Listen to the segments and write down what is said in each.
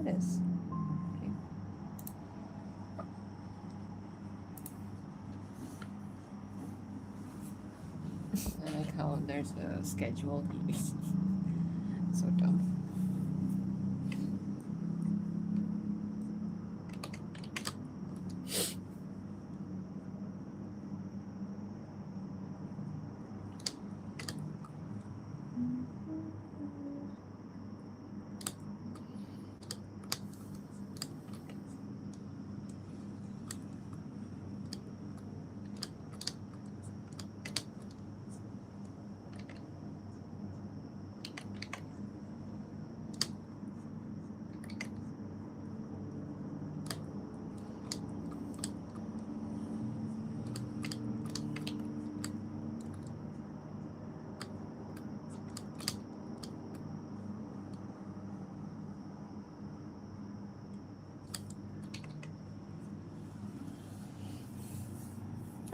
it is. Okay. I like how there's a schedule. So dumb.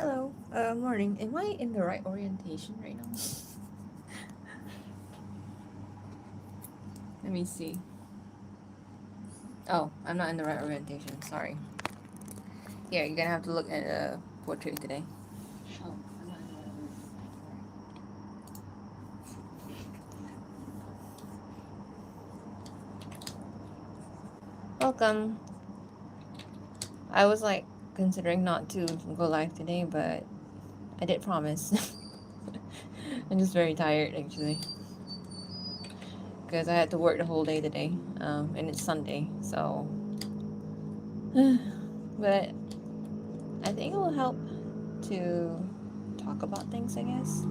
Hello, morning. Am I in the right orientation right now? Let me see. Oh, I'm not in the right orientation. Sorry. Here, you're gonna have to look at a portrait today. Oh, I'm not in the right orientation. Sorry. Welcome. I was like considering not to go live today, but I did promise. I'm just very tired actually, because I had to work the whole day today, and it's Sunday, so. But I think it will help to talk about things, I guess.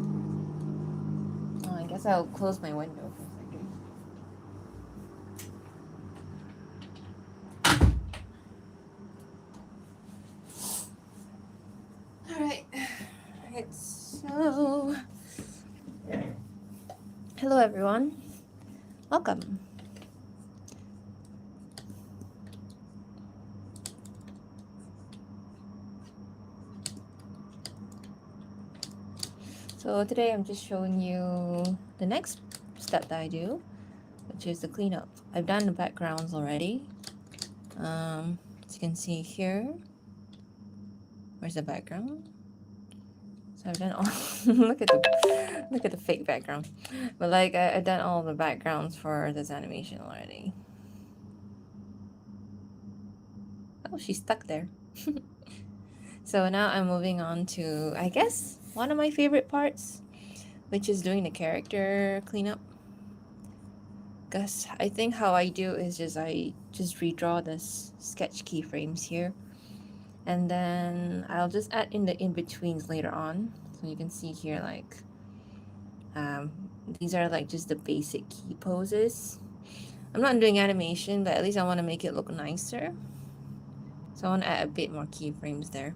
Oh, I guess I'll close my window for a second. Alright. Alright, so. Hello, everyone. Welcome. So today I'm just showing you the next step that I do, which is the cleanup. I've done the backgrounds already. As you can see here, where's the background? So I've done all. look at the fake background. But like I've done all the backgrounds for this animation already. Oh, she's stuck there. So now I'm moving on to, I guess, one of my favorite parts, which is doing the character cleanup. Because I think how I do is I just redraw this sketch keyframes here. And then I'll just add in the in-betweens later on. So you can see here, like, these are like just the basic key poses. I'm not doing animation, but at least I want to make it look nicer. So I want to add a bit more keyframes there.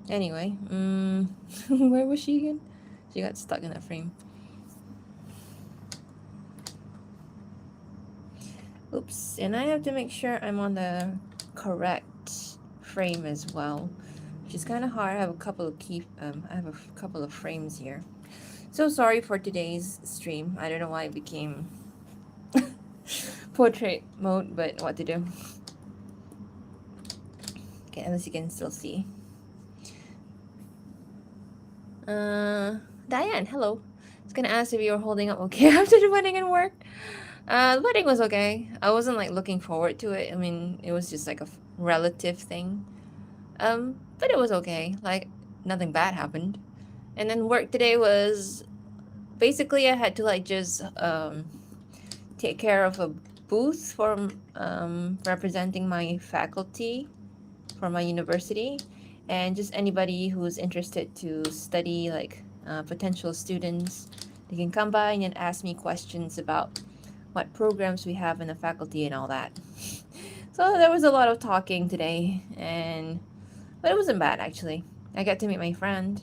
Anyway, where was she again? She got stuck in that frame. Oops, and I have to make sure I'm on the correct frame as well, which is kind of hard. I have a couple of couple of frames here. So sorry for today's stream. I don't know why it became portrait mode, but what to do. Okay, unless you can still see. Diane, hello. I was gonna ask if you were holding up okay after the wedding and work. The wedding was okay. I wasn't like looking forward to it. I mean, it was just like a relative thing. But it was okay. Like nothing bad happened. And then work today was basically I had to like just take care of a booth for representing my faculty for my university, and just anybody who's interested to study, like potential students, they can come by and ask me questions about what programs we have in the faculty and all that. So there was a lot of talking today, but it wasn't bad actually. I got to meet my friend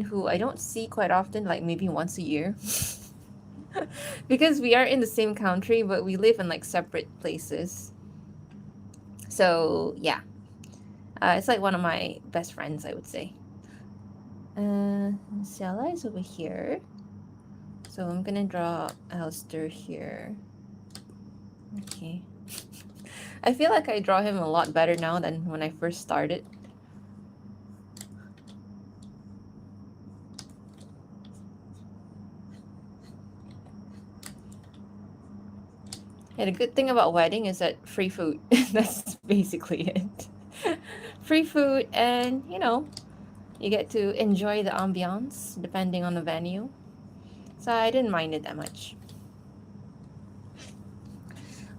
who I don't see quite often, like maybe once a year. Because we are in the same country, but we live in like separate places. So yeah, it's like one of my best friends, I would say. Stella is over here. So I'm gonna draw Alistair here. Okay. I feel like I draw him a lot better now than when I first started. Yeah, the good thing about wedding is that free food. That's basically it. Free food, and you get to enjoy the ambiance depending on the venue. So I didn't mind it that much.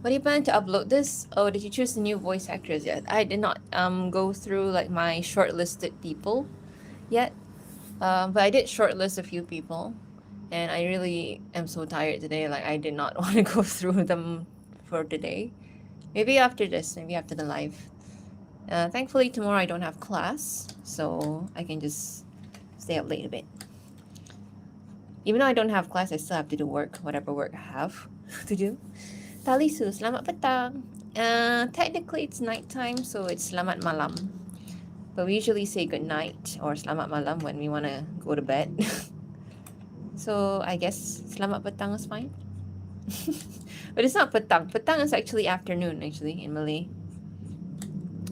What do you plan to upload this? Oh, did you choose the new voice actors yet? I did not go through like my shortlisted people yet. But I did shortlist a few people, and I really am so tired today. Like I did not want to go through them for today. Maybe after this, maybe after the live. Thankfully tomorrow I don't have class, so I can just stay up late a bit. Even though I don't have class, I still have to do work, whatever work I have to do. Talisu, selamat petang. Technically it's nighttime, so it's selamat malam. But we usually say good night or selamat malam when we want to go to bed. So I guess selamat petang is fine. But it's not petang. Petang is actually afternoon, actually, in Malay.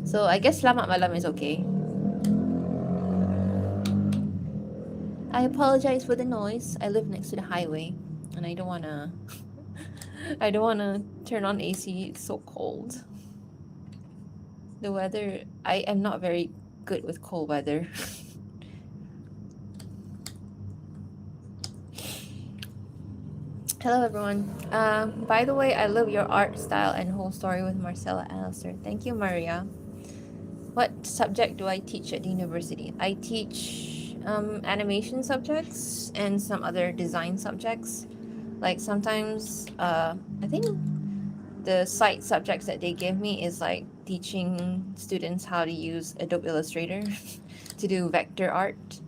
So I guess selamat malam is okay. I apologize for the noise. I live next to the highway, and I don't wanna turn on AC. It's so cold. The weather, I am not very good with cold weather. Hello everyone. By the way, I love your art style and whole story with Marcella Alistair. Thank you, Maria. What subject do I teach at the university? I teach animation subjects and some other design subjects. Like sometimes, I think the site subjects that they give me is like teaching students how to use Adobe Illustrator to do vector art.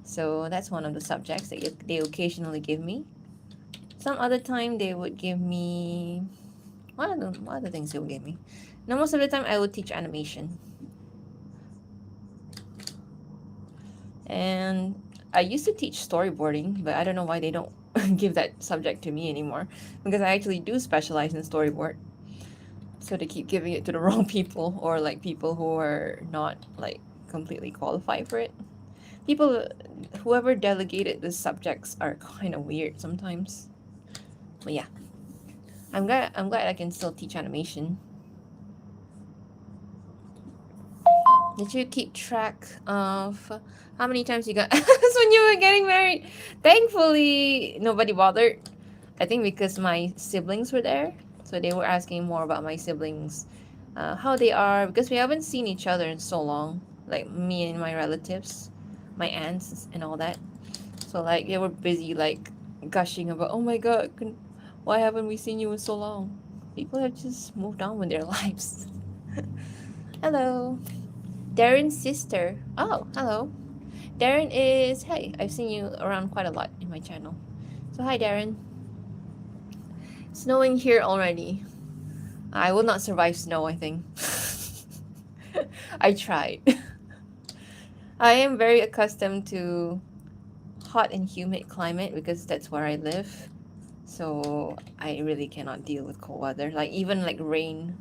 So that's one of the subjects that they occasionally give me. Some other time they would give me what are the things they would give me? Now most of the time I would teach animation. And I used to teach storyboarding, but I don't know why they don't give that subject to me anymore, because I actually do specialize in storyboard. So they keep giving it to the wrong people, or like people who are not like completely qualified for it. People, whoever delegated the subjects are kind of weird sometimes. But yeah, I'm glad I can still teach animation. Did you keep track of how many times you got that's when you were getting married? Thankfully, nobody bothered. I think because my siblings were there, so they were asking more about my siblings, how they are, because we haven't seen each other in so long, like me and my relatives, my aunts and all that. So like they were busy like gushing about, oh my god, why haven't we seen you in so long? People have just moved on with their lives. Hello. Darren's sister. Oh, hello. Darren is, hey, I've seen you around quite a lot in my channel. So hi, Darren. Snowing here already. I will not survive snow, I think. I tried. I am very accustomed to hot and humid climate because that's where I live. So I really cannot deal with cold weather. Like even like rain.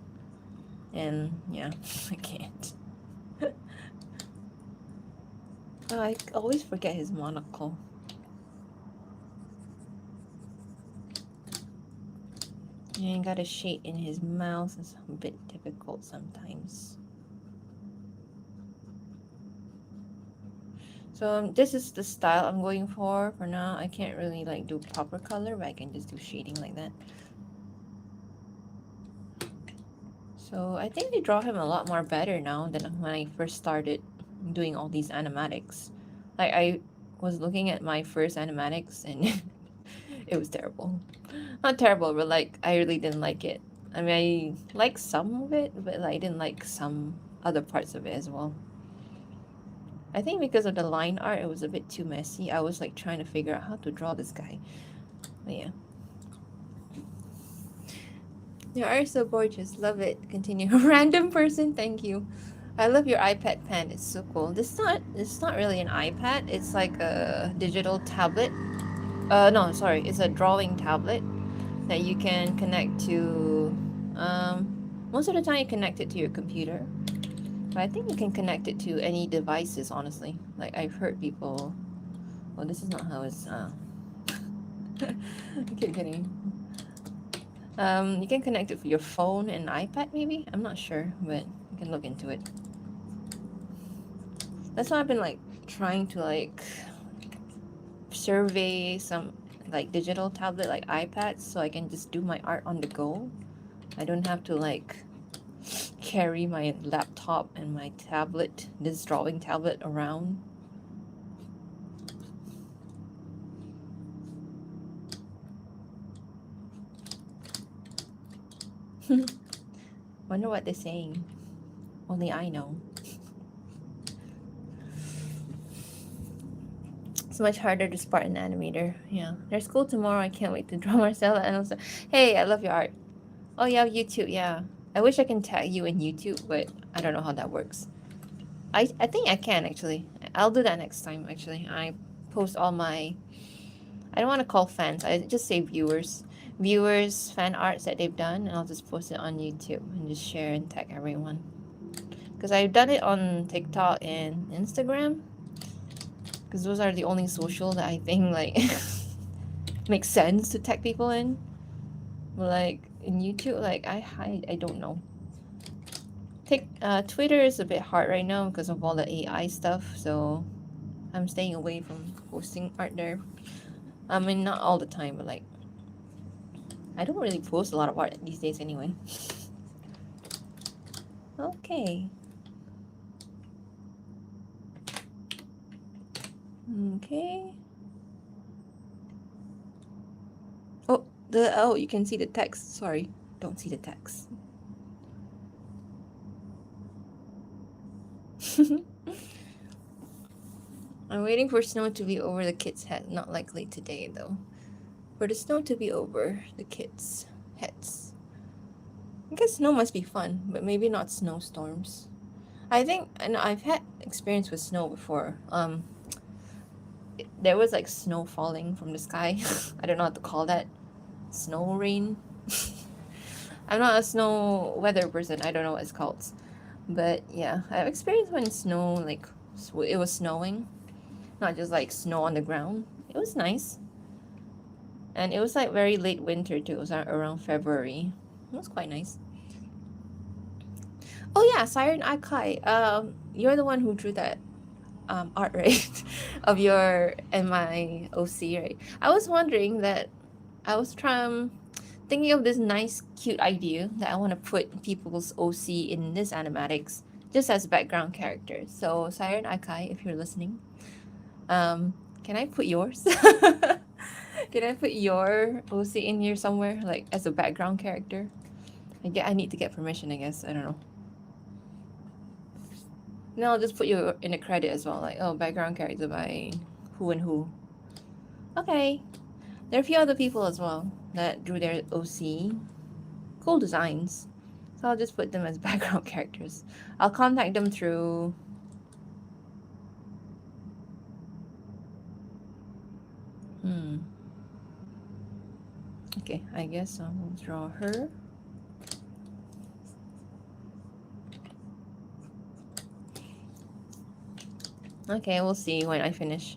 And yeah, I can't. Oh, I always forget his monocle. And got a shade in his mouth. It's a bit difficult sometimes. So this is the style I'm going for now. I can't really like do proper color, but I can just do shading like that. So I think they draw him a lot more better now than when I first started doing all these animatics. Like I was looking at my first animatics and it was terrible. Not terrible, but like I really didn't like it. I mean, I like some of it, but I didn't like some other parts of it as well. I think because of the line art, it was a bit too messy. I was like trying to figure out how to draw this guy. But yeah. You are so gorgeous. Love it. Continue. Random person, thank you. I love your iPad pen. It's so cool. It's not really an iPad. It's like a digital tablet. No, sorry. It's a drawing tablet that you can connect to Most of the time you connect it to your computer, but I think you can connect it to any devices, honestly. Like I've heard people, well, this is not how it's, I keep getting, you can connect it to your phone and iPad maybe? I'm not sure, but you can look into it. That's why I've been like trying to like survey some like digital tablet like iPads so I can just do my art on the go. I don't have to like carry my laptop and my tablet, this drawing tablet around. Wonder what they're saying. Only I know. It's much harder to spot an animator. Yeah. There's school tomorrow. I can't wait to draw Marcella. And also, hey, I love your art. Oh, yeah, YouTube. Yeah. I wish I can tag you in YouTube, but I don't know how that works. I think I can actually. I'll do that next time actually. I post all my, I don't want to call fans. I just say viewers. Viewers, fan arts that they've done, and I'll just post it on YouTube and just share and tag everyone. Because I've done it on TikTok and Instagram. Because those are the only social that I think like makes sense to tag people in. But like in YouTube, like I don't know. Twitter is a bit hard right now because of all the AI stuff, so I'm staying away from posting art there. I mean, not all the time, but like I don't really post a lot of art these days anyway. Okay. Okay. Oh, you can see the text. Sorry, don't see the text. I'm waiting for snow to be over the kids' head. Not likely today though. For the snow to be over the kids' heads. I guess snow must be fun, but maybe not snowstorms. I think, and I've had experience with snow before. There was like snow falling from the sky. I don't know what to call that. Snow rain. I'm not a snow weather person. I don't know what it's called. But yeah, I've experienced when snow, like, it was snowing. Not just like snow on the ground. It was nice. And it was like very late winter too. It was around February. It was quite nice. Oh yeah, Siren Akai. You're the one who drew that art, right? Of your and my OC, right? I was wondering that I was thinking of this nice, cute idea that I want to put people's OC in this animatics just as background characters. So Siren Akai, if you're listening, can I put yours? Can I put your OC in here somewhere, like as a background character? I need to get permission, I guess. I don't know. No, I'll just put you in the credit as well, like, oh, background character by who and who. Okay. There are a few other people as well that drew their OC. Cool designs. So I'll just put them as background characters. I'll contact them through... Okay, I guess I will draw her. Okay, we'll see when I finish.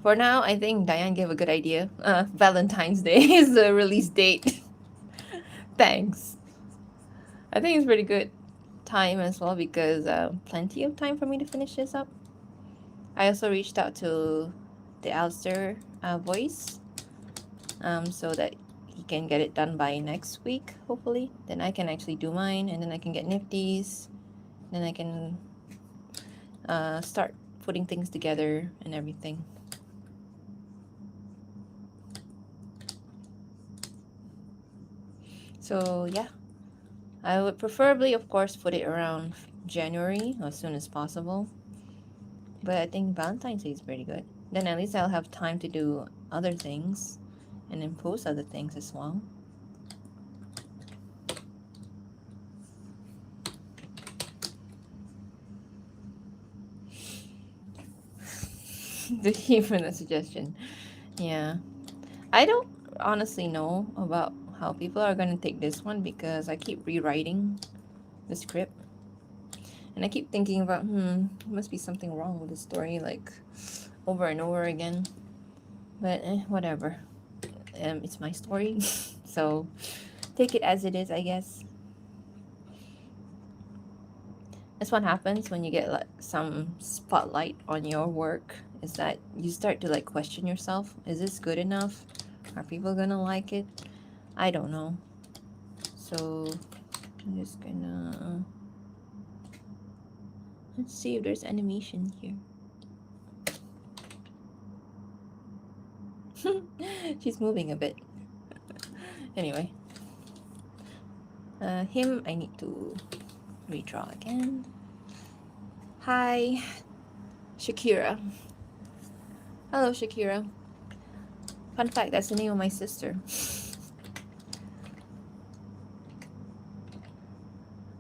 For now, I think Diane gave a good idea. Valentine's Day is the release date. Thanks. I think it's pretty good time as well because plenty of time for me to finish this up. I also reached out to the Alistair voice so that he can get it done by next week, hopefully. Then I can actually do mine and then I can get Nifty's. Then I can start putting things together and everything. So yeah, I would preferably, of course, put it around January as soon as possible. But I think Valentine's Day is pretty good. Then at least I'll have time to do other things and then post other things as well. Thank you for the suggestion. Yeah. I don't honestly know about how people are gonna take this one because I keep rewriting the script. And I keep thinking about, there must be something wrong with the story, like, over and over again. But, whatever. It's my story, so take it as it is, I guess. That's what happens when you get like some spotlight on your work, is that you start to like question yourself. Is this good enough? Are people gonna like it? I don't know. So I'm just gonna let's see if there's animation here. She's moving a bit. Anyway, him I need to redraw again. Hi, Shakira. Hello, Shakira. Fun fact, that's the name of my sister.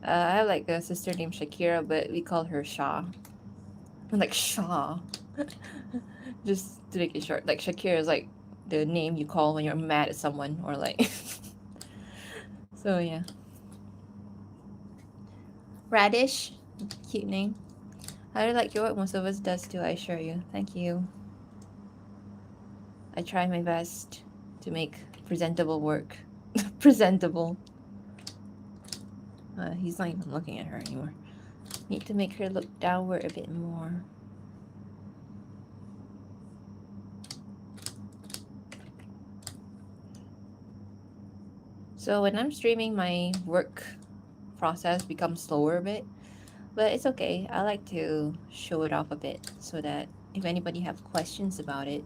I have like a sister named Shakira, but we call her Shah. I'm like Shah. Just to make it short. Like Shakira is like the name you call when you're mad at someone or like. So yeah. Radish. Cute name. I like your work. Most of us does too, I assure you. Thank you. I try my best to make presentable work. Presentable. He's not even looking at her anymore. Need to make her look downward a bit more. So when I'm streaming, my work process becomes slower a bit, but it's okay. I like to show it off a bit so that if anybody have questions about it,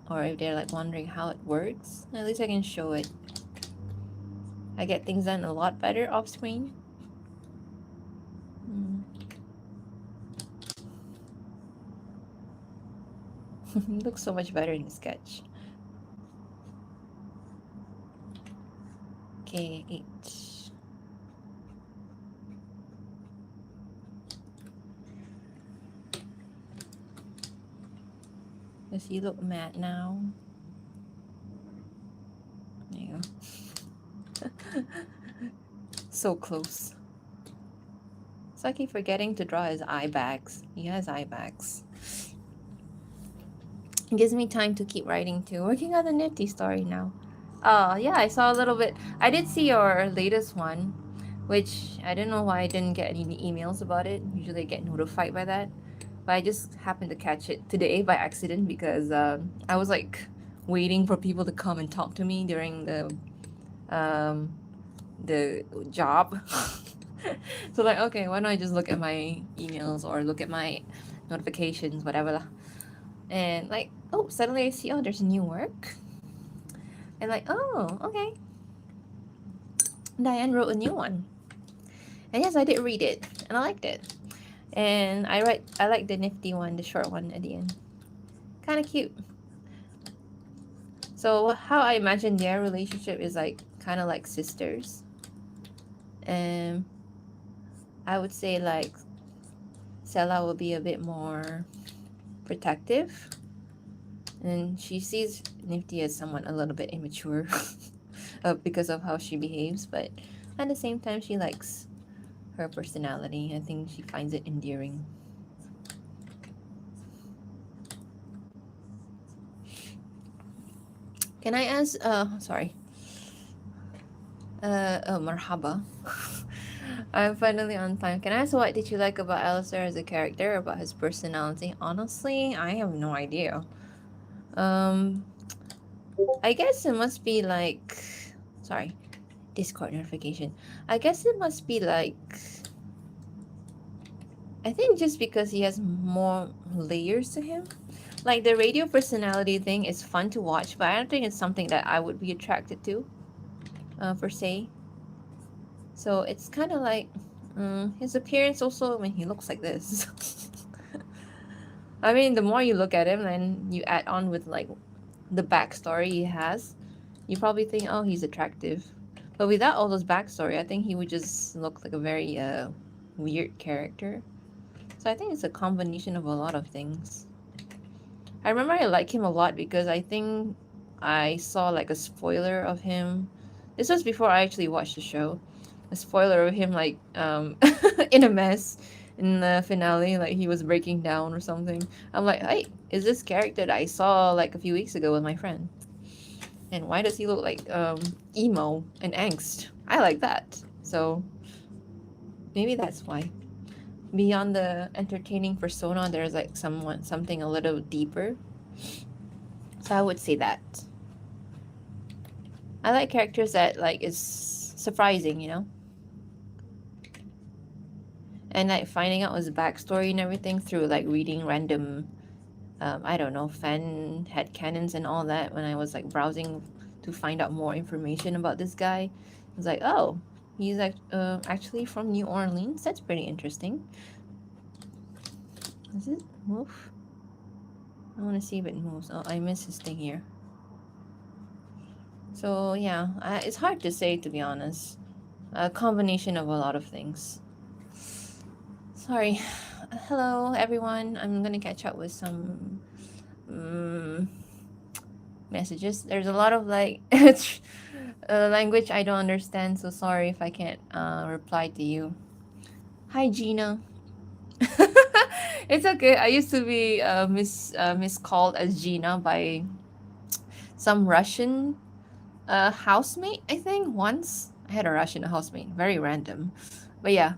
or if they're like wondering how it works, at least I can show it. I get things done a lot better off screen. It looks so much better in the sketch. Okay, 8. Does he look mad now? There you go. So close. So I keep forgetting to draw his eye bags. He has eye bags. It gives me time to keep writing too. Working on the Nifty story now. Oh, yeah, I saw a little bit. I did see your latest one, which I don't know why I didn't get any emails about it. Usually I get notified by that. But I just happened to catch it today by accident because I was like waiting for people to come and talk to me during the job. So like, okay, why don't I just look at my emails or look at my notifications, whatever. And like, oh, suddenly I see, oh, there's new work. And like, oh, okay. Diane wrote a new one. And yes, I did read it, and I liked it. And I like the nifty one, the short one at the end. Kind of cute. So how I imagine their relationship is like kind of like sisters. And I would say like Sela will be a bit more protective. And she sees Nifty as someone a little bit immature because of how she behaves. But at the same time, she likes her personality. I think she finds it endearing. Can I ask, sorry. Marhaba. I'm finally on time. Can I ask what did you like about Alistair as a character, about his personality? Honestly, I have no idea. I guess it must be like, sorry, Discord notification. I guess it must be like, I think just because he has more layers to him. Like the radio personality thing is fun to watch, but I don't think it's something that I would be attracted to, per se. So it's kind of like his appearance also when he looks like this. I mean, the more you look at him and you add on with like the backstory he has, you probably think, oh, he's attractive. But without all those backstory, I think he would just look like a very weird character. So I think it's a combination of a lot of things. I remember I like him a lot because I think I saw like a spoiler of him. This was before I actually watched the show. A spoiler of him like in a mess in the finale, like he was breaking down or something. I'm like, hey, is this character that I saw like a few weeks ago with my friend? And why does he look like emo and angst? I like that. So maybe that's why. Beyond the entertaining persona, there's like something a little deeper. So I would say that. I like characters that like is surprising, you know? And like finding out his backstory and everything through like reading random I don't know, fan headcanons and all that when I was like browsing to find out more information about this guy. I was like, oh, he's actually from New Orleans. That's pretty interesting. Does it move? I want to see if it moves. Oh, I miss his thing here. So yeah, it's hard to say, to be honest. A combination of a lot of things. Sorry. Hello, everyone. I'm gonna catch up with some messages. There's a lot of like language I don't understand, so sorry if I can't reply to you. Hi, Gina. It's okay. I used to be miscalled as Gina by some Russian housemate, I think. Once I had a Russian housemate, very random, but yeah.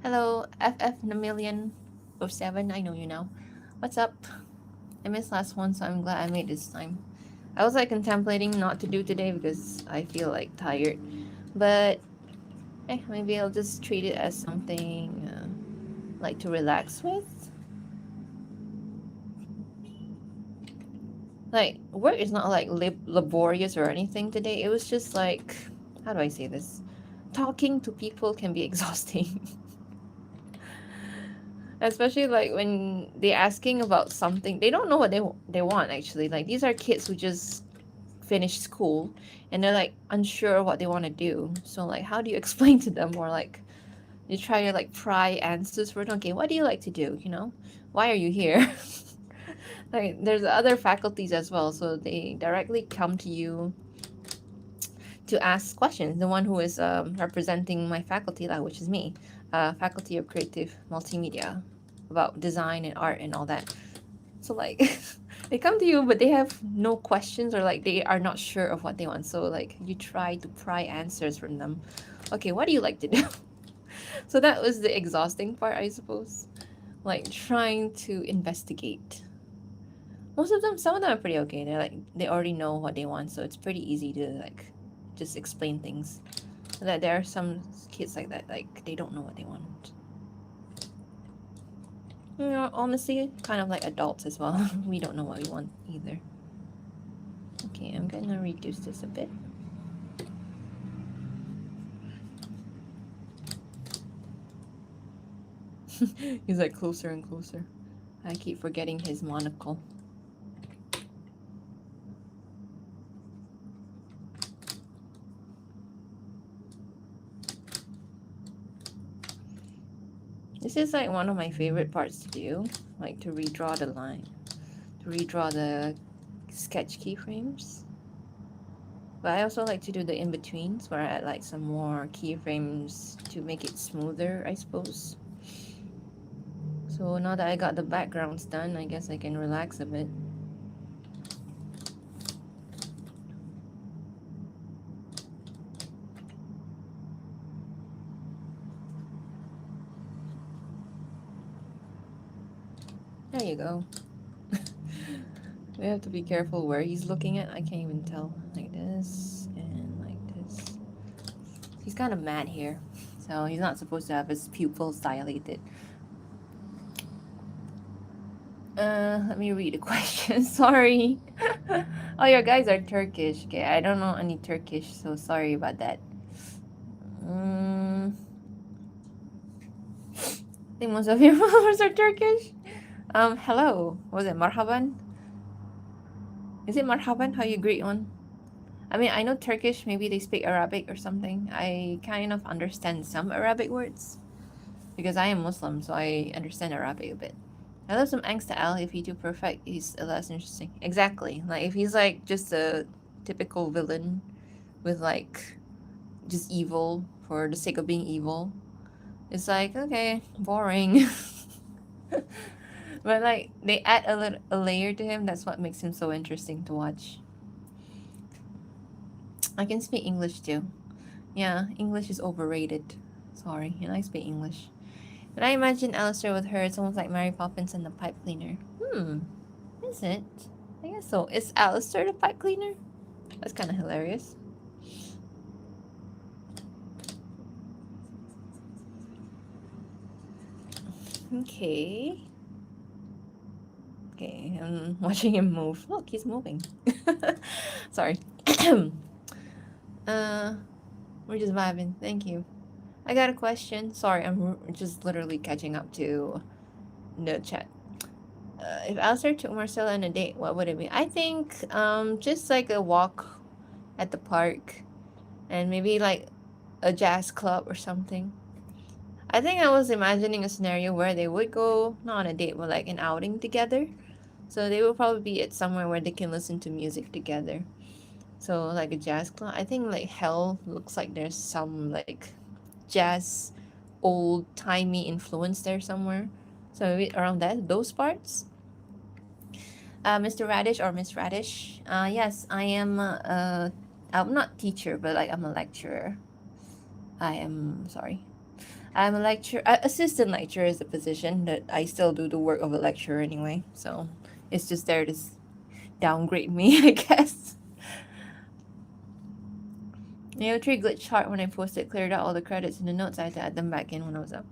Hello, FF Namillion 07. I know you now. What's up? I missed last one, so I'm glad I made this time. I was like contemplating not to do today because I feel like tired, but maybe I'll just treat it as something like to relax with. Like work is not like laborious or anything today. It was just like, how do I say this? Talking to people can be exhausting. Especially like when they're asking about something they don't know what they want actually. Like these are kids who just finished school and they're like unsure what they want to do. So like how do you explain to them, or like you try to like pry answers for them? Okay, what do you like to do? You know, why are you here? Like there's other faculties as well, so they directly come to you to ask questions. The one who is representing my faculty, like, which is me, Faculty of Creative Multimedia, about design and art and all that. So like they come to you but they have no questions, or like they are not sure of what they want. So like you try to pry answers from them. Okay, what do you like to do? So that was the exhausting part, I suppose. Like trying to investigate. Most of them, some of them are pretty okay. They're like they already know what they want, so it's pretty easy to like just explain things. That there are some kids like that, like they don't know what they want. You know, honestly, kind of like adults as well. We don't know what we want either. Okay, I'm gonna reduce this a bit. He's like closer and closer. I keep forgetting his monocle. This is like one of my favorite parts to do, like to redraw the line, to redraw the sketch keyframes. But I also like to do the in-betweens where I add like some more keyframes to make it smoother, I suppose. So now that I got the backgrounds done, I guess I can relax a bit. There you go. We have to be careful where he's looking at. I can't even tell. Like this and like this. He's kind of mad here. So he's not supposed to have his pupils dilated. Let me read the question. Sorry. Oh, your guys are Turkish. Okay, I don't know any Turkish, so sorry about that. I think most of your followers are Turkish. Hello. Was it marhaban? Is it marhaban how you greet one? I mean, I know Turkish, maybe they speak Arabic or something. I kind of understand some Arabic words because I am Muslim, so I understand Arabic a bit. I love some angst to Al. If he too perfect, he's less interesting. Exactly. Like if he's like just a typical villain with like just evil for the sake of being evil, it's like okay, boring. But like they add a layer to him. That's what makes him so interesting to watch. I can speak English too. Yeah, English is overrated. Sorry, and I speak English. But I imagine Alistair with her, it's almost like Mary Poppins and the pipe cleaner. Is it? I guess so. Is Alistair the pipe cleaner? That's kind of hilarious. Okay. Okay, I'm watching him move. Look, he's moving. Sorry. We're just vibing. Thank you. I got a question. Sorry, I'm just literally catching up to the chat. If Alistair took Marcella on a date, what would it be? I think just like a walk at the park and maybe like a jazz club or something. I think I was imagining a scenario where they would go not on a date but like an outing together. So they will probably be at somewhere where they can listen to music together. So like a jazz club. I think like hell looks like there's some like jazz old timey influence there somewhere. So maybe around those parts. Mr. Radish or Miss Radish. Yes, I am. I'm not teacher, but like I'm a lecturer. I am sorry. I'm a lecturer. Assistant lecturer is a position that I still do the work of a lecturer anyway. So it's just there to downgrade me, I guess. Neo3 glitched hard when I posted, cleared out all the credits in the notes. I had to add them back in when I was up.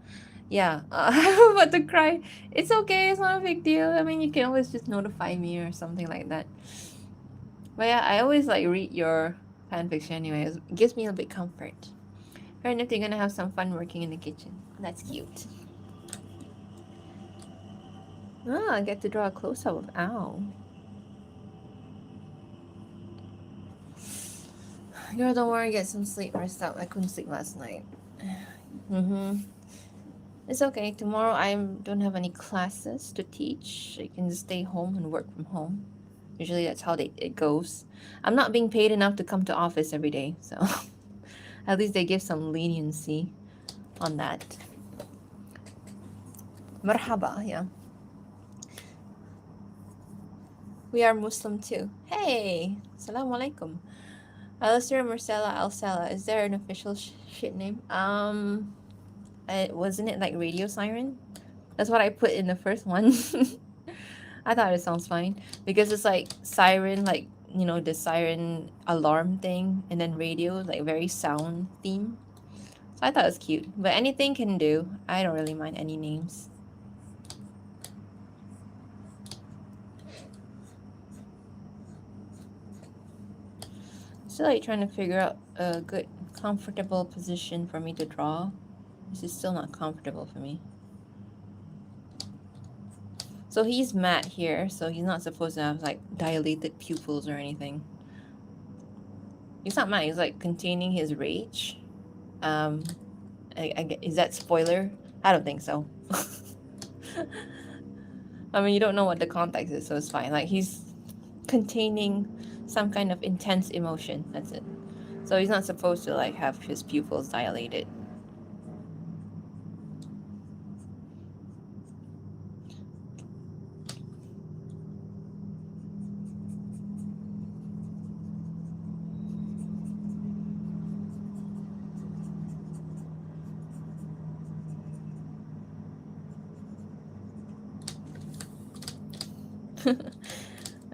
Yeah, I'm about to cry. It's okay, it's not a big deal. I mean, you can always just notify me or something like that. But yeah, I always like read your fanfiction anyway. It gives me a bit comfort. Fair enough, you're gonna have some fun working in the kitchen. That's cute. Ah, I get to draw a close-up of Ow. Girl, don't worry, get some sleep, rest up. I couldn't sleep last night. It's okay. Tomorrow I don't have any classes to teach. I can just stay home and work from home. Usually that's how it goes. I'm not being paid enough to come to office every day, so at least they give some leniency on that. Marhaba, yeah. We are Muslim too. Hey, Assalamu alaikum. Alistair Marcella Alcella. Is there an official shit name? Wasn't it like Radio Siren? That's what I put in the first one. I thought it sounds fine because it's like siren, like you know the siren alarm thing, and then radio, like very sound theme. So I thought it was cute. But anything can do. I don't really mind any names. Still like trying to figure out a good, comfortable position for me to draw. This is still not comfortable for me. So he's matte here, so he's not supposed to have like dilated pupils or anything. He's not matte, he's like containing his rage. Is that spoiler? I don't think so. I mean, you don't know what the context is, so it's fine. Like he's containing some kind of intense emotion. That's it. So he's not supposed to like have his pupils dilated.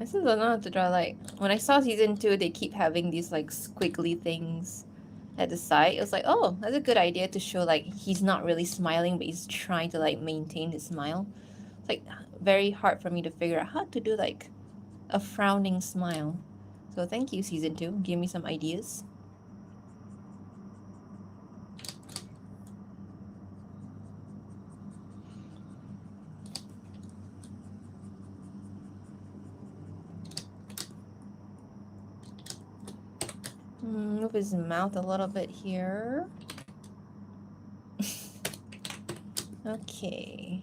I still don't know how to draw. Like when I saw season 2, they keep having these like squiggly things at the side. It was like, oh, that's a good idea to show like he's not really smiling, but he's trying to like maintain his smile. It's like very hard for me to figure out how to do like a frowning smile. So thank you, season 2. Give me some ideas. Move his mouth a little bit here. Okay.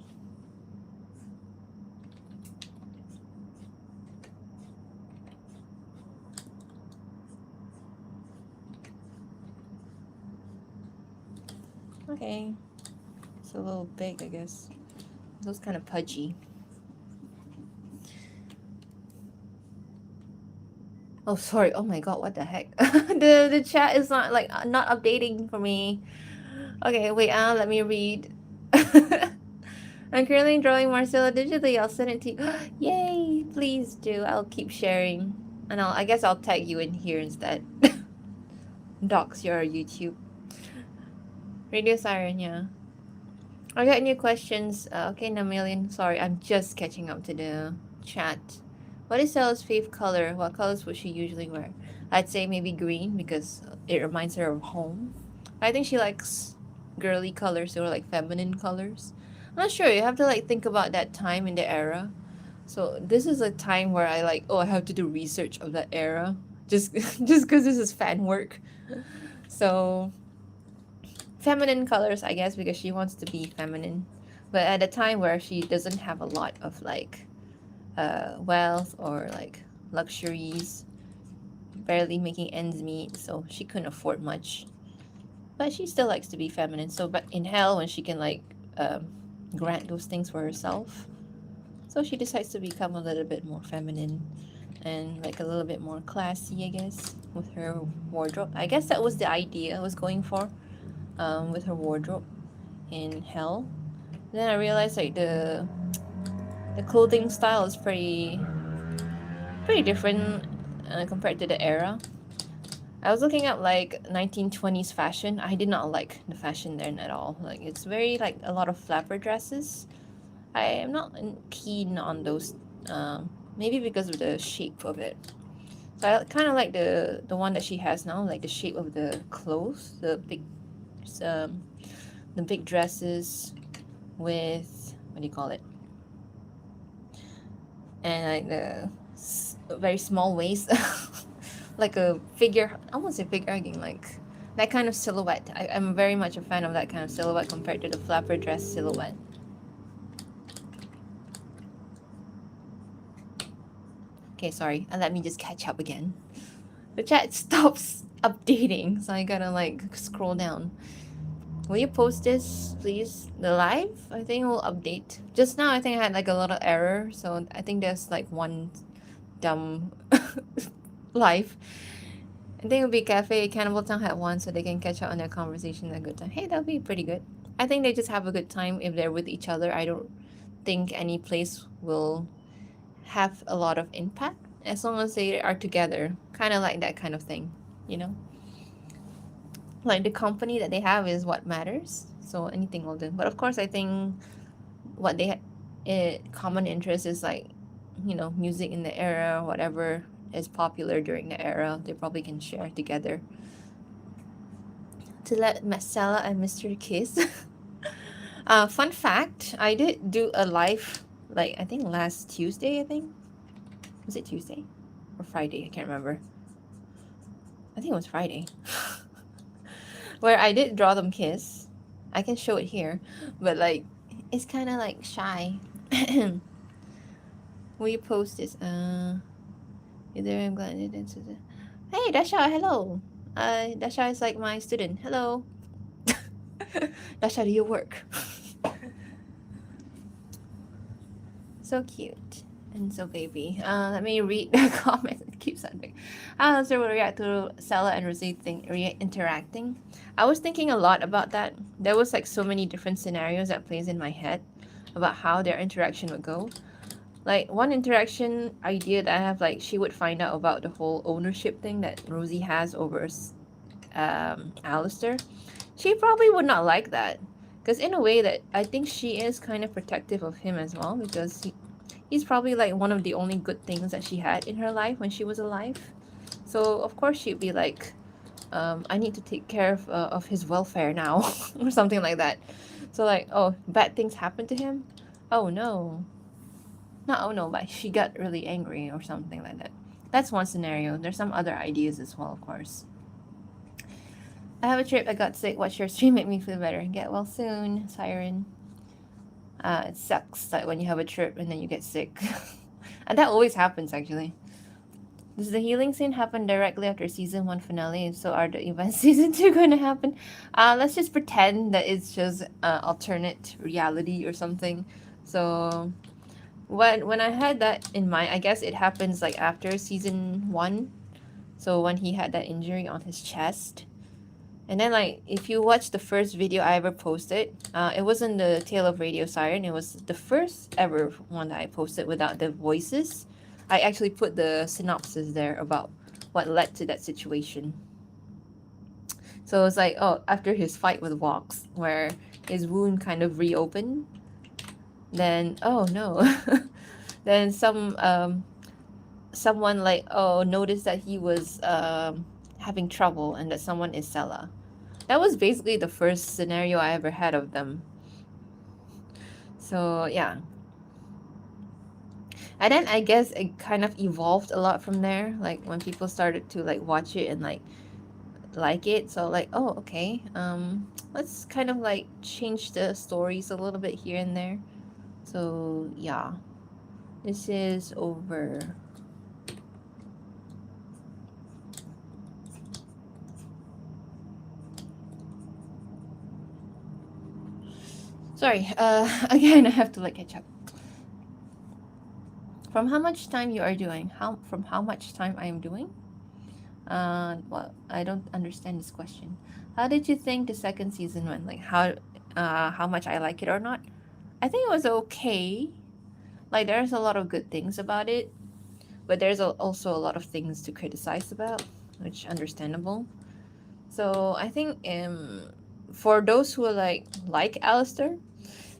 Okay. It's a little big, I guess. It looks kind of pudgy. Oh, sorry. Oh my god, what the heck? The chat is not like not updating for me. Okay, wait, let me read. I'm currently drawing Marcella digitally. I'll send it to you. Yay! Please do. I'll keep sharing. And I guess I'll tag you in here instead. Docs your YouTube. Radio Siren, yeah. I got new questions. Okay, Namilian. Sorry, I'm just catching up to the chat. What is Stella's fave color? What colors would she usually wear? I'd say maybe green because it reminds her of home. I think she likes girly colors or like feminine colors. I'm not sure. You have to like think about that time in the era. So this is a time where I like, oh, I have to do research of that era, just just because this is fan work. So feminine colors, I guess, because she wants to be feminine, but at a time where she doesn't have a lot of like wealth or like luxuries, barely making ends meet, so she couldn't afford much. But she still likes to be feminine. So, but in hell, when she can like grant those things for herself, so she decides to become a little bit more feminine and like a little bit more classy, I guess, with her wardrobe. I guess that was the idea I was going for, with her wardrobe in hell. Then I realized like the clothing style is pretty different compared to the era. I was looking at like 1920s fashion. I did not like the fashion then at all. Like it's very like a lot of flapper dresses. I am not keen on those. Maybe because of the shape of it. So I kind of like the one that she has now, like the shape of the clothes, um, the big dresses with what do you call it? And like the very small waist, like a figure. I won't say figure hugging, like that kind of silhouette. I'm very much a fan of that kind of silhouette compared to the flapper dress silhouette. Okay, sorry. Let me just catch up again. The chat stops updating, so I gotta like scroll down. Will you post this, please? The live? I think it will update. Just now, I think I had like a little error, so I think there's like one dumb live. I think it'll be Cafe Cannibal Town had one, so they can catch up on their conversation at a good time. Hey, that'll be pretty good. I think they just have a good time if they're with each other. I don't think any place will have a lot of impact as long as they are together. Kind of like that kind of thing, you know? Like the company that they have is what matters. So anything will do. But of course, I think what they common interest is like, you know, music in the era, whatever is popular during the era. They probably can share together. To let Marcella and Mr. kiss. Fun fact: I did do a live, like I think last Tuesday. I think was it Tuesday or Friday? I can't remember. I think it was Friday. Where I did draw them kiss. I can show it here, but like it's kind of like shy. Will you post this? Either I'm glad it is. Hey, Dasha, hello. Dasha is like my student. Hello. Dasha, do you work? So cute and so baby. Let me read the comments. It keeps on big. How does it react to Stella and Rosie interacting? I was thinking a lot about that. There was like so many different scenarios that plays in my head about how their interaction would go. Like one interaction idea that I have, like she would find out about the whole ownership thing that Rosie has over Alistair. She probably would not like that. Because in a way that I think she is kind of protective of him as well, because he's probably like one of the only good things that she had in her life when she was alive. So of course she'd be like, I need to take care of his welfare now, or something like that. So like, oh, bad things happen to him. Oh no, not oh no, but she got really angry or something like that. That's one scenario. There's some other ideas as well, of course. I have a trip. I got sick. Watch your stream. Make me feel better. Get well soon, Siren. It sucks that when you have a trip and then you get sick. And that always happens, actually. Does the healing scene happen directly after season one finale? If so, are the events season two going to happen? Let's just pretend that it's just alternate reality or something. So when I had that in mind, I guess it happens like after season one. So when he had that injury on his chest, and then like if you watch the first video I ever posted, it wasn't the Tale of Radio Siren. It was the first ever one that I posted without the voices. I actually put the synopsis there about what led to that situation. So it's like, oh, after his fight with Vox, where his wound kind of reopened, then oh no, then someone like noticed that he was having trouble and that someone is Sela. That was basically the first scenario I ever had of them. So yeah. And then I guess it kind of evolved a lot from there. Like when people started to like watch it and like it. So like, oh okay. Let's kind of like change the stories a little bit here and there. So yeah. This is over. Sorry, again I have to like catch up. From how much time you are doing? From how much time I am doing? Well, I don't understand this question. How did you think the second season went? Like how much I like it or not? I think it was okay. Like there's a lot of good things about it, but there's also a lot of things to criticize about, which understandable. So I think for those who like Alistair,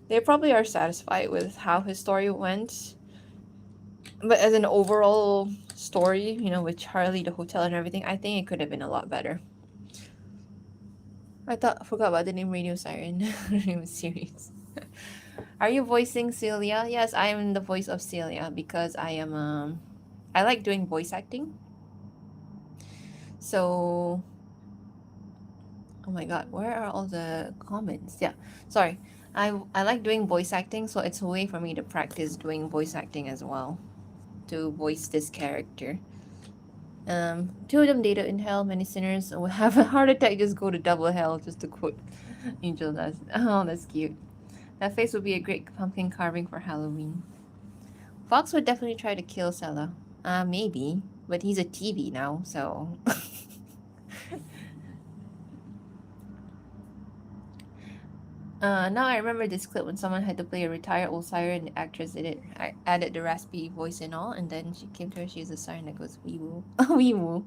they probably are satisfied with how his story went. But as an overall story, with Charlie, the hotel, and everything, I think it could have been a lot better. I forgot about the name Radio Siren. Name series. Are you voicing Celia? Yes, I am the voice of Celia because I am I like doing voice acting. So oh my god, where are all the comments? Yeah, sorry. I like doing voice acting, so it's a way for me to practice doing voice acting as well, to voice this character. Two of them data in hell, many sinners will have a heart attack, just go to double hell, just to quote Angel does. Oh, that's cute. That face would be a great pumpkin carving for Halloween. Fox would definitely try to kill Sela. Maybe, but he's a TV now, so. Now I remember this clip when someone had to play a retired old siren. The actress did it. I added the raspy voice and all, and then she came to her. She was a siren that goes wee woo. Wee woo.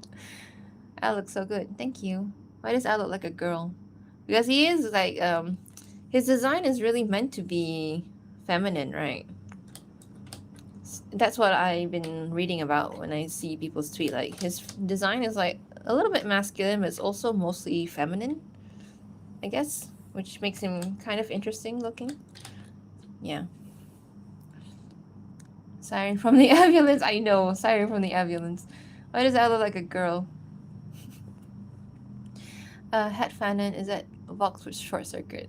Al looks so good. Thank you. Why does Al look like a girl? Because he is like his design is really meant to be feminine, right? That's what I've been reading about when I see people's tweet. Like his design is like a little bit masculine, but it's also mostly feminine, I guess, which makes him kind of interesting looking. Yeah. Siren from the ambulance. I know, siren from the ambulance. Why does that look like a girl? Het Fanon is at Vox with short circuit.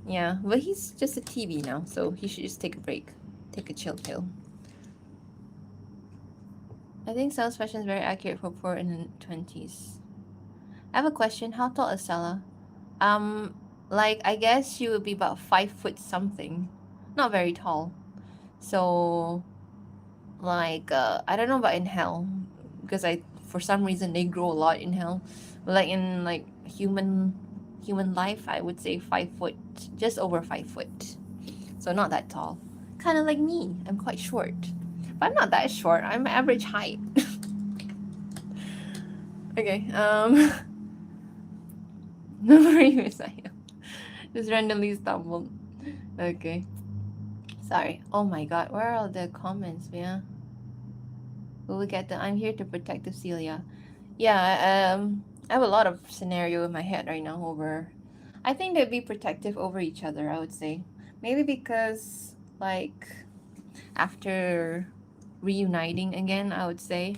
Yeah, but he's just a TV now, so he should just take a break. Take a chill pill. I think Stella's fashion is very accurate for poor in the 20s. I have a question. How tall is Stella? Like, I guess she would be about 5 foot something. Not very tall. So, like, I don't know about in hell. Because for some reason, they grow a lot in hell. But like in like human life, I would say 5 foot. Just over 5 foot. So not that tall. Kind of like me. I'm quite short. But I'm not that short. I'm average height. Okay. Memory Messiah. Just randomly stumbled. Okay. Sorry. Oh my god. Where are all the comments, man? Will we get the I'm here to protect Celia? Yeah, I have a lot of scenario in my head right now over I think they'd be protective over each other, I would say. Maybe because like after reuniting again, I would say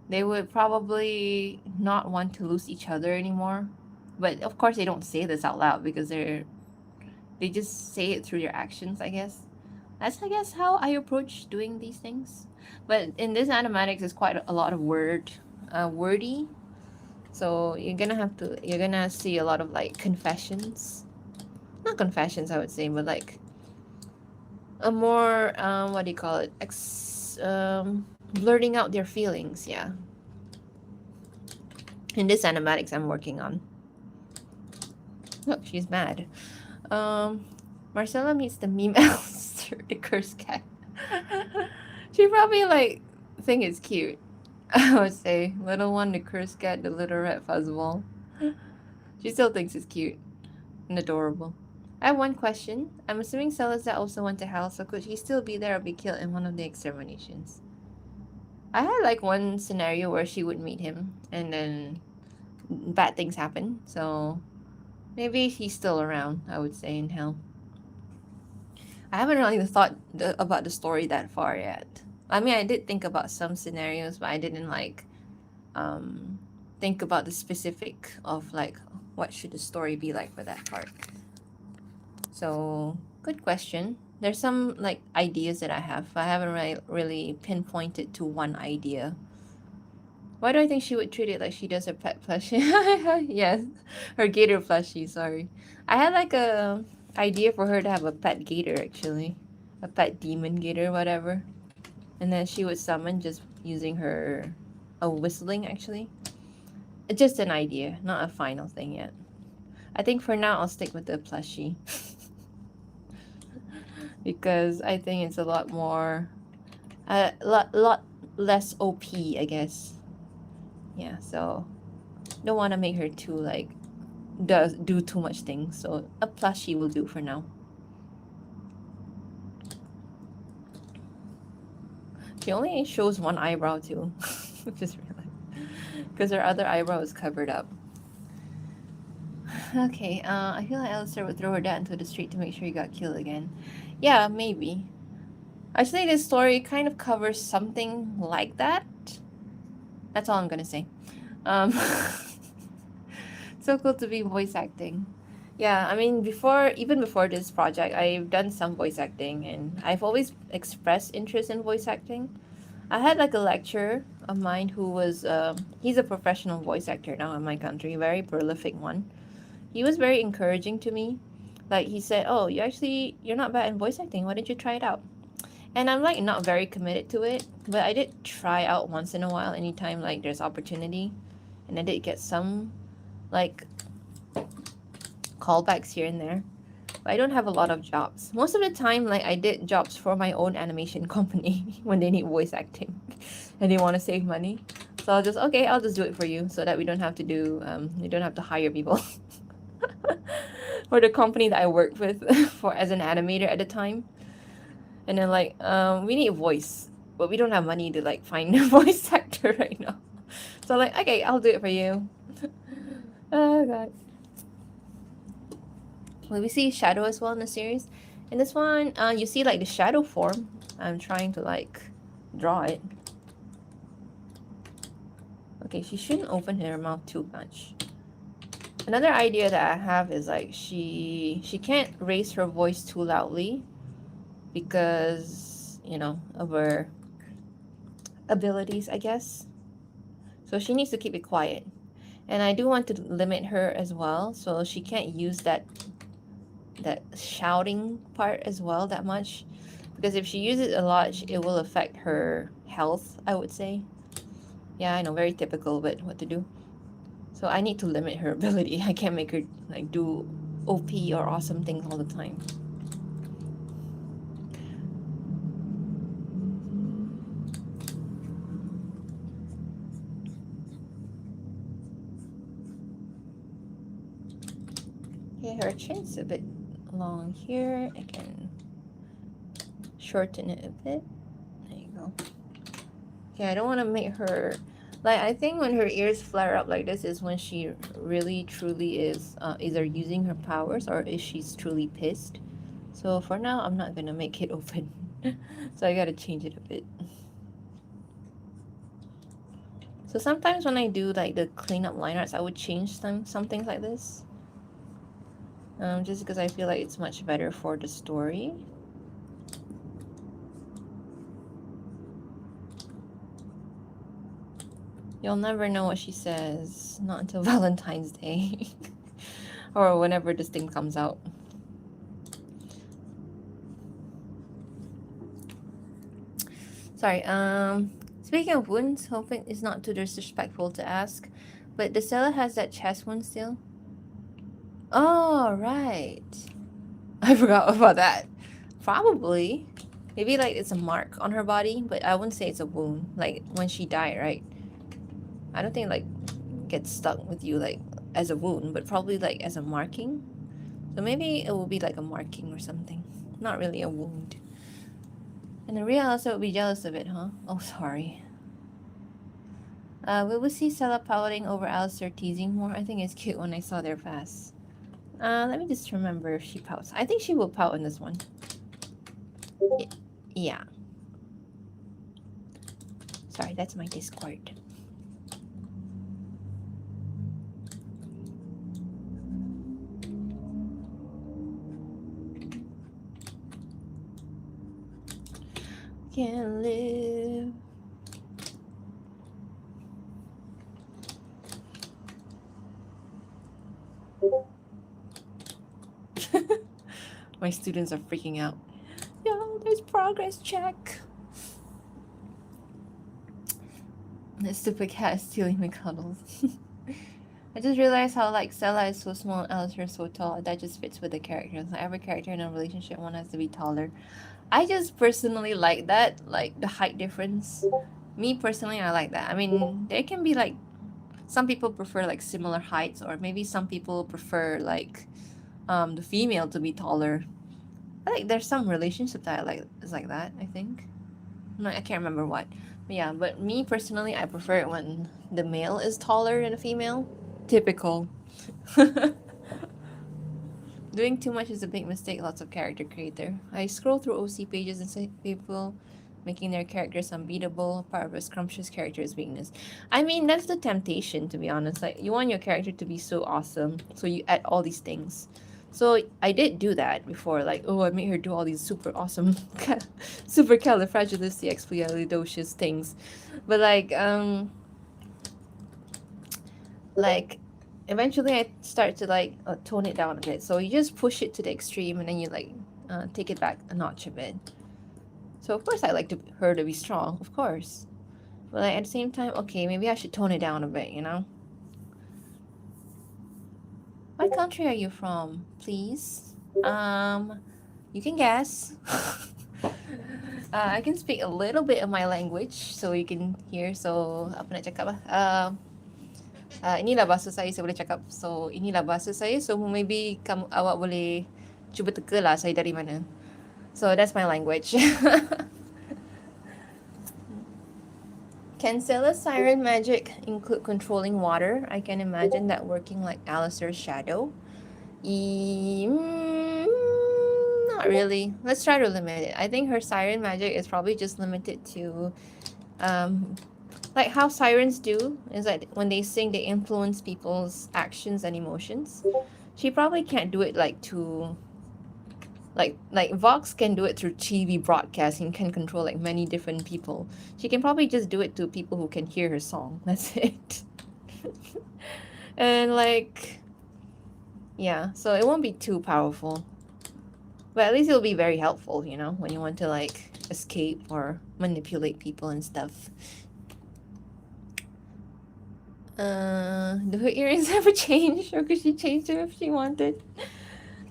they would probably not want to lose each other anymore. But of course they don't say this out loud because they just say it through their actions, I guess. That's I guess how I approach doing these things. But in this animatics, it's quite a lot of wordy. So you're gonna see a lot of like confessions. Not confessions, I would say, but like a more, what do you call it? Blurting out their feelings, yeah. In this animatics I'm working on. Look, she's mad. Um, Marcella meets the meme elster, the cursed cat. She probably like think it's cute. I would say little one, the cursed cat, the little red fuzzball. She still thinks it's cute and adorable. I have one question. I'm assuming Salazar also went to hell, so could he still be there or be killed in one of the exterminations? I had like one scenario where she would meet him and then bad things happen, so maybe he's still around, I would say, in hell. I haven't really thought about the story that far yet. I mean, I did think about some scenarios, but I didn't like um, think about the specific of like what should the story be like for that part. So, good question. There's some like ideas that I have. I haven't really pinpointed to one idea. Why do I think she would treat it like she does her pet plushie? Yes, her gator plushie, sorry. I had like a idea for her to have a pet gator actually. A pet demon gator, whatever. And then she would summon just using her whistling actually. It's just an idea, not a final thing yet. I think for now I'll stick with the plushie. Because I think it's a lot more lot less OP, I guess. Yeah, so don't want to make her too like do too much things, so a plushie will do for now. She only shows one eyebrow too. Just realized because her other eyebrow is covered up. Okay, I feel like Alistair would throw her dad into the street to make sure he got killed again. Yeah, maybe. Actually, this story kind of covers something like that. That's all I'm gonna say. Um, so cool to be voice acting. Yeah, I mean, even before this project, I've done some voice acting, and I've always expressed interest in voice acting. I had like a lecturer of mine who was, he's a professional voice actor now in my country, very prolific one. He was very encouraging to me. Like he said, "Oh, you're not bad in voice acting. Why don't you try it out?" And I'm like not very committed to it, but I did try out once in a while, anytime like there's opportunity, and I did get some like callbacks here and there. But I don't have a lot of jobs. Most of the time, like I did jobs for my own animation company when they need voice acting, and they want to save money. So I'll just do it for you, so that we don't have to hire people. For the company that I worked with for as an animator at the time. And then like, we need a voice, but we don't have money to like find a voice actor right now. So like, okay, I'll do it for you. Oh god. Well, we see shadow as well in the series. In this one, you see like the shadow form. I'm trying to like draw it. Okay, she shouldn't open her mouth too much. Another idea that I have is like she can't raise her voice too loudly because, you know, of her abilities, I guess. So she needs to keep it quiet. And I do want to limit her as well, so she can't use that shouting part as well that much. Because if she uses it a lot, it will affect her health, I would say. Yeah, I know, very typical, but what to do? So I need to limit her ability. I can't make her like do OP or awesome things all the time. Okay, her chin's a bit long here. I can shorten it a bit. There you go. Okay, I don't want to make her like, I think when her ears flare up like this is when she really truly is either using her powers or is she's truly pissed. So for now, I'm not gonna make it open. So I gotta change it a bit. So sometimes when I do like the cleanup line arts, I would change some things like this. Just because I feel like it's much better for the story. You'll never know what she says. Not until Valentine's Day. Or whenever this thing comes out. Sorry, speaking of wounds, hoping it's not too disrespectful to ask, but the Stella has that chest wound still? Oh, right. I forgot about that. Probably. Maybe like it's a mark on her body, but I wouldn't say it's a wound. Like when she died, right? I don't think like gets stuck with you like as a wound, but probably like as a marking. So maybe it will be like a marking or something. Not really a wound. And the real also would be jealous of it, huh? Oh, sorry. Will we see Stella pouting over Alistair teasing more? I think it's cute when I saw their fast. Let me just remember if she pouts. I think she will pout in this one. Yeah. Sorry, that's my Discord. Can't live. My students are freaking out. Yo, there's progress check. The stupid cat is stealing my cuddles. I just realized how like Stella is so small and Alistair is so tall. That just fits with the characters. Like every character in a relationship, one has to be taller. I just personally like that, like the height difference. Me personally, I like that. I mean, there can be like some people prefer like similar heights, or maybe some people prefer like the female to be taller. I like there's some relationship that I like is like that, I think. No, I can't remember what. But yeah, but me personally, I prefer it when the male is taller than a female. Typical. Doing too much is a big mistake, lots of character creator. I scroll through OC pages and see people making their characters unbeatable, part of a scrumptious character's weakness. I mean, that's the temptation, to be honest. Like, you want your character to be so awesome, so you add all these things. So I did do that before, like, oh, I made her do all these super awesome, super califragilisticexpialidocious things. But like eventually I start to like tone it down a bit. So you just push it to the extreme, and then you like take it back a notch a bit. So of course I like her to be strong, of course. But like, at the same time, okay, maybe I should tone it down a bit, you know? What country are you from, please? You can guess. I can speak a little bit of my language so you can hear. So apa nak cakap lah? Inilah bahasa saya boleh cakap. So inilah bahasa saya. So maybe awak boleh cuba teka lah saya dari mana. So that's my language. Can Stella's siren magic include controlling water? I can imagine that working like Alistair's shadow. Not really. Let's try to limit it. I think her siren magic is probably just limited to like how sirens do is like when they sing they influence people's actions and emotions. She probably can't do it like to like Vox can do it through TV broadcasting, can control like many different people. She can probably just do it to people who can hear her song. That's it. And like yeah, so it won't be too powerful. But at least it'll be very helpful, you know, when you want to like escape or manipulate people and stuff. Do her earrings ever change, or could she change them if she wanted?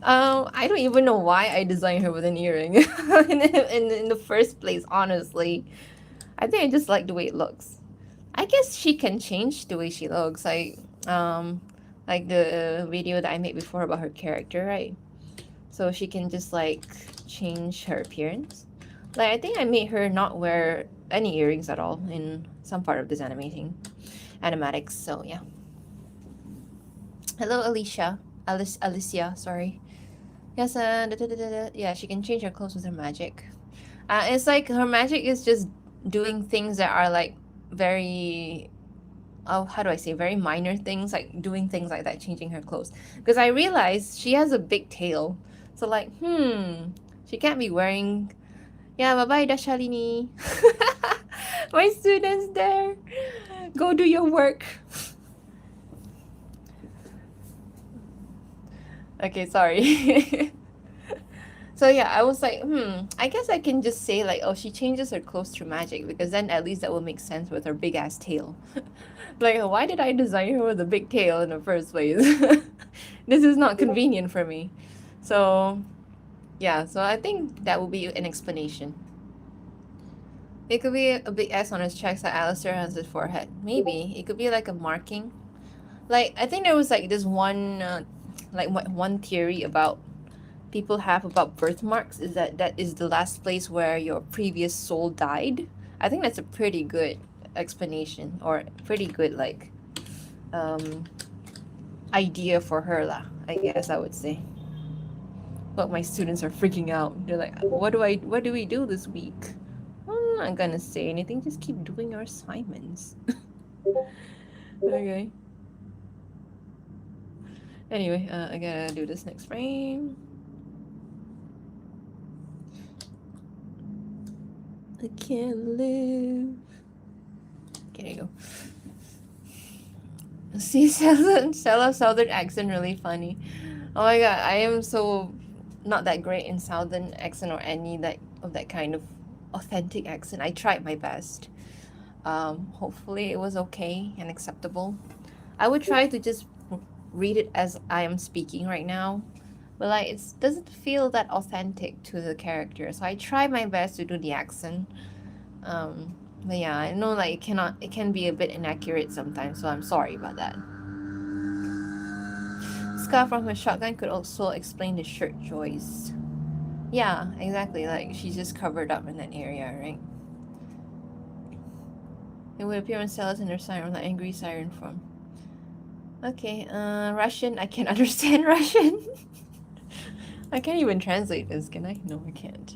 I don't even know why I designed her with an earring in the first place, honestly. I think I just like the way it looks. I guess she can change the way she looks, like the video that I made before about her character, right? So she can just like change her appearance. Like I think I made her not wear any earrings at all in some part of this animatics. So yeah. Hello, Alicia, sorry. Yes, yeah, she can change her clothes with her magic. It's like her magic is just doing things that are like very, oh, how do I say, very minor things, like doing things like that, changing her clothes. Because I realized she has a big tail. So like, she can't be wearing, yeah, bye-bye Dashalini. My students there. Go do your work. Okay, sorry. So yeah, I was like, I guess I can just say like, oh, she changes her clothes through magic because then at least that will make sense with her big ass tail. Like, why did I design her with a big tail in the first place? This is not convenient for me. So yeah, so I think that will be an explanation. It could be a big S on his chest that Alistair has his forehead. Maybe it could be like a marking. Like I think there was like this one, one theory about people have about birthmarks is that that is the last place where your previous soul died. I think that's a pretty good explanation or pretty good um idea for her lah. I guess I would say. But my students are freaking out. They're like, what do we do this week? I'm not gonna say anything, just keep doing your assignments. Okay. Anyway, I gotta do this next frame. I can't live. Okay, there you go. See, Stella's southern accent really funny. Oh my god, I am so not that great in southern accent or any that kind of authentic accent. I tried my best. Hopefully it was okay and acceptable. I would try to just read it as I am speaking right now, but like it doesn't feel that authentic to the character. So I try my best to do the accent. But yeah, I know like it can be a bit inaccurate sometimes, so I'm sorry about that. Scar from her shotgun could also explain the shirt choice. Yeah, exactly. Like she's just covered up in that area, right? It would appear when Stella's in her siren, the angry siren from. Okay, Russian. I can't understand Russian. I can't even translate this, can I? No, I can't.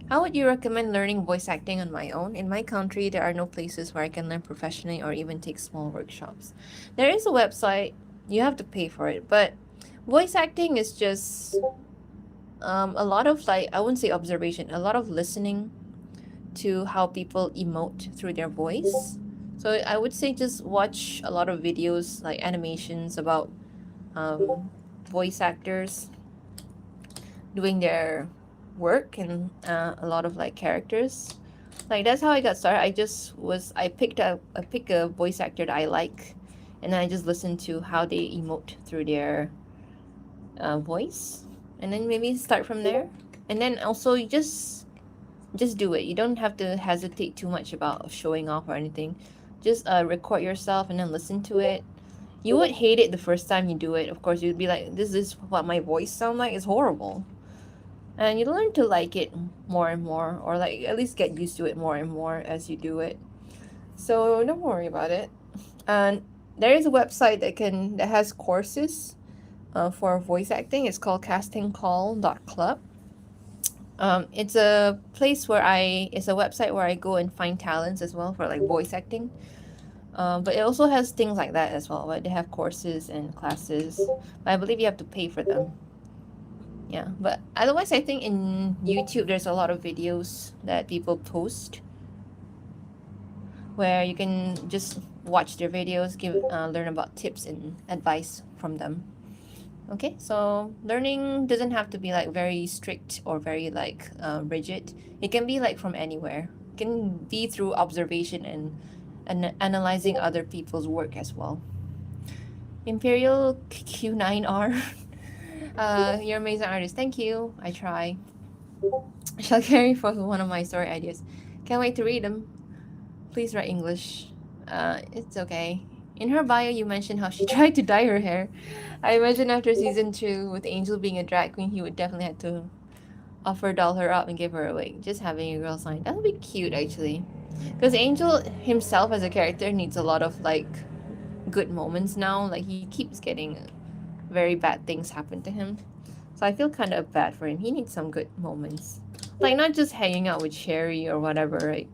How would you recommend learning voice acting on my own? In my country, there are no places where I can learn professionally or even take small workshops. There is a website, you have to pay for it, but voice acting is just a lot of like, I wouldn't say observation, a lot of listening to how people emote through their voice. So I would say just watch a lot of videos like animations about voice actors doing their work and a lot of like characters. Like that's how I got started. I picked a voice actor that I like, and then I just listened to how they emote through their voice, and then maybe start from there. And then also you just do it. You don't have to hesitate too much about showing off or anything. Just record yourself and then listen to it. You would hate it the first time you do it. Of course, you'd be like, "This is what my voice sound like. It's horrible." And you learn to like it more and more, or like at least get used to it more and more as you do it. So don't worry about it. And there is a website that has courses for voice acting. It's called castingcall.club. It's a place it's a website where I go and find talents as well for like voice acting. But it also has things like that as well. But they have courses and classes. But I believe you have to pay for them. Yeah, but otherwise, I think in YouTube there's a lot of videos that people post where you can just watch their videos, learn about tips and advice from them. Okay, so learning doesn't have to be like very strict or very like rigid. It can be like from anywhere. It can be through observation and analyzing other people's work as well. Imperial Q9R. You're an amazing artist. Thank you. I try. I shall carry for one of my story ideas. Can't wait to read them. Please write English. It's okay. In her bio, you mentioned how she tried to dye her hair. I imagine after season 2, with Angel being a drag queen, he would definitely have to offer doll her up and give her a wig. Just having a girl sign. That would be cute, actually. Because Angel himself as a character needs a lot of, like, good moments now. Like, he keeps getting very bad things happen to him. So I feel kind of bad for him. He needs some good moments. Like, not just hanging out with Sherry or whatever, right?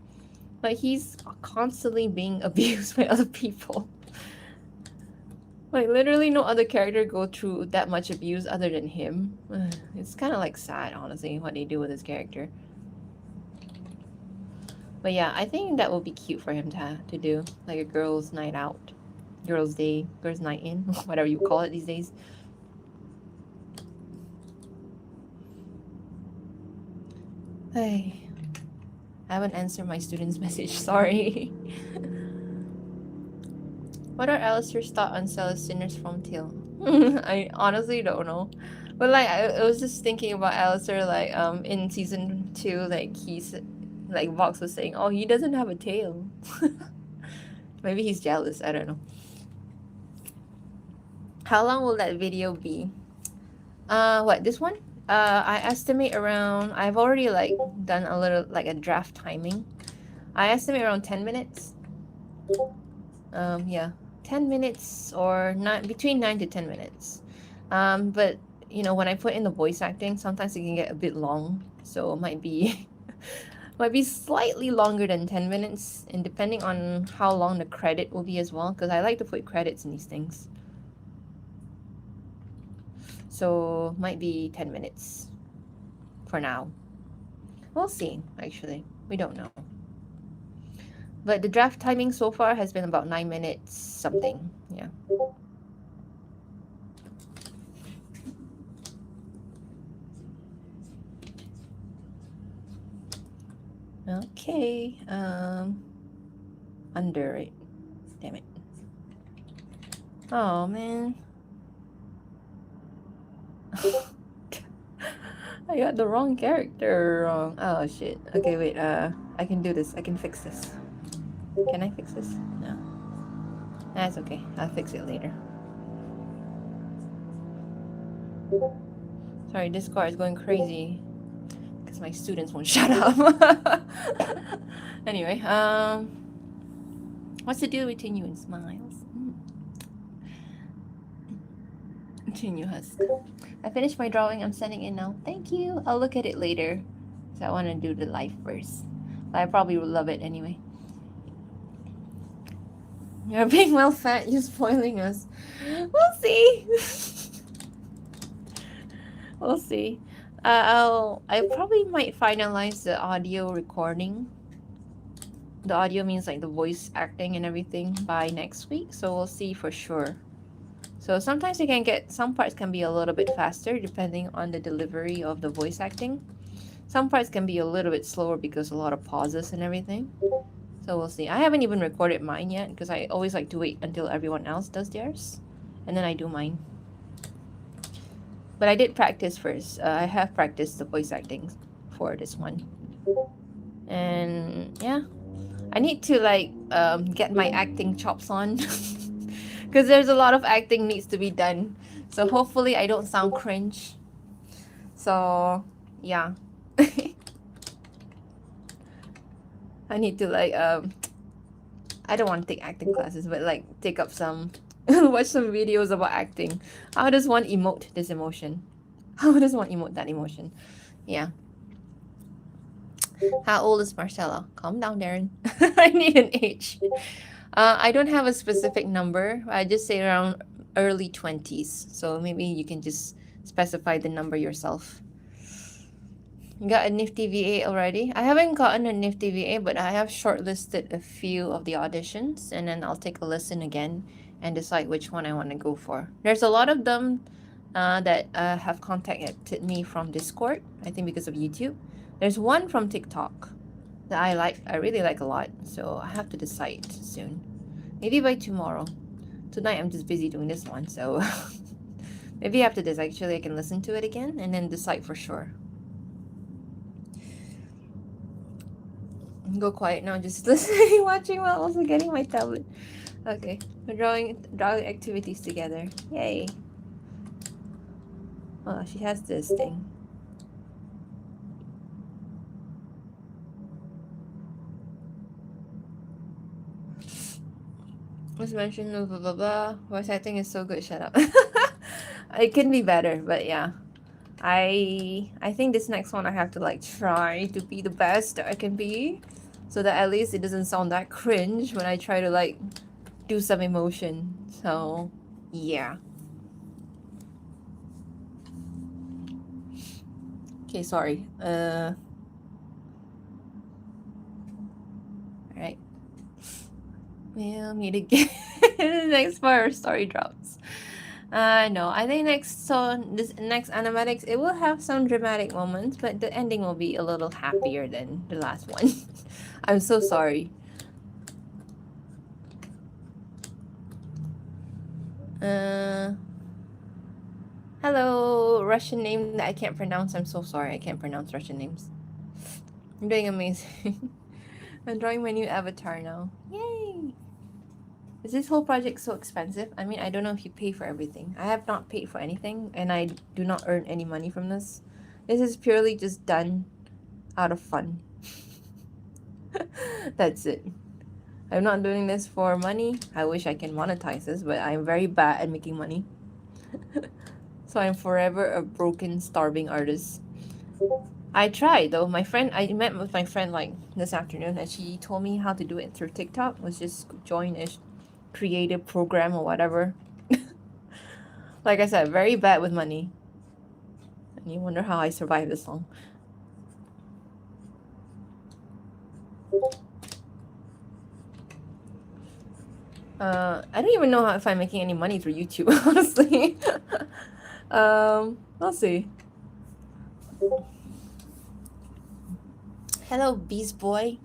Like, he's constantly being abused by other people. Like, literally no other character go through that much abuse other than him. It's kind of, like, sad, honestly, what they do with his character. But yeah, I think that would be cute for him to do, like a girls' night out, girls' day, girls' night in, whatever you call it these days. Hey, I haven't answered my student's message. Sorry. What are Alistair's thoughts on Celestineers from Till? I honestly don't know. But like I was just thinking about Alistair like in season 2 like he's like Vox was saying, oh, he doesn't have a tail. Maybe he's jealous, I don't know. How long will that video be? What, this one? I estimate around, I've already like done a little like a draft timing. I estimate around 10 minutes. Yeah, 10 minutes or not between 9 to 10 minutes. But you know, when I put in the voice acting, sometimes it can get a bit long, so it might be might be slightly longer than 10 minutes, and depending on how long the credit will be as well, because I like to put credits in these things. So might be 10 minutes for now. We'll see, actually. We don't know. But the draft timing so far has been about 9 minutes something. Yeah. Okay. Under it. Damn it. Oh man. I got the wrong character wrong. Oh shit. Okay, wait. I can do this. I can fix this. Can I fix this? No. That's okay. I'll fix it later. Sorry, Discord is going crazy because my students won't shut up. Anyway, what's the deal between you and Smiles? Continue, Husk. I finished my drawing. I'm sending it now. Thank you. I'll look at it later. So I want to do the life first. But I probably will love it anyway. You're being well fat. You're spoiling us. We'll see. We'll see. I probably might finalize the audio recording. The audio means like the voice acting and everything by next week. So we'll see for sure. So sometimes you can get, some parts can be a little bit faster depending on the delivery of the voice acting. Some parts can be a little bit slower because a lot of pauses and everything. So we'll see. I haven't even recorded mine yet because I always like to wait until everyone else does theirs. And then I do mine. But I did practice first. I have practiced the voice acting for this one. And yeah. I need to like get my acting chops on. Because there's a lot of acting needs to be done. So hopefully I don't sound cringe. So yeah. I need to like I don't want to take acting classes, but like take up some watch some videos about acting. How does one emote this emotion? How does one emote that emotion? Yeah. How old is Marcella? Calm down, Darren. I need an age. I don't have a specific number. I just say around early 20s. So maybe you can just specify the number yourself. You got a nifty VA already? I haven't gotten a nifty VA, but I have shortlisted a few of the auditions, and then I'll take a listen again and decide which one I want to go for. There's a lot of them that have contacted me from Discord, I think because of YouTube. There's one from TikTok that I really like a lot, so I have to decide soon. Maybe by tomorrow. Tonight I'm just busy doing this one, so maybe after this actually I can listen to it again and then decide for sure. Go quiet now, just listening, watching while also getting my tablet. Okay, we're drawing activities together. Yay. Oh, she has this thing. Was mentioned blah blah blah blah. Voice acting is so good, shut up. It can be better, but yeah. I think this next one I have to like try to be the best that I can be, so that at least it doesn't sound that cringe when I try to like do some emotion. So yeah. Okay, sorry. We'll meet again next part story drops. No, I think this next animatics, it will have some dramatic moments, but the ending will be a little happier than the last one. I'm so sorry. Hello, Russian name that I can't pronounce. I'm so sorry, I can't pronounce Russian names. I'm doing amazing. I'm drawing my new avatar now. Yay! Is this whole project so expensive? I mean, I don't know if you pay for everything. I have not paid for anything, and I do not earn any money from this. This is purely just done out of fun. That's it. I'm not doing this for money. I wish I can monetize this, but I'm very bad at making money. So I'm forever a broken, starving artist. I tried though. I met with my friend like this afternoon, and she told me how to do it through TikTok. Was just join a creative program or whatever. Like I said, very bad with money. And you wonder how I survived this long. I don't even know if I'm making any money through YouTube, honestly. Let's see. Hello, Beast Boy.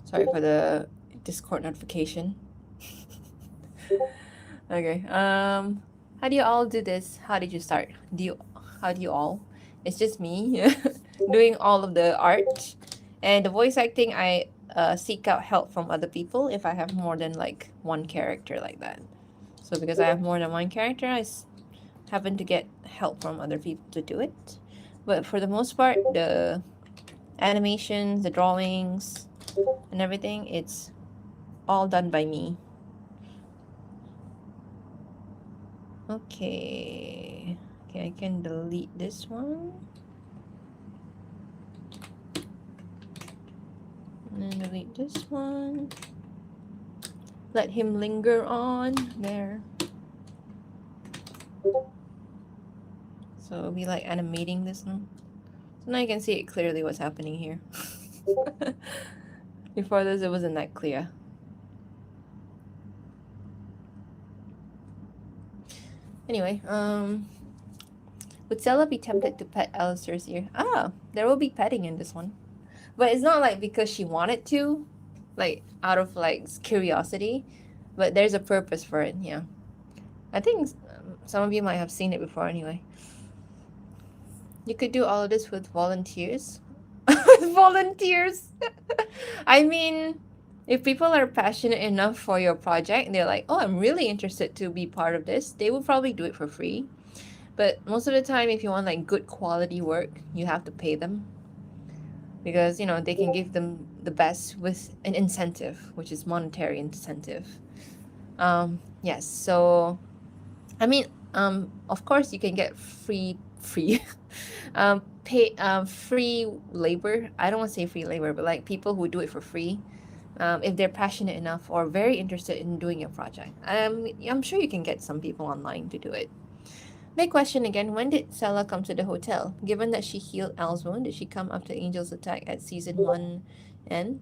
Sorry for the Discord notification. Okay. How do you all do this? How did you start? How do you all? It's just me doing all of the art and the voice acting. I seek out help from other people if I have more than like one character like that. So because I have more than one character, happen to get help from other people to do it. But for the most part, the animations, the drawings, and everything, it's all done by me. Okay, I can delete this one. And then delete this one. Let him linger on there. So it'll be like animating this one. So now you can see it clearly what's happening here. Before this, it wasn't that clear. Anyway, would Stella be tempted to pet Alistair's ear? Ah, there will be petting in this one. But it's not like because she wanted to, like out of like curiosity, but there's a purpose for it, yeah. I think some of you might have seen it before anyway. You could do all of this with volunteers. Volunteers! I mean, if people are passionate enough for your project, they're like, oh, I'm really interested to be part of this, they will probably do it for free. But most of the time, if you want like good quality work, you have to pay them. Because, you know, they can give them the best with an incentive, which is monetary incentive. Yes, so, I mean, of course you can get free free labor. I don't want to say free labor, but like people who do it for free, if they're passionate enough or very interested in doing your project. I'm sure you can get some people online to do it. Big question again, when did Stella come to the hotel? Given that she healed Al's wound, did she come after Angel's attack at season 1 end?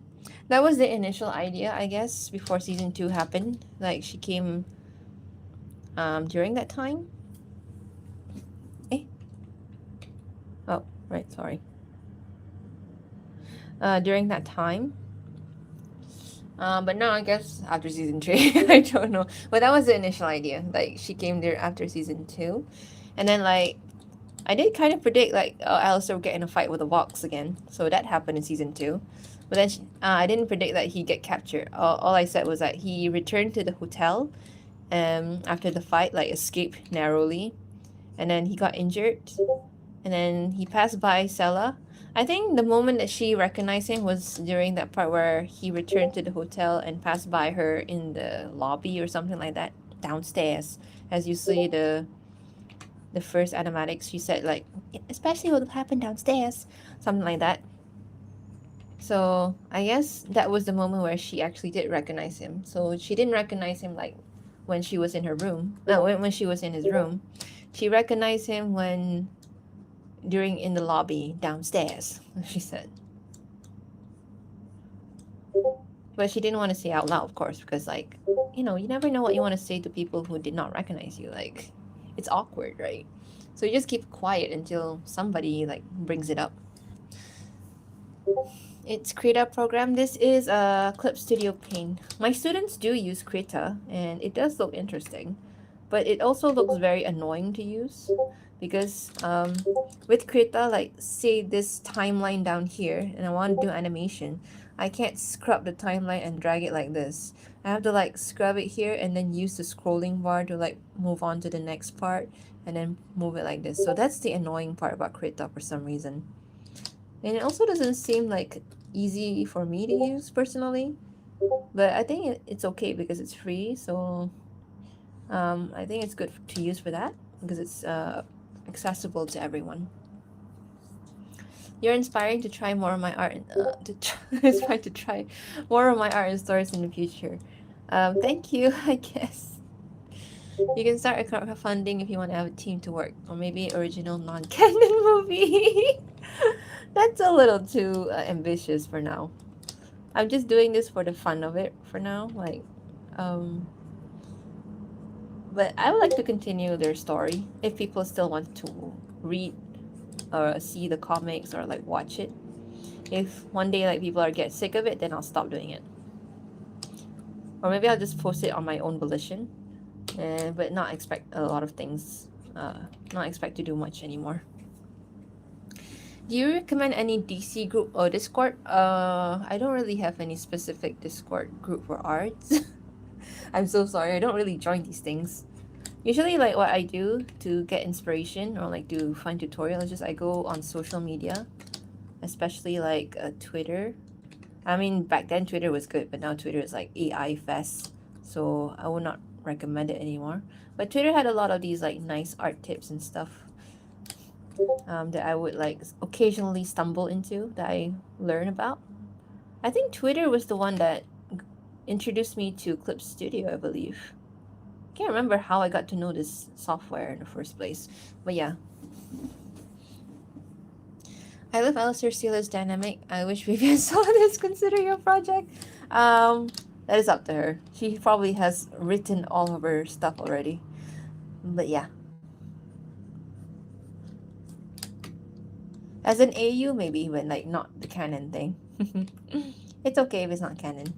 That was the initial idea, I guess, before season 2 happened. Like, she came during that time. Oh, right, sorry. During that time. But no, I guess after season 3, I don't know. But that was the initial idea. Like, she came there after season 2. And then, like, I did kind of predict, like, Alistair would get in a fight with a box again. So that happened in season 2. But then I didn't predict that he'd get captured. All I said was that he returned to the hotel after the fight, like, escaped narrowly. And then he got injured. And then he passed by Stella. I think the moment that she recognized him was during that part where he returned to the hotel and passed by her in the lobby or something like that, downstairs. As you see the first animatics, she said like, especially what happened downstairs, something like that. So I guess that was the moment where she actually did recognize him. So she didn't recognize him like when she was in her room. No, when she was in his room. She recognized him when during in the lobby downstairs, she said. But she didn't want to say out loud, of course, because like, you never know what you want to say to people who did not recognize you. Like, it's awkward, right? So you just keep quiet until somebody like brings it up. It's Krita program. This is a Clip Studio Paint. My students do use Krita, and it does look interesting, but it also looks very annoying to use because with Krita, like say this timeline down here, and I want to do animation, I can't scrub the timeline and drag it like this. I have to like scrub it here and then use the scrolling bar to like move on to the next part and then move it like this. So that's the annoying part about Krita for some reason. And it also doesn't seem like easy for me to use personally, but I think it's okay because it's free. So I think it's good to use for that because it's accessible to everyone. You're inspiring to try more of my art. Inspired to try more of my art in stores in the future. Thank you. I guess you can start a crowdfunding if you want to have a team to work, or maybe original non-canon movie. That's a little too ambitious for now. I'm just doing this for the fun of it for now. Like, but I would like to continue their story if people still want to read or see the comics or like watch it. If one day like people are get sick of it, then I'll stop doing it. Or maybe I'll just post it on my own volition, but not expect a lot of things. Not expect to do much anymore. Do you recommend any DC group or Discord? I don't really have any specific Discord group for arts. I'm so sorry. I don't really join these things. Usually, like what I do to get inspiration or like do fun tutorials, is just I go on social media, especially like Twitter. I mean, back then Twitter was good, but now Twitter is like AI fest, so I would not recommend it anymore. But Twitter had a lot of these like nice art tips and stuff that I would like occasionally stumble into that I learn about. I think Twitter was the one that introduced me to Clip Studio, I believe. Can't remember how I got to know this software in the first place, but yeah. I love Alistair Steele's dynamic. I wish Vivian saw this. Consider your project. That is up to her. She probably has written all of her stuff already. But yeah. As an AU, maybe, but like not the canon thing. It's okay if it's not canon.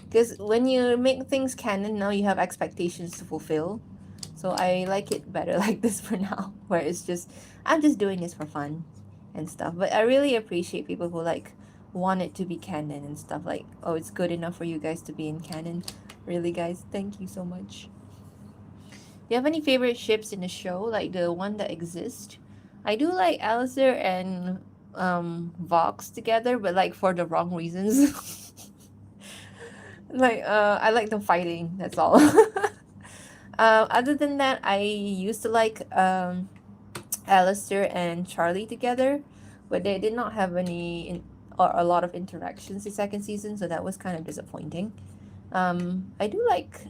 Because when you make things canon, now you have expectations to fulfill. So I like it better like this for now, where it's just, I'm just doing this for fun and stuff. But I really appreciate people who like want it to be canon and stuff. Like, oh, it's good enough for you guys to be in canon. Really, guys, thank you so much. Do you have any favorite ships in the show? Like the one that exists? I do like Alistair and Vox together, but like for the wrong reasons. Like I like them fighting, that's all. Other than that, I used to like Alistair and Charlie together, but they did not have or a lot of interactions the second season, so that was kind of disappointing. I do like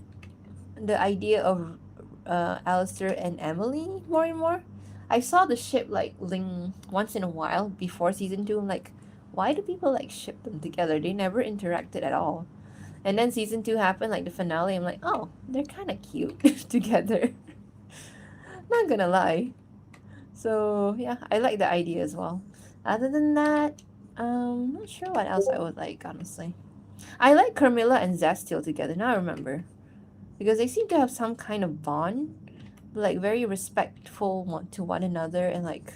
the idea of Alistair and Emily more and more. I saw the ship like link once in a while before season 2. I'm like, why do people like ship them together? They never interacted at all. And then season 2 happened, like the finale. I'm like, oh, they're kind of cute together. Not gonna lie. So yeah, I like the idea as well. Other than that, not sure what else I would like, honestly. I like Carmilla and Zestiel together. Now I remember, because they seem to have some kind of bond, like very respectful to one another and like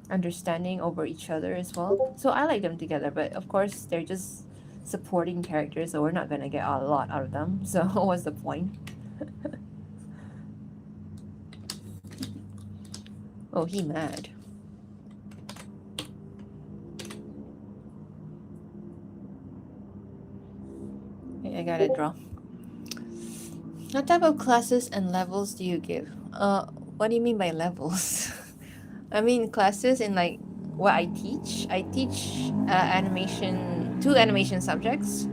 understanding over each other as well. So I like them together, but of course they're just supporting characters, so we're not gonna get a lot out of them. So what's the point? Oh, he mad. Okay, I gotta draw. What type of classes and levels do you give? What do you mean by levels? I mean classes in like what I teach. I teach two animation subjects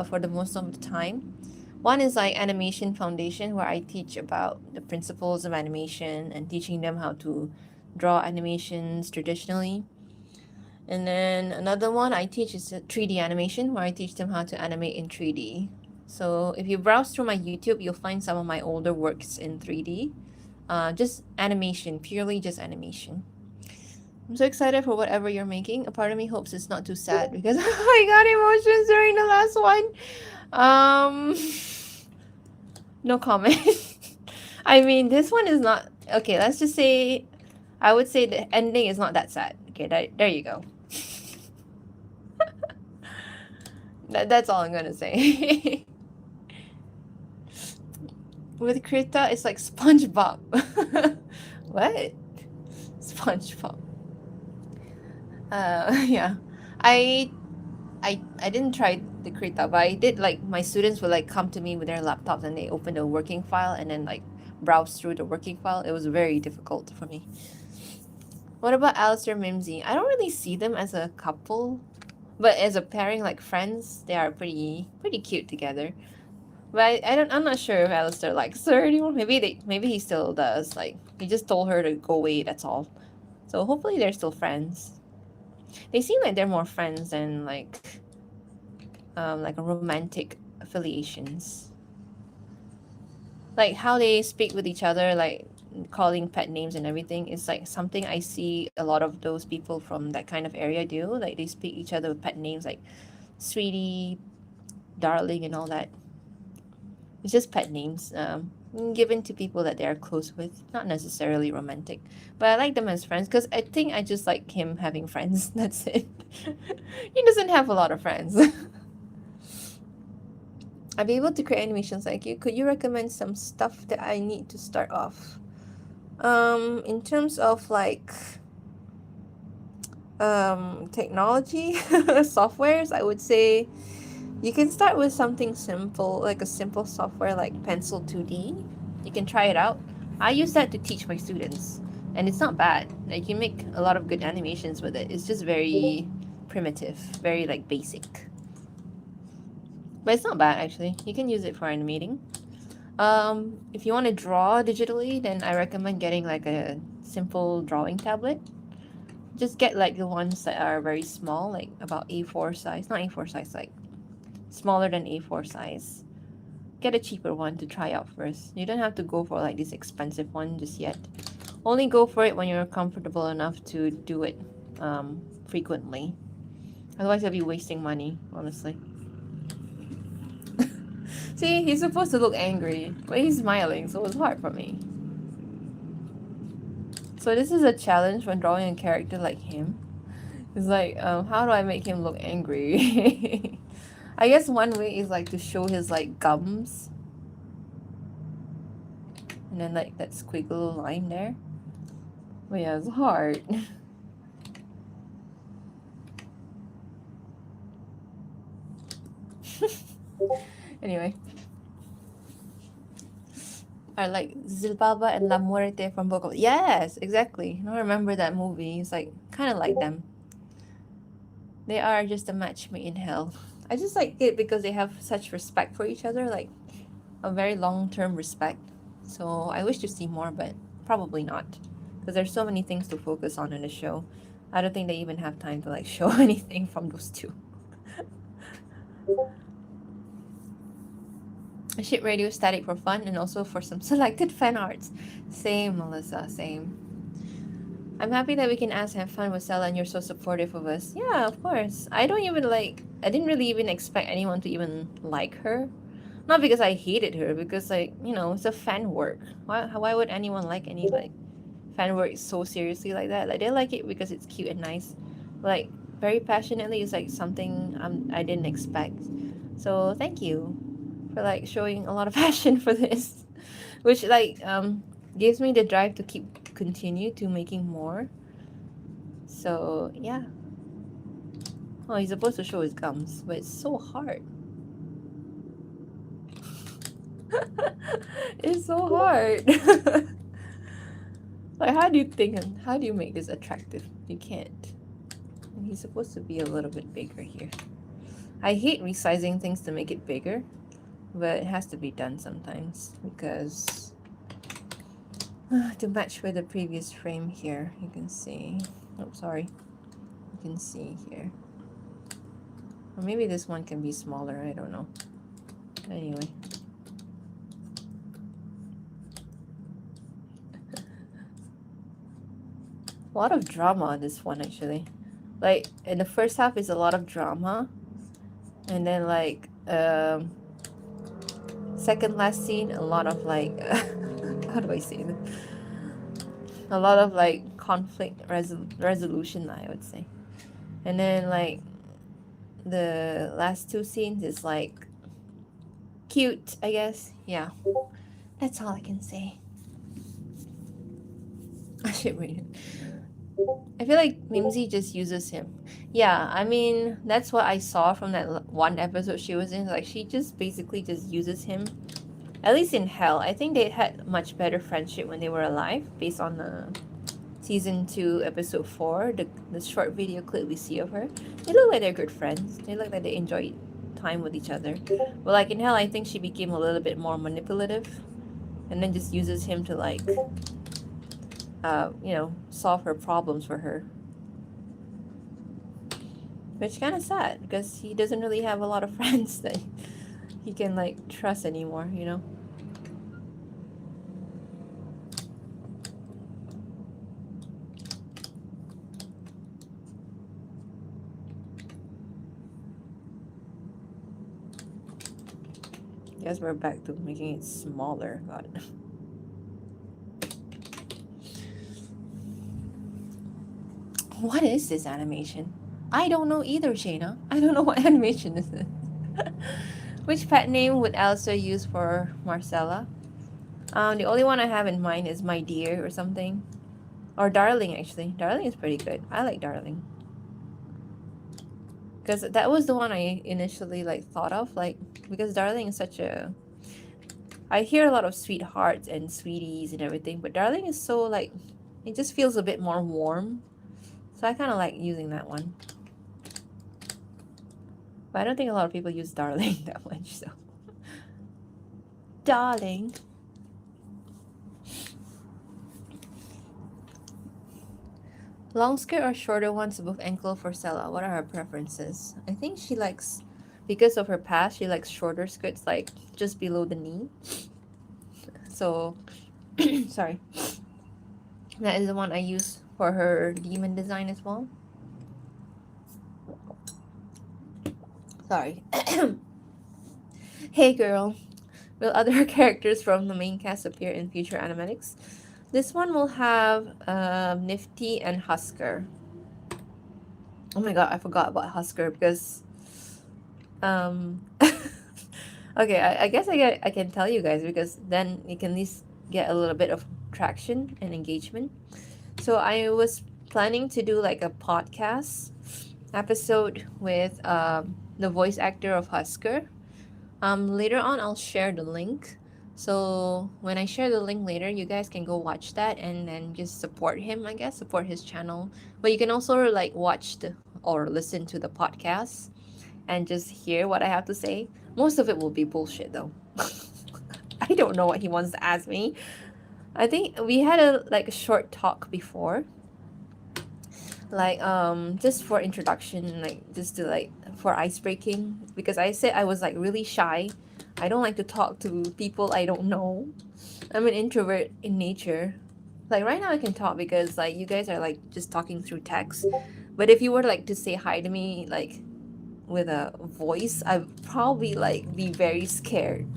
for the most of the time. One is like animation foundation, where I teach about the principles of animation and teaching them how to draw animations traditionally. And then another one I teach is a 3D animation, where I teach them how to animate in 3D. So if you browse through my YouTube, you'll find some of my older works in 3D. Just animation, purely just animation. I'm so excited for whatever you're making. A part of me hopes it's not too sad because I got emotions during the last one. Um, no comment. I mean, this one is not okay. Let's just say, I would say the ending is not that sad. Okay, there you go. That's all I'm gonna say. With Krita, it's like SpongeBob. What? SpongeBob. Yeah. I I didn't try the Krita, but I did, like, my students would like come to me with their laptops and they open the working file and then like browse through the working file. It was very difficult for me. What about Alistair Mimsy? I don't really see them as a couple, but as a pairing, like friends, they are pretty cute together. But I'm not sure if Alistair likes her anymore. Maybe he still does. Like, he just told her to go away, that's all. So hopefully they're still friends. They seem like they're more friends than like romantic affiliations. Like how they speak with each other, like calling pet names and everything, is like something I see a lot of those people from that kind of area do. Like they speak each other with pet names like sweetie, darling, and all that. It's just pet names, given to people that they are close with, not necessarily romantic. But I like them as friends because I think I just like him having friends. That's it. He doesn't have a lot of friends. I'll be able to create animations like you. Could you recommend some stuff that I need to start off? In terms of like technology, softwares, I would say you can start with something simple, like a simple software like Pencil 2D. You can try it out. I use that to teach my students, and it's not bad. Like, you make a lot of good animations with it. It's just very primitive, very like basic. But it's not bad actually. You can use it for animating. If you want to draw digitally, then I recommend getting like a simple drawing tablet. Just get like the ones that are very small, like about A4 size. Not A4 size, like smaller than A4 size. Get a cheaper one to try out first. You don't have to go for like this expensive one just yet. Only go for it when you're comfortable enough to do it frequently. Otherwise, you'll be wasting money, honestly. See, he's supposed to look angry, but he's smiling, so it's hard for me. So this is a challenge when drawing a character like him. It's like, how do I make him look angry? I guess one way is like to show his like gums. And then like that squiggle line there. But yeah, it's hard. Anyway. Are like Zilbaba and La Muerte from Boca. Yes, exactly. I remember that movie. It's like kind of like them. They are just a match made in hell. I just like it because they have such respect for each other, like a very long-term respect. So I wish to see more, but probably not, because there's so many things to focus on in the show. I don't think they even have time to like show anything from those two. I ship Radio Static for fun and also for some selected fan arts. Same, Melissa, same. I'm happy that we can ask and have fun with Stella and you're so supportive of us. Yeah, of course. I didn't really even expect anyone to even like her. Not because I hated her, because like, it's a fan work. Why would anyone like any like fan work so seriously like that? Like, they like it because it's cute and nice. Like, very passionately is like something I didn't expect. So thank you for like showing a lot of passion for this, which like gives me the drive to continue to making more. So yeah. Oh, he's supposed to show his gums, but it's so hard. It's so hard. Like, how do you make this attractive? You can't. And he's supposed to be a little bit bigger here. I hate resizing things to make it bigger, but it has to be done sometimes because To match with the previous frame here, you can see. Oh, sorry. You can see here. Or maybe this one can be smaller. I don't know. Anyway. A lot of drama on this one, actually. Like, in the first half is a lot of drama. And then, like, second last scene, a lot of, like, how do I say this? A lot of, like, conflict resolution, I would say. And then, like, the last two scenes is, like, cute, I guess. Yeah. That's all I can say. I should read it. I feel like Mimsy just uses him. Yeah, I mean, that's what I saw from that one episode she was in. Like, she just basically just uses him. At least in Hell. I think they had much better friendship when they were alive, based on the season 2, episode 4, the short video clip we see of her. They look like they're good friends. They look like they enjoy time with each other. But like in Hell, I think she became a little bit more manipulative, and then just uses him to like, solve her problems for her. Which kind of sad because he doesn't really have a lot of friends that he can like trust anymore, you know. Guess we're back to making it smaller. God. What is this animation? I don't know either, Shayna. I don't know what animation this is. Which pet name would Elsa use for Marcella? The only one I have in mind is My Dear or something. Or Darling, actually. Darling is pretty good. I like Darling. Because that was the one I initially like thought of. Like, because Darling is such a... I hear a lot of sweethearts and sweeties and everything. But Darling is so like... It just feels a bit more warm. So I kind of like using that one. But I don't think a lot of people use Darling that much, so. Darling. Long skirt or shorter ones above ankle for Stella? What are her preferences? I think she likes, because of her past, she likes shorter skirts, like just below the knee. So, sorry. That is the one I use for her demon design as well. Sorry. Hey girl. Will other characters from the main cast appear in future animatics? This one will have Nifty and Husker. Oh my god, I forgot about Husker because okay, I guess I can tell you guys because then you can at least get a little bit of traction and engagement. So I was planning to do like a podcast episode with the voice actor of Husker. Later on I'll share the link. So when I share the link later, you guys can go watch that and then just support him, I guess, support his channel. But you can also like watch or listen to the podcast and just hear what I have to say. Most of it will be bullshit though. I don't know what he wants to ask me. I think we had a short talk before. Like just for introduction, like just to like for ice breaking, because I said I was like really shy. I don't like to talk to people I don't know. I'm an introvert in nature. Like right now I can talk because like you guys are like just talking through text. But if you were like to say hi to me like with a voice, I'd probably like be very scared.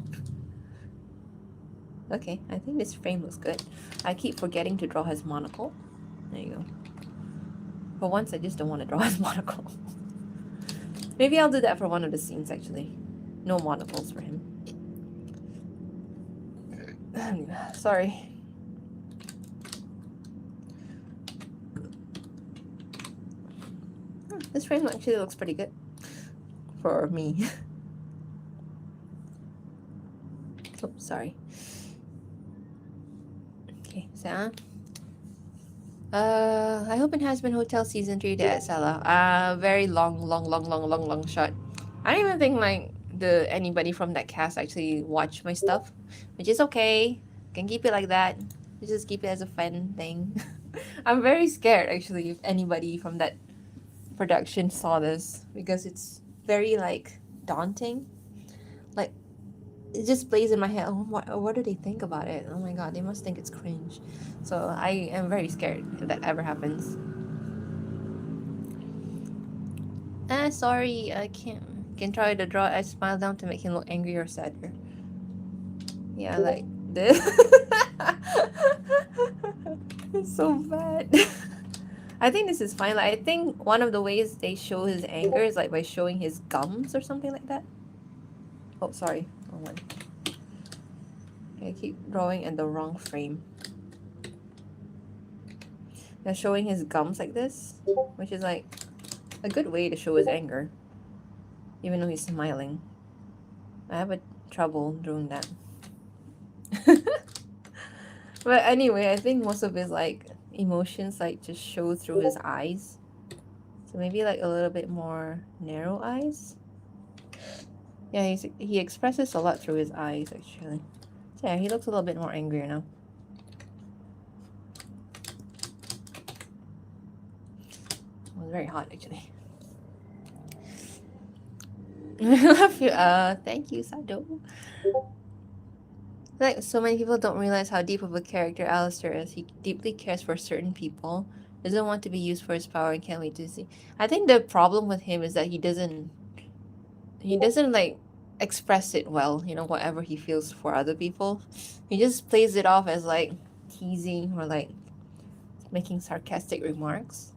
Okay, I think this frame looks good. I keep forgetting to draw his monocle. There you go. For once I just don't want to draw his monocle. Maybe I'll do that for one of the scenes actually. No monocles for him. Sorry. This frame actually looks pretty good for me. Oh, sorry. Okay, so I hope it has been Hotel Season 3 de Salah. Very long shot. I don't even think like anybody from that cast actually watched my stuff, which is okay. Can keep it like that. Just keep it as a fun thing. I'm very scared actually if anybody from that production saw this because it's very like daunting. Like it just plays in my head. Oh, what do they think about it? Oh my god, they must think it's cringe. So I am very scared if that ever happens. Sorry, I can't. Can try to draw a smile down to make him look angry or sadder. Yeah, like this. It's so bad. I think this is fine. Like, I think one of the ways they show his anger is like by showing his gums or something like that. Oh, sorry. Wrong one. Okay, I keep drawing in the wrong frame. They're showing his gums like this, which is like a good way to show his anger, even though he's smiling. I have a trouble doing that. But anyway, I think most of his like emotions like just show through his eyes. So maybe like a little bit more narrow eyes. Yeah, he expresses a lot through his eyes actually. So yeah, he looks a little bit more angrier now. It was very hot actually. I love you. Thank you, Sado. Like so many people don't realize how deep of a character Alistair is. He deeply cares for certain people, doesn't want to be used for his power, and can't wait to see. I think the problem with him is that he doesn't like express it well, you know, whatever he feels for other people. He just plays it off as like teasing or like making sarcastic remarks,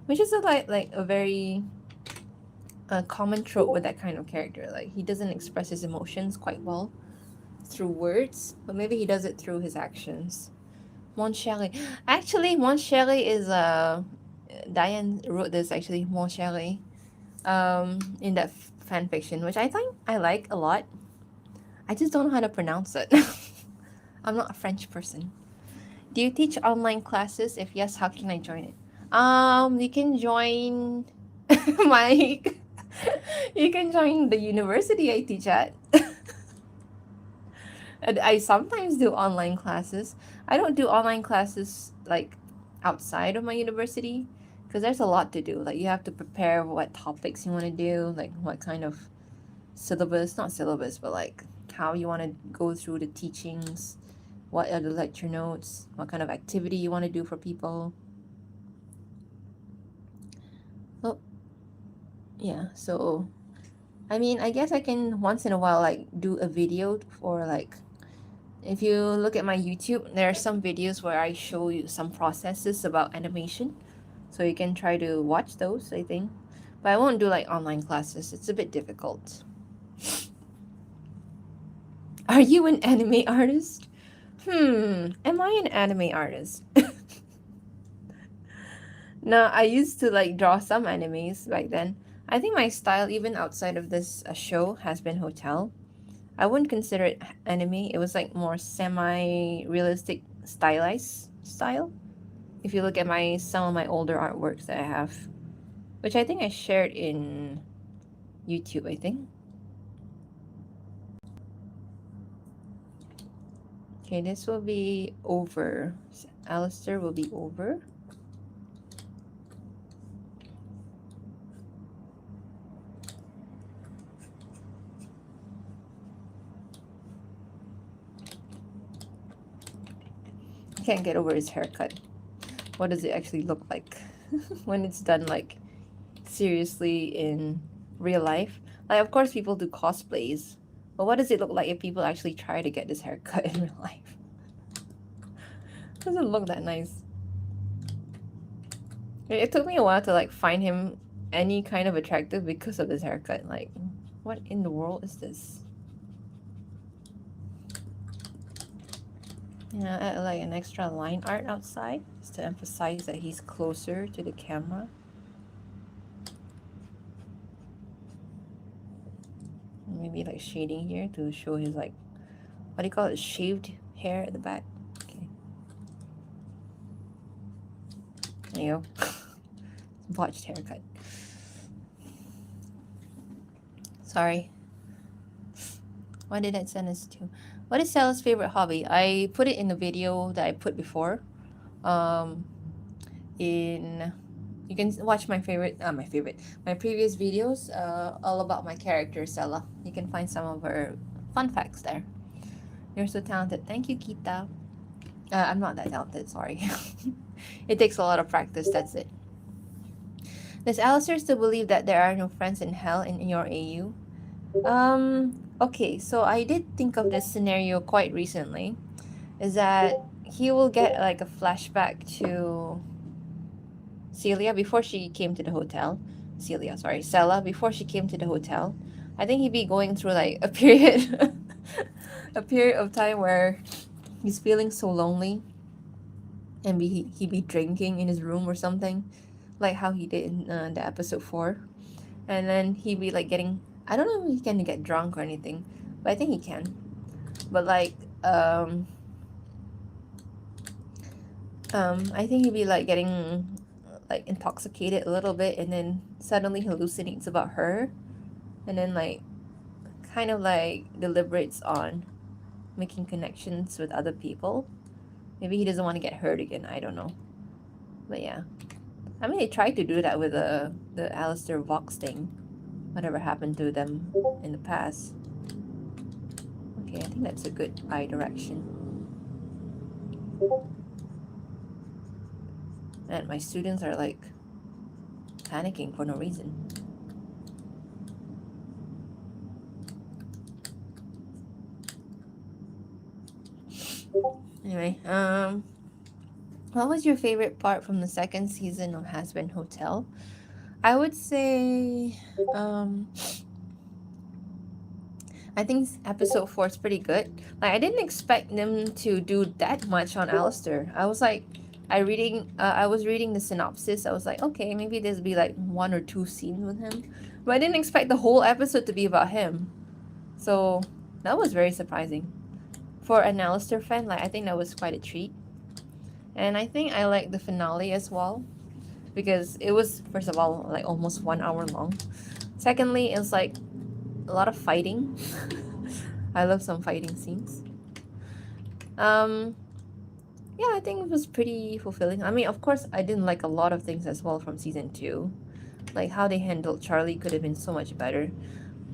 which is like a very common trope with that kind of character. Like he doesn't express his emotions quite well through words, but maybe he does it through his actions. Mon Chéri. Actually, Mon Chéri is Diane wrote this actually, Mon Chéri, in that fan fiction, which I think I like a lot. I just don't know how to pronounce it. I'm not a French person. Do you teach online classes? If yes, how can I join it? You can join Mike. You can join the university I teach at. And I sometimes do online classes. I don't do online classes like outside of my university because there's a lot to do. Like you have to prepare what topics you want to do, like what kind of syllabus, not syllabus, but like how you want to go through the teachings, what are the lecture notes, what kind of activity you want to do for people. Oh, yeah. So, I mean, I guess I can once in a while like do a video for like if you look at my YouTube, there are some videos where I show you some processes about animation. So you can try to watch those, I think. But I won't do like online classes. It's a bit difficult. Are you an anime artist? Am I an anime artist? No, I used to like draw some animes back then. I think my style, even outside of this show, has been hotel. I wouldn't consider it anime. It was like more semi-realistic stylized style. If you look at some of my older artworks that I have, which I think I shared in YouTube, I think. Okay, this will be over. Alistair will be over. I can't get over his haircut. What does it actually look like when it's done like seriously in real life? Like, of course, people do cosplays, but what does it look like if people actually try to get this haircut in real life? Doesn't look that nice. It took me a while to like find him any kind of attractive because of his haircut. Like, what in the world is this? Yeah, add like an extra line art outside just to emphasize that he's closer to the camera. Maybe like shading here to show his like, what do you call it, shaved hair at the back. Okay. There you go. Botched haircut. Sorry. Why did I send this to? What is Stella's favorite hobby? I put it in the video that I put before. Um, in you can watch my previous videos. All about my character Stella. You can find some of her fun facts there. You're so talented. Thank you, Kita. I'm not that talented. Sorry. It takes a lot of practice. That's it. Does Alistair still believe that there are no friends in hell in your AU? Okay, so I did think of this scenario quite recently. Is that he will get like a flashback to Celia before she came to the hotel. Celia, sorry, Stella before she came to the hotel. I think he'd be going through like a period, a period of time where he's feeling so lonely, and he'd be drinking in his room or something, like how he did in the episode 4. And then he'd be like getting, I don't know if he can get drunk or anything, but I think he can. But like I think he'd be like getting like intoxicated a little bit, and then suddenly hallucinates about her, and then like kind of like deliberates on making connections with other people. Maybe he doesn't want to get hurt again. I don't know. But yeah, I mean they tried to do that with the Alistair Vox thing. Whatever happened to them in the past. Okay, I think that's a good eye direction. And my students are like panicking for no reason. Anyway, what was your favorite part from the second season of Hazbin Hotel? I would say, I think episode 4 is pretty good. Like I didn't expect them to do that much on Alistair. I was like, I was reading the synopsis. I was like, okay, maybe there'll be like 1 or 2 scenes with him, but I didn't expect the whole episode to be about him. So that was very surprising for an Alistair fan. Like I think that was quite a treat, and I think I like the finale as well because it was, first of all, like almost 1 hour long. Secondly, it was like a lot of fighting. I love some fighting scenes. Yeah, I think it was pretty fulfilling. I mean, of course, I didn't like a lot of things as well from season 2. Like how they handled Charlie could have been so much better.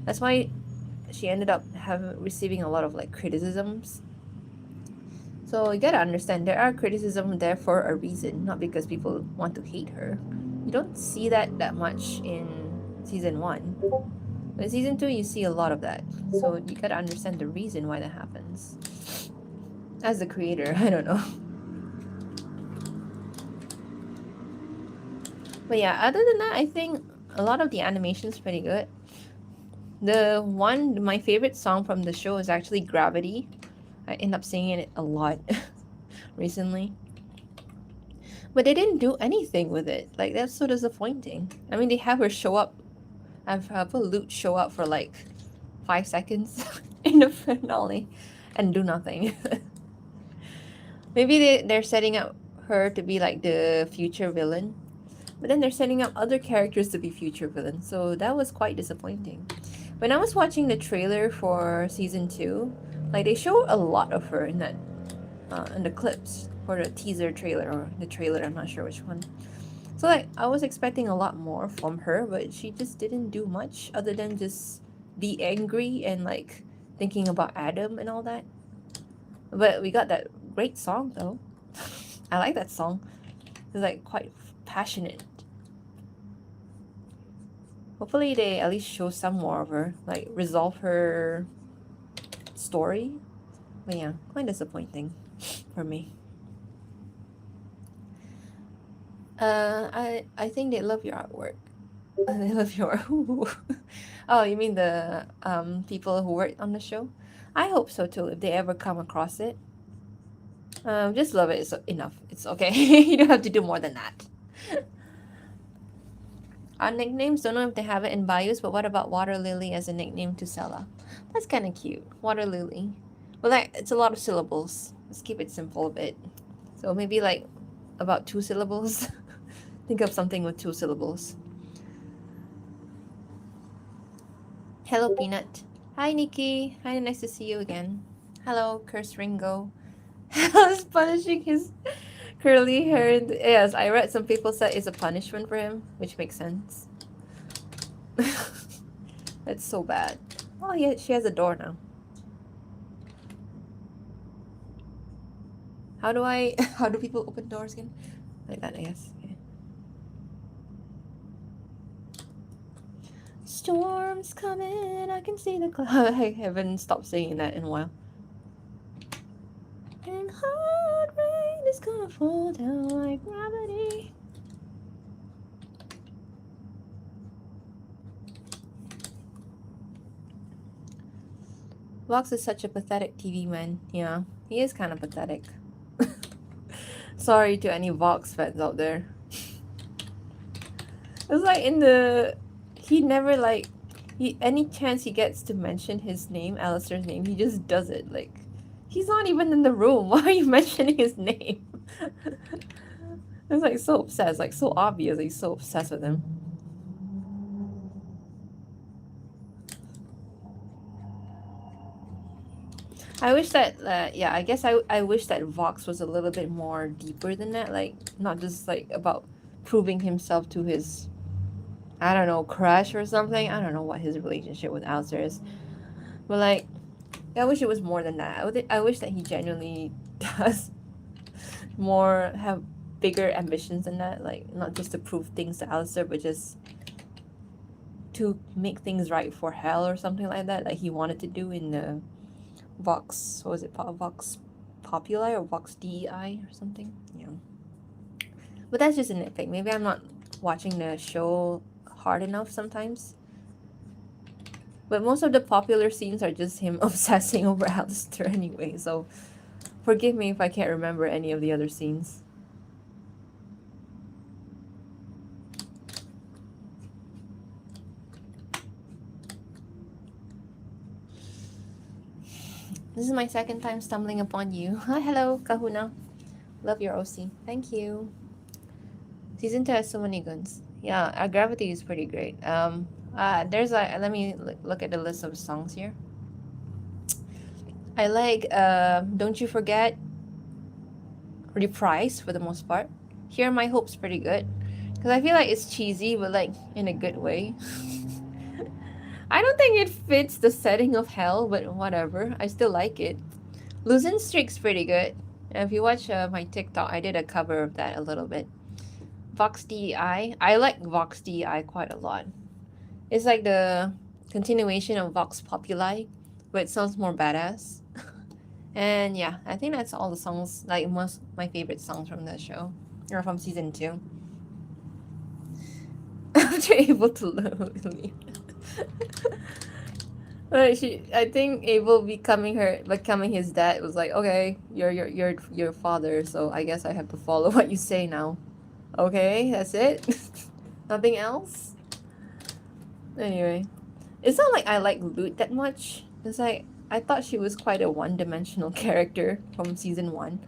That's why she ended up receiving a lot of like criticisms. So you gotta understand there are criticism there for a reason, not because people want to hate her. You don't see that much in season 1. But in season 2, you see a lot of that. So you gotta understand the reason why that happens. As the creator, I don't know. But yeah, other than that, I think a lot of the animation's pretty good. My favorite song from the show is actually Gravity. I end up singing it a lot recently. But they didn't do anything with it. Like, that's so disappointing. I mean, they have her show up, have a Lute show up for like 5 seconds in the finale and do nothing. Maybe they're setting up her to be like the future villain. But then they're setting up other characters to be future villains. So that was quite disappointing. When I was watching the trailer for season 2, like they show a lot of her in that in the clips for the teaser trailer or the trailer, I'm not sure which one. So like I was expecting a lot more from her, but she just didn't do much other than just be angry and like thinking about Adam and all that. But we got that great song though. I like that song. It's like quite passionate. Hopefully they at least show some more of her, like resolve her story. But yeah, quite disappointing for me. I think they love your artwork. They love your oh, you mean the people who worked on the show? I hope so too. If they ever come across it, just love it. It's enough. It's okay. You don't have to do more than that. Our nicknames, don't know if they have it in bios, but what about Water Lily as a nickname to Sella? That's kind of cute. Water Lily. Well, like, it's a lot of syllables. Let's keep it simple a bit. So maybe like about 2 syllables. Think of something with 2 syllables. Hello, Peanut. Hi, Nikki. Hi, nice to see you again. Hello, Curse Ringo. How's punishing his curly hair? Yes, I read some people said it's a punishment for him, which makes sense. That's so bad. Oh, yeah, she has a door now. How do I? How do people open doors again? Like that, I guess. Okay. Storm's coming. I can see the cloud. I haven't stopped singing that in a while. And hard rain is gonna fall down like gravity. Vox is such a pathetic TV man. Yeah, he is kind of pathetic. Sorry to any Vox fans out there. It's like in the... He never like... any chance he gets to mention his name, Alistair's name, he just does it. Like, he's not even in the room. Why are you mentioning his name? It's like so obsessed, like so obvious that he's so obsessed with him. I wish that, yeah, I guess I wish that Vox was a little bit more deeper than that. Like, not just like about proving himself to his, I don't know, crush or something. I don't know what his relationship with Alistair is. But like, I wish it was more than that. I wish that he genuinely does more, have bigger ambitions than that. Like, not just to prove things to Alistair, but just to make things right for Hell or something like that. Like he wanted to do in the Vox, what was it, Vox Populi or Vox DEI or something? Yeah. But that's just a nitpick. Maybe I'm not watching the show hard enough sometimes. But most of the popular scenes are just him obsessing over Alistair anyway, so forgive me if I can't remember any of the other scenes. This is my second time stumbling upon you. Hi, hello, Kahuna. Love your OC. Thank you. Season 2 has so many guns. Yeah, our Gravity is pretty great. There's a, let me look at the list of songs here. I like Don't You Forget, Reprise for the most part. Here My Hope's pretty good. Because I feel like it's cheesy, but like in a good way. I don't think it fits the setting of Hell, but whatever. I still like it. Losing Streak's pretty good. If you watch my TikTok, I did a cover of that a little bit. Vox DEI. I like Vox DEI quite a lot. It's like the continuation of Vox Populi, but it sounds more badass. And yeah, I think that's all the songs, like most my favorite songs from the show, or from season 2. After able to leave. But I think Abel becoming his dad was like, okay, you're your father, so I guess I have to follow what you say now. Okay, that's it. Nothing else. Anyway, it's not like I like Lute that much. It's like I thought she was quite a one-dimensional character from season 1.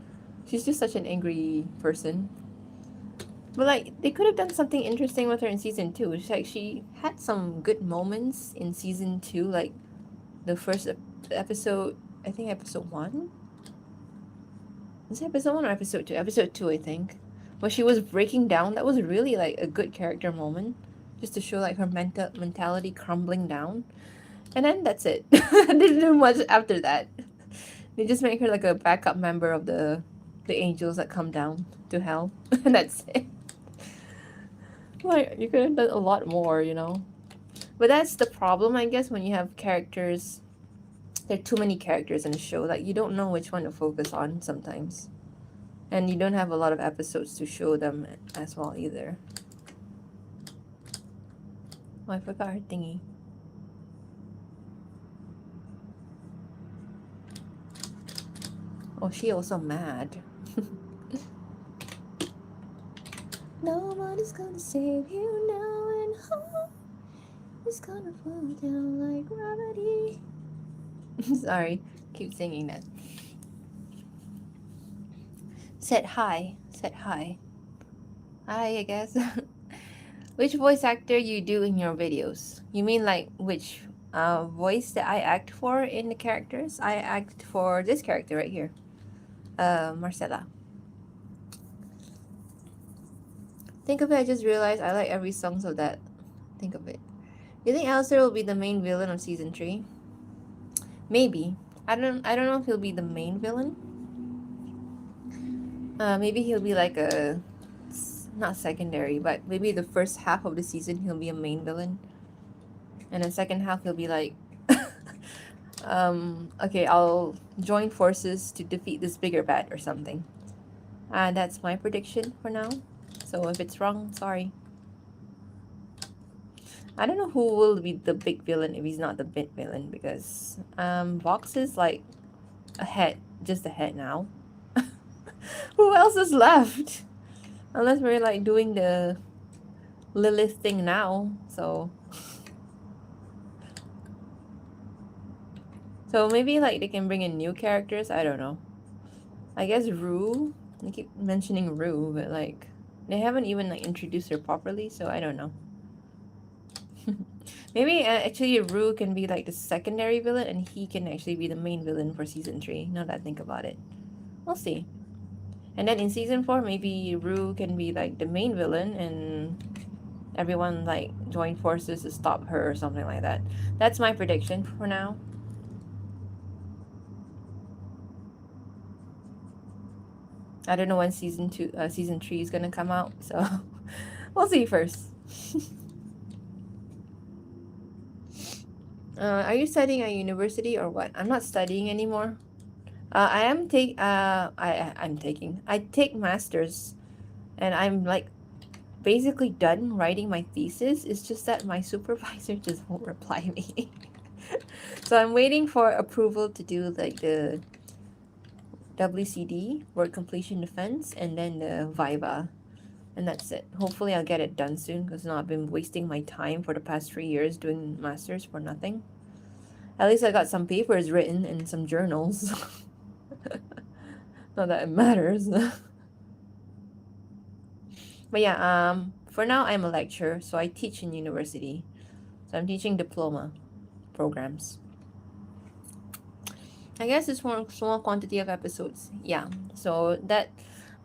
She's just such an angry person. But like they could have done something interesting with her in season 2. It's like she had some good moments in season 2, like the first episode, I think episode 1. Is it episode 1 or episode 2? Episode 2, I think. When she was breaking down, that was really like a good character moment, just to show like her mentality crumbling down. And then that's it. They didn't do much after that. They just make her like a backup member of the angels that come down to hell. And that's it. Like, you could have done a lot more, you know? But that's the problem, I guess, when you have characters. There are too many characters in a show. Like, you don't know which one to focus on sometimes. And you don't have a lot of episodes to show them as well either. Oh, I forgot her thingy. Oh, she also mad. Nobody's gonna save you now, and hope is gonna fall down like gravity. Sorry, keep singing that. Said hi. Said hi. Hi, I guess. Which voice actor you do in your videos? You mean like which voice that I act for in the characters. I act for this character right here, Marcella. Think of it, I just realized I like every song of that. Think of it. You think Alistair will be the main villain of season 3? Maybe. I don't know if he'll be the main villain. Maybe he'll be like a not secondary, but maybe the first half of the season he'll be a main villain. And the second half he'll be like okay, I'll join forces to defeat this bigger bad or something. That's my prediction for now. So if it's wrong, sorry. I don't know who will be the big villain if he's not the big villain, because Vox is like ahead, just ahead now. Who else is left? Unless we're like doing the Lilith thing now, so maybe like they can bring in new characters. I don't know. I guess Rue. I keep mentioning Rue, but like they haven't even like introduced her properly, so I don't know. Maybe actually Rue can be like the secondary villain, and he can actually be the main villain for season 3. Now that I think about it, we'll see. And then in season 4, maybe Rue can be like the main villain, and everyone like join forces to stop her or something like that. That's my prediction for now. I don't know when season 3 is gonna come out, so we'll see first. Are you studying at university or what? I'm not studying anymore. I'm taking. I take masters, and I'm like basically done writing my thesis. It's just that my supervisor just won't reply me. So I'm waiting for approval to do like the WCD, word completion defense, and then the Viva. And that's it. Hopefully I'll get it done soon, because now I've been wasting my time for the past 3 years doing masters for nothing. At least I got some papers written and some journals. Not that it matters. But yeah, for now I'm a lecturer, so I teach in university. So I'm teaching diploma programs. I guess it's for a small quantity of episodes. Yeah. So that,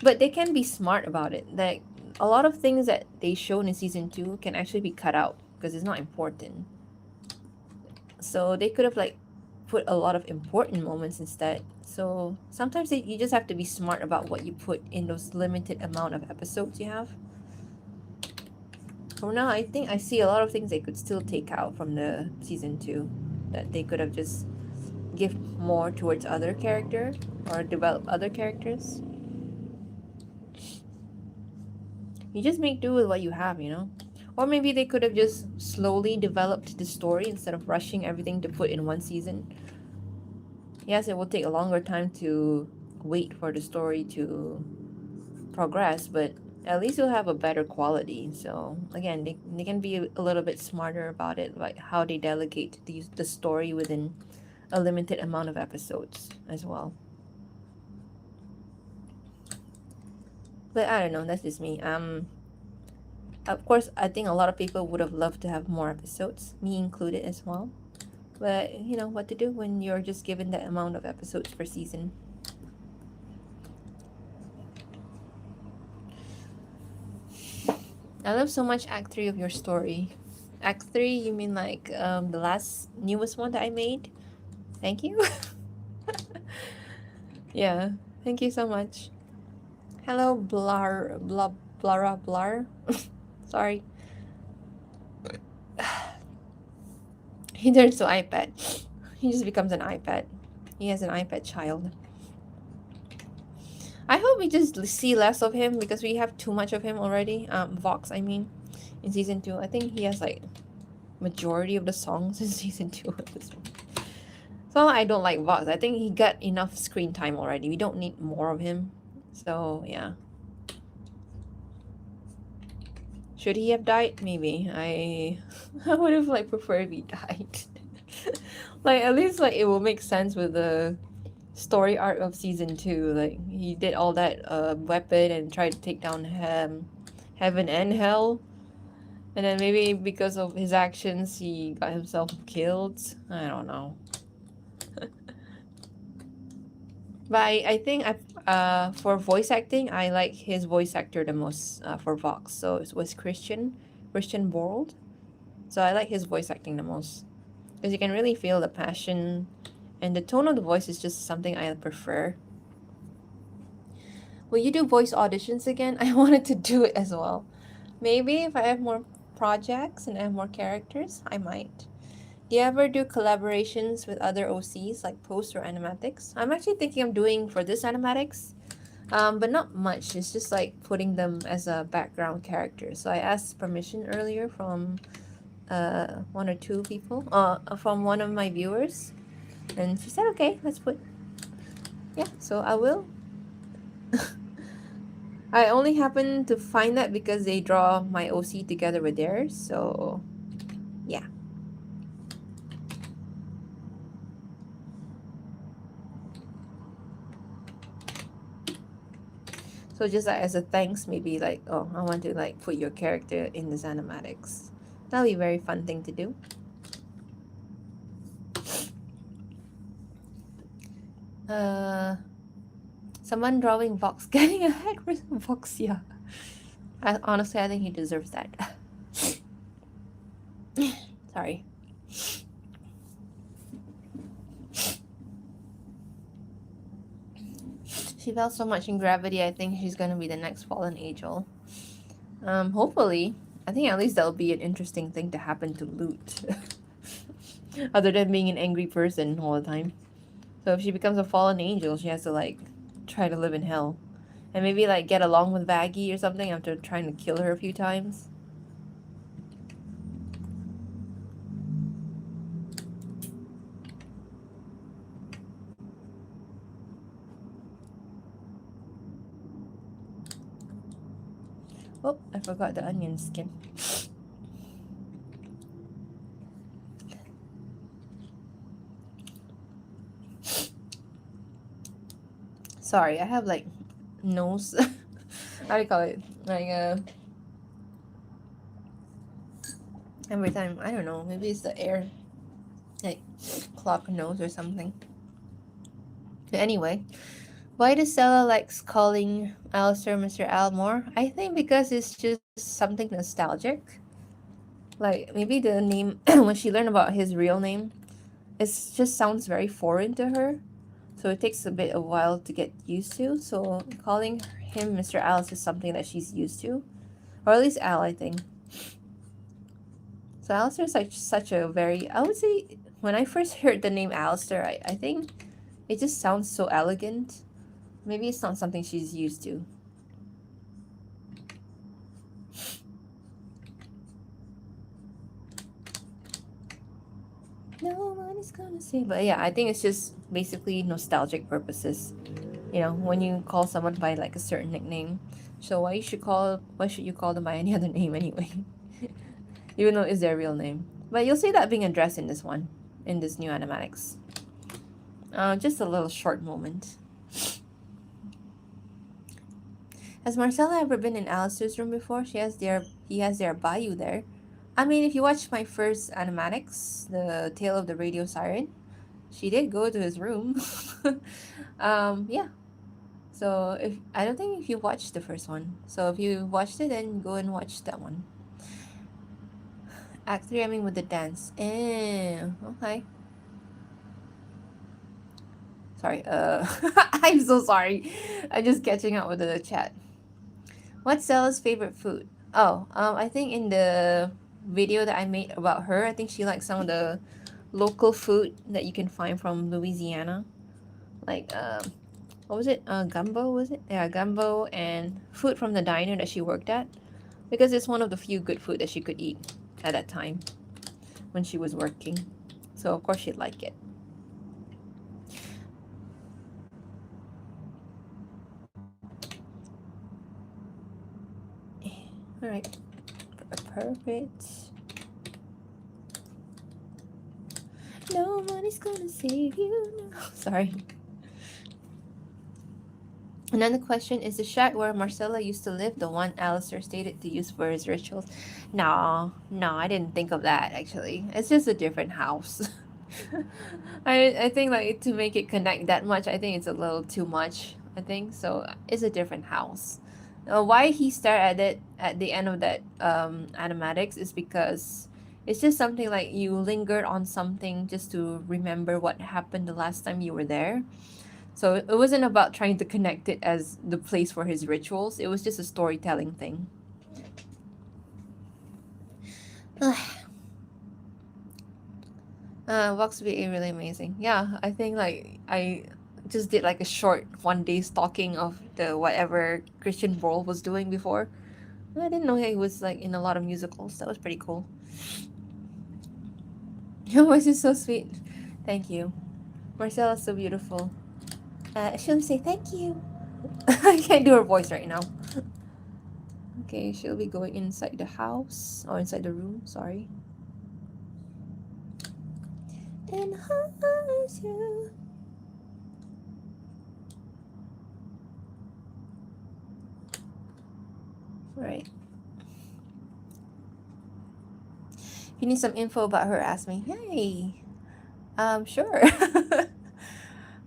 but they can be smart about it. Like a lot of things that they showed in season 2 can actually be cut out because it's not important. So they could have like put a lot of important moments instead. So sometimes you just have to be smart about what you put in those limited amount of episodes you have. For now, I think I see a lot of things they could still take out from the season 2 that they could have just give more towards other character or develop other characters. You just make do with what you have, you know? Or maybe they could have just slowly developed the story instead of rushing everything to put in one season. Yes, it will take a longer time to wait for the story to progress, but at least you'll have a better quality. So again, they can be a little bit smarter about it, like how they delegate the story within a limited amount of episodes as well. But I don't know, that's just me. Of course, I think a lot of people would have loved to have more episodes, me included as well. But you know what to do when you're just given that amount of episodes per season. I love so much Act 3 of your story. Act 3, you mean like the last newest one that I made? Thank you. Yeah, thank you so much. Hello, Blar, blah, blah, blah. Sorry. He turns to iPad. He just becomes an iPad. He has an iPad child. I hope we just see less of him because we have too much of him already. Vox, I mean, in season 2. I think he has like majority of the songs in season 2 of this one. So I don't like Vox. I think he got enough screen time already. We don't need more of him. So yeah. Should he have died? Maybe. I would have like preferred if he died. Like at least like it will make sense with the story arc of season 2. Like he did all that weapon and tried to take down heaven and hell. And then maybe because of his actions, he got himself killed. I don't know. But I think for voice acting, I like his voice actor the most for Vox. So it was Christian Borle. So I like his voice acting the most because you can really feel the passion, and the tone of the voice is just something I prefer. Will you do voice auditions again? I wanted to do it as well. Maybe if I have more projects and I have more characters, I might. Do you ever do collaborations with other OCs like post or animatics? I'm actually thinking of doing for this animatics, but not much. It's just like putting them as a background character. So I asked permission earlier from one or two people, from one of my viewers, and she said, okay, let's put, yeah, so I will. I only happen to find that because they draw my OC together with theirs, so yeah. So just like as a thanks, maybe like, oh, I want to like put your character in this animatics. That'll be a very fun thing to do. Uh, Someone drawing Vox getting ahead with Vox, yeah. Honestly, I think he deserves that. Sorry. She felt so much in Gravity, I think she's gonna be the next fallen angel. Hopefully. I think at least that'll be an interesting thing to happen to Loot. Other than being an angry person all the time. So if she becomes a fallen angel, she has to like try to live in hell. And maybe like get along with Vaggie or something after trying to kill her a few times. Oh, I forgot the onion skin. Sorry, I have like nose. How do you call it? Like every time, I don't know, maybe it's the air, like clock nose or something. But anyway, why does Stella likes calling Alistair Mr. Almore? I think because it's just something nostalgic. Like maybe the name when she learned about his real name, it just sounds very foreign to her. So it takes a bit of a while to get used to. So calling him Mr. Alice is something that she's used to. Or at least Al, I think. So Alistair is like such a very, I would say, when I first heard the name Alistair, I think it just sounds so elegant. Maybe it's not something she's used to. No one is gonna say, but yeah, I think it's just basically nostalgic purposes. You know, when you call someone by like a certain nickname, so why should you call them by any other name anyway? Even though it's their real name. But you'll see that being addressed in this one, in this new animatics. Just a little short moment. Has Marcella ever been in Alistair's room before? He has their bayou there. I mean, if you watch my first animatics, the Tale of the Radio Siren, she did go to his room. Yeah. So if I don't think if you watched the first one. So if you watched it, then go and watch that one. Act 3 ending with the dance. Okay. Sorry, I'm so sorry. I'm just catching up with the chat. What's Stella's favorite food? Oh, I think in the video that I made about her, I think she likes some of the local food that you can find from Louisiana. Like, what was it? Gumbo, was it? Yeah, gumbo and food from the diner that she worked at. Because it's one of the few good food that she could eat at that time when she was working. So, of course, she'd like it. Alright. Perfect. No money's gonna save you now. Sorry. Another question is the shack where Marcella used to live the one Alistair stated to use for his rituals? No, no, I didn't think of that actually. It's just a different house. I think like to make it connect that much, I think it's a little too much. I think so. It's a different house. Why he stared at it at the end of that animatics is because it's just something like you lingered on something just to remember what happened the last time you were there. So it wasn't about trying to connect it as the place for his rituals. It was just a storytelling thing. Vox VA really amazing. Yeah, I think like I just did like a short 1 day stalking of the whatever Christian Borle was doing before. I didn't know he was like in a lot of musicals. That was pretty cool. Your voice is so sweet. Thank you. Marcella's so beautiful. She'll say thank you. I can't do her voice right now. Okay, she'll be going inside the house or inside the room. Sorry. And how's you? Right. If you need some info about her, ask me. Hey. Sure.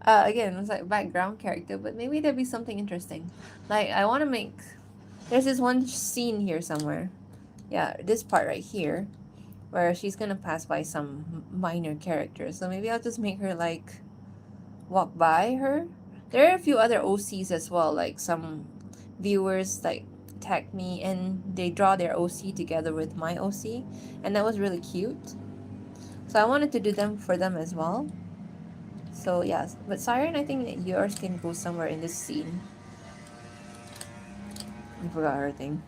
Again, it's like background character, but maybe there'd be something interesting. Like I want to make. There's this one scene here somewhere. Yeah, this part right here, where she's gonna pass by some minor characters. So maybe I'll just make her like walk by her. There are a few other OCs as well, like some viewers like tag me and they draw their OC together with my OC, and that was really cute. So I wanted to do them for them as well. So yes, but Siren, I think that yours can go somewhere in this scene. I forgot her thing.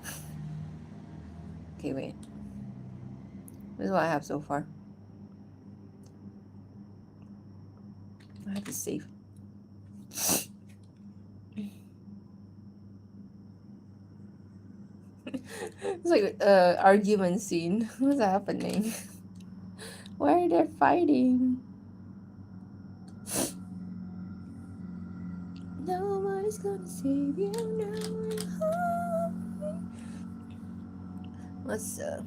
Okay, wait. This is what I have so far. I have to save. It's like argument scene. What's happening? Why are they fighting? Nobody's gonna save you now. Let's I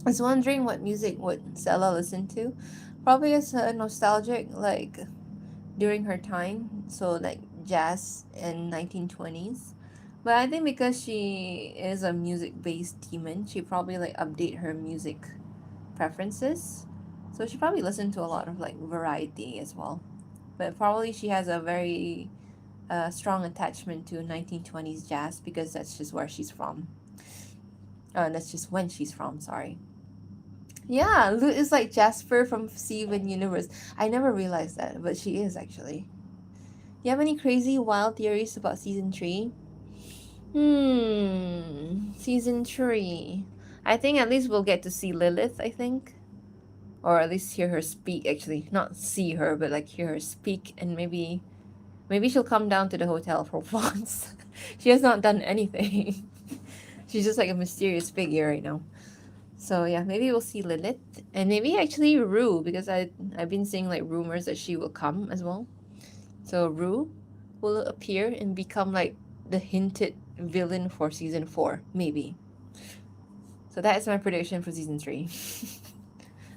was wondering what music would Stella listen to. Probably as a nostalgic, like during her time, so like jazz and 1920s. But I think because she is a music-based demon, she probably like update her music preferences. So she probably listened to a lot of like variety as well. But probably she has a very strong attachment to 1920s jazz because that's just where she's from. That's just when she's from, sorry. Yeah, Lute is like Jasper from Steven Universe. I never realized that, but she is actually. You have any crazy wild theories about season 3? Season 3. I think at least we'll get to see Lilith, I think. Or at least hear her speak, actually. Not see her, but like hear her speak, and maybe she'll come down to the hotel for once. She has not done anything. She's just like a mysterious figure right now. So yeah, maybe we'll see Lilith, and maybe actually Rue, because I've been seeing like rumors that she will come as well. So Rue will appear and become like the hinted villain for season 4, maybe. So that is my prediction for season 3.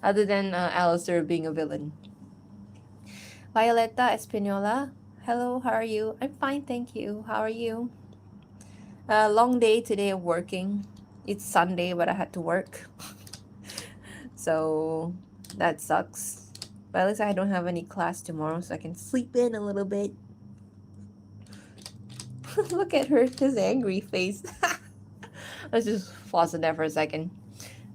Other than Alistair being a villain. Violeta Espinola, hello, how are you? I'm fine, thank you. How are you? Long day today of working. It's Sunday, but I had to work. So that sucks. But at least I don't have any class tomorrow, so I can sleep in a little bit. Look at her, his angry face. Let's just pause on that for a second.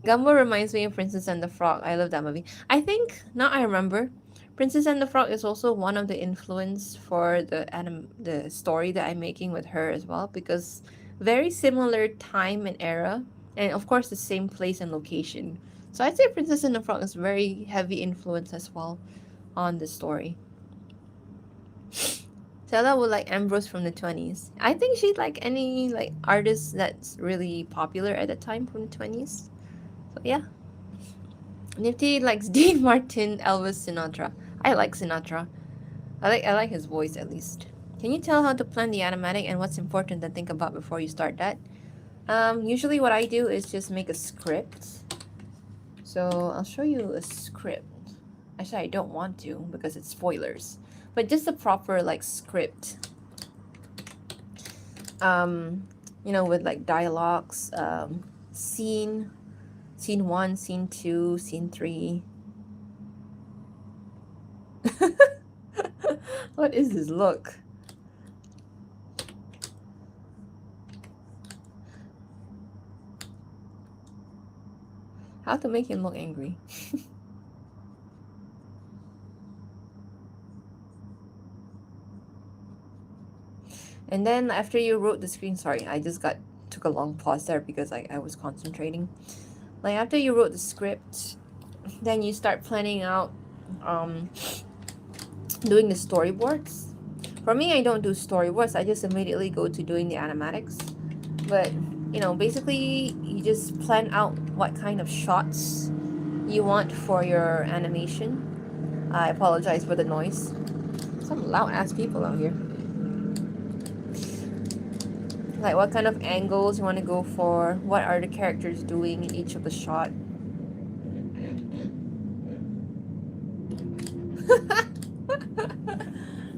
Gumbo reminds me of Princess and the Frog. I love that movie. I think, now I remember, Princess and the Frog is also one of the influence for the story that I'm making with her as well, because very similar time and era, and of course the same place and location. So I'd say Princess and the Frog is very heavy influence as well on the story. Stella would like Ambrose from the 20s. I think she'd like any like artist that's really popular at the time from the 20s. So yeah. Nifty likes Dean Martin, Elvis, Sinatra. I like Sinatra. I like his voice at least. Can you tell how to plan the animatic and what's important to think about before you start that? Usually what I do is just make a script. So I'll show you a script. Actually, I don't want to because it's spoilers. But just a proper like script. You know, with like dialogues, scene 1, scene 2, scene 3. What is this look? How to make him look angry. And then after you wrote the screen, sorry, I just took a long pause there because I was concentrating. Like after you wrote the script, then you start planning out doing the storyboards. For me, I don't do storyboards. I just immediately go to doing the animatics. But, you know, basically you just plan out what kind of shots you want for your animation. I apologize for the noise. Some loud ass people out here. Like what kind of angles you want to go for, what are the characters doing in each of the shot.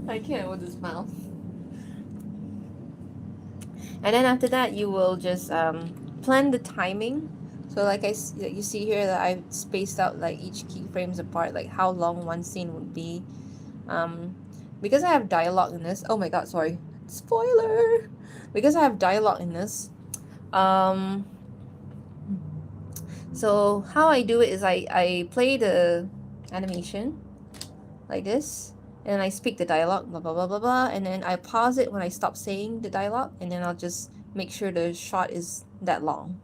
I can't with this mouth. And then after that, you will just plan the timing. So like you see here that I've spaced out like each keyframes apart, like how long one scene would be. Because I have dialogue in this. Oh my god, sorry. Spoiler! Because I have dialogue in this. So how I do it is I play the animation like this. And I speak the dialogue, blah, blah, blah, blah, blah. And then I pause it when I stop saying the dialogue. And then I'll just make sure the shot is that long.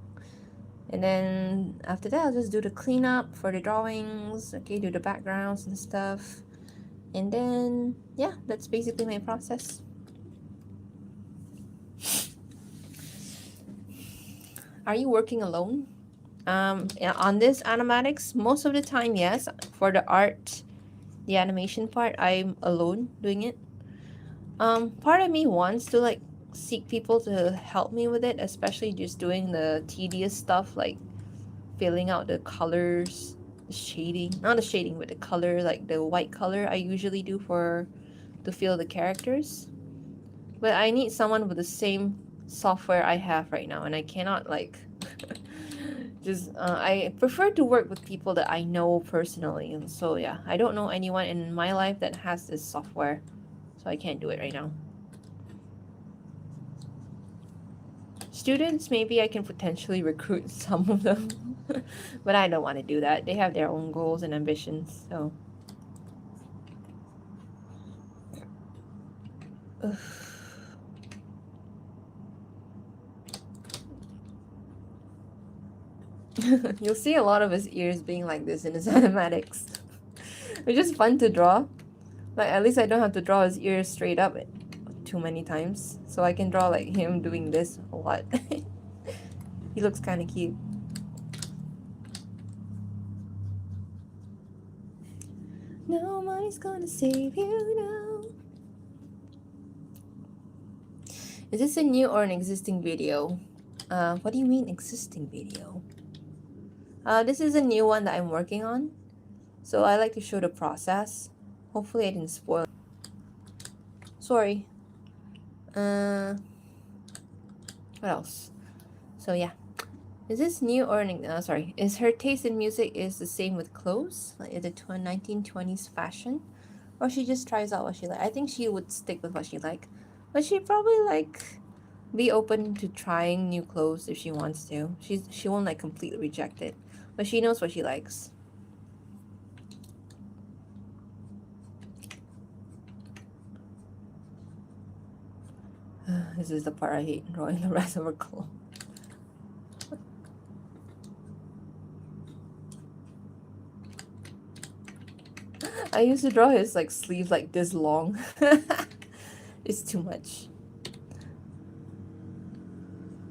And then after that, I'll just do the cleanup for the drawings. Okay, do the backgrounds and stuff. And then, yeah, that's basically my process. Are you working alone? On this animatics, most of the time, yes. For the art, the animation part, I'm alone doing it. Part of me wants to like seek people to help me with it, especially just doing the tedious stuff like filling out the colors, the shading, not the shading, but the color, like the white color I usually do to fill the characters. But I need someone with the same software I have right now, and I cannot like I prefer to work with people that I know personally. And so yeah, I don't know anyone in my life that has this software, so I can't do it right now. Students, maybe I can potentially recruit some of them. But I don't want to do that. They have their own goals and ambitions, so you'll see a lot of his ears being like this in his animatics. It's just fun to draw. Like at least I don't have to draw his ears straight up too many times. So I can draw like him doing this a lot. He looks kind of cute. Nobody's gonna save you now. Is this a new or an existing video? What do you mean existing video? This is a new one that I'm working on. So I like to show the process. Hopefully I didn't spoil. Sorry. What else? So yeah. Is this new or sorry? Is her taste in music is the same with clothes? Like is it 1920s fashion? Or she just tries out what she like? I think she would stick with what she like. But she'd probably like be open to trying new clothes if she wants to. She won't like completely reject it. But she knows what she likes. This is the part I hate, drawing the rest of her clothes. I used to draw his like sleeve like this long. It's too much.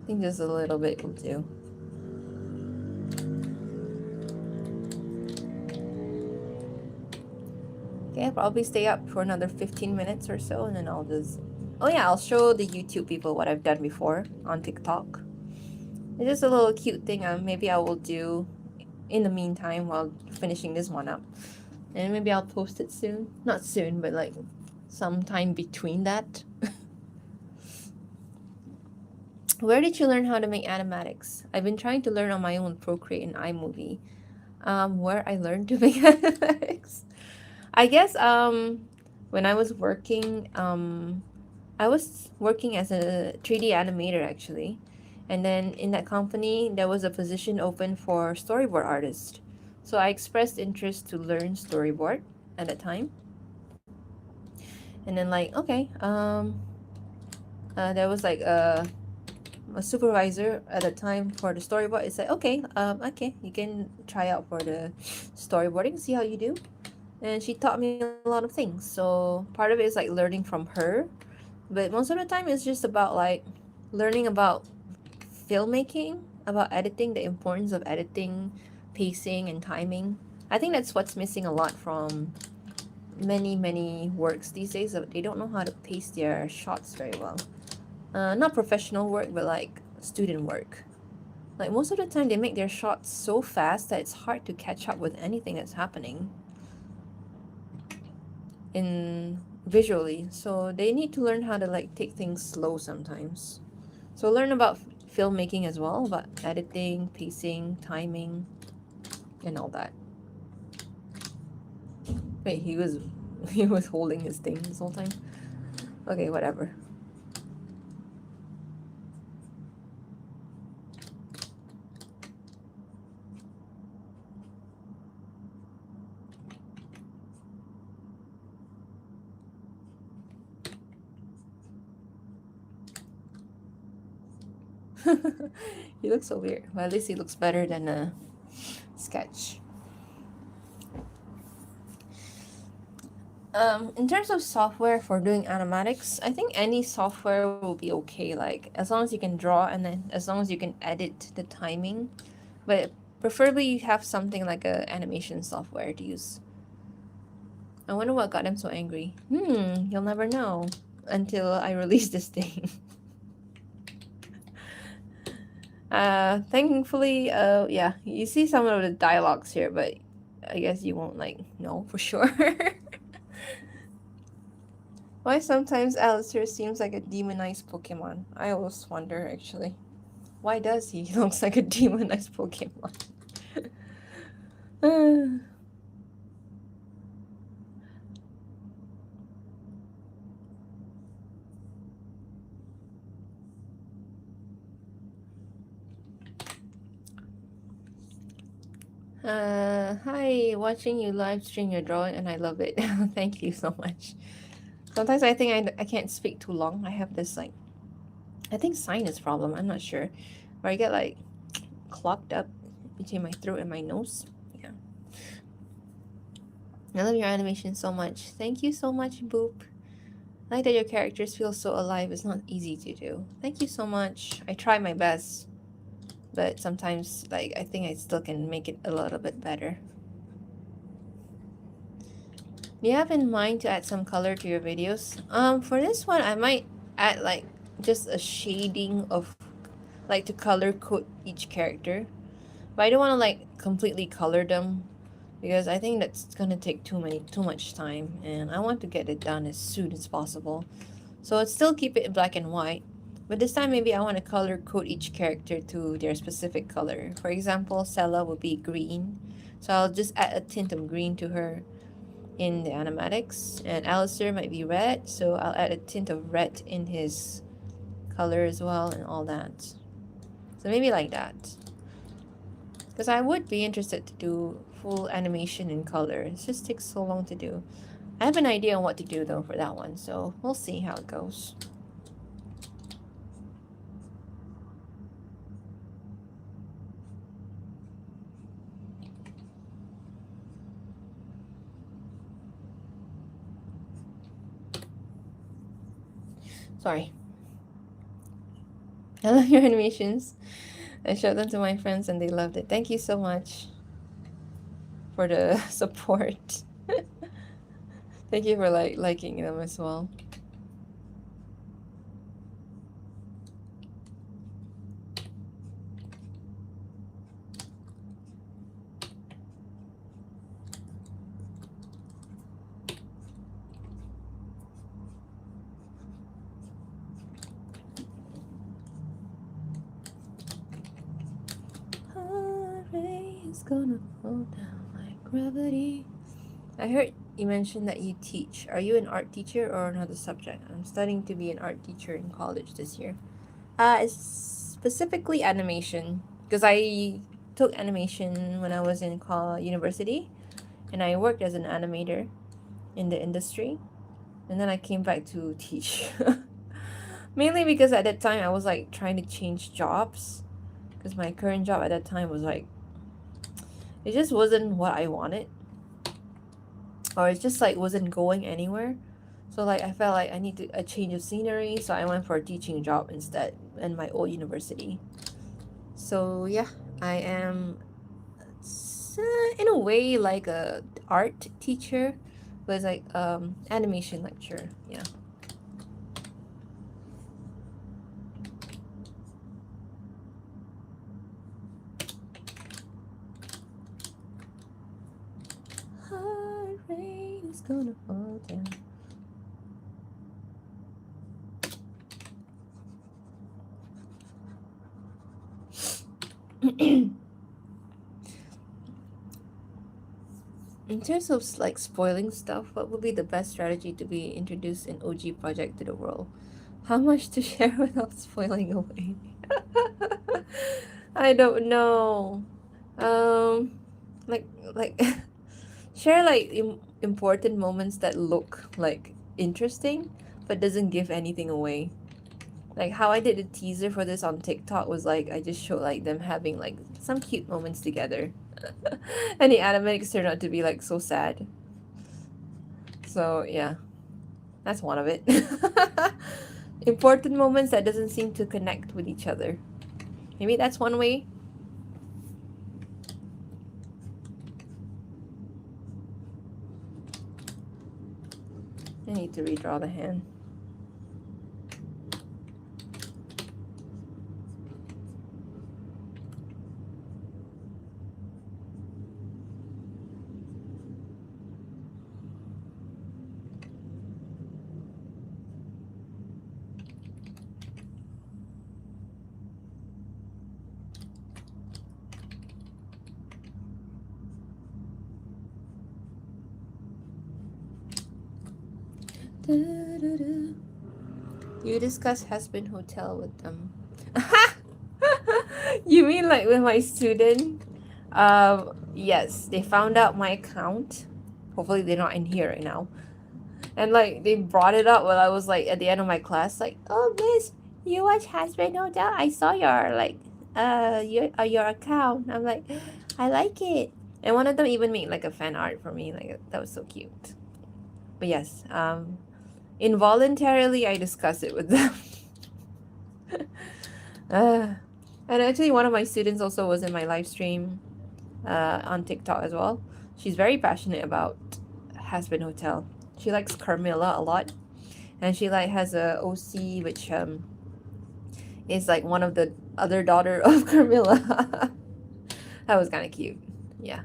I think just a little bit will do. Okay, I'll probably stay up for another 15 minutes or so, and then I'll just Oh yeah, I'll show the YouTube people what I've done before on TikTok. It's just a little cute thing. Maybe I will do in the meantime while finishing this one up, and maybe I'll post it soon. Not soon, but like sometime between that. Where did you learn how to make animatics? I've been trying to learn on my own Procreate and iMovie. Where I learned to make animatics. I guess when I was working as a 3D animator actually. And then in that company there was a position open for storyboard artist. So I expressed interest to learn storyboard at that time. And then like okay, there was like a supervisor at the time for the storyboard. It said okay, okay, you can try out for the storyboarding, see how you do. And she taught me a lot of things. So part of it is like learning from her, but most of the time it's just about like learning about filmmaking, about editing, the importance of editing, pacing, and timing. I think that's what's missing a lot from many works these days. They don't know how to pace their shots very well. Not professional work, but like student work. Like most of the time, they make their shots so fast that it's hard to catch up with anything that's happening in visually. So they need to learn how to like take things slow sometimes. So learn about filmmaking as well, about editing, pacing, timing, and all that. Wait, he was he was holding his thing this whole time. Okay, whatever. He looks so weird. Well, at least he looks better than a sketch. In terms of software for doing animatics, I think any software will be okay. Like as long as you can draw and then as long as you can edit the timing, but preferably you have something like a animation software to use. I wonder what got him so angry. You'll never know until I release this thing. Thankfully, yeah, you see some of the dialogues here, but I guess you won't like know for sure. Why sometimes Alistair seems like a demonized Pokemon? I always wonder actually. Why does he looks like a demonized Pokemon? Hi, watching you live stream your drawing and I love it. Thank you so much. Sometimes I think I can't speak too long. I have this like, I think sinus problem. I'm not sure. Where I get like clogged up between my throat and my nose. Yeah. I love your animation so much. Thank you so much, Boop. I like that your characters feel so alive. It's not easy to do. Thank you so much. I try my best. But sometimes like I think I still can make it a little bit better. Do you have in mind to add some color to your videos? For this one, I might add like just a shading of like to color code each character, but I don't want to like completely color them because I think that's gonna take too much time, and I want to get it done as soon as possible. So I'd still keep it in black and white, but this time maybe I want to color code each character to their specific color. For example, Sella would be green, so I'll just add a tint of green to her in the animatics, and Alistair might be red, so I'll add a tint of red in his color as well and all that. So maybe like that. Because I would be interested to do full animation in color. It just takes so long to do. I have an idea on what to do though for that one, so we'll see how it goes. Sorry. I love your animations. I showed them to my friends and they loved it. Thank you so much for the support. Thank you for liking them as well. gonna fall down like gravity. I heard you mentioned that you teach. Are you an art teacher or another subject? I'm studying to be an art teacher in college this year. It's specifically animation because I took animation when I was in university, and I worked as an animator in the industry, and then I came back to teach. Mainly because at that time I was like trying to change jobs because my current job at that time was like it just wasn't what I wanted, or it just like wasn't going anywhere. So like I felt like I need a change of scenery, so I went for a teaching job instead in my old university. So yeah, I am in a way like a art teacher, but it's like animation lecturer. Yeah. Hard rain is gonna fall down. In terms of like spoiling stuff, what would be the best strategy to be introduced an OG project to the world? How much to share without spoiling away? I don't know. Um, like like share like important moments that look like interesting, but doesn't give anything away. Like how I did a teaser for this on TikTok was like I just showed like them having like some cute moments together. And the animatics turned out to be like so sad. So yeah, that's one of it. Important moments that doesn't seem to connect with each other. Maybe that's one way. I need to redraw the hand. Da-da-da. You discuss Husband Hotel with them. You mean like with my student? Yes, they found out my account. Hopefully they're not in here right now. And like they brought it up while I was like at the end of my class, like, oh miss, you watch Husband Hotel? I saw your like your account. I'm like, I like it. And one of them even made like a fan art for me. Like that was so cute. But yes, involuntarily I discuss it with them. uh, and actually one of my students also was in my live stream on TikTok as well. She's very passionate about Husband Hotel. She likes Carmilla a lot, and she like has a OC which is like one of the other daughter of Carmilla. That was kind of cute. Yeah.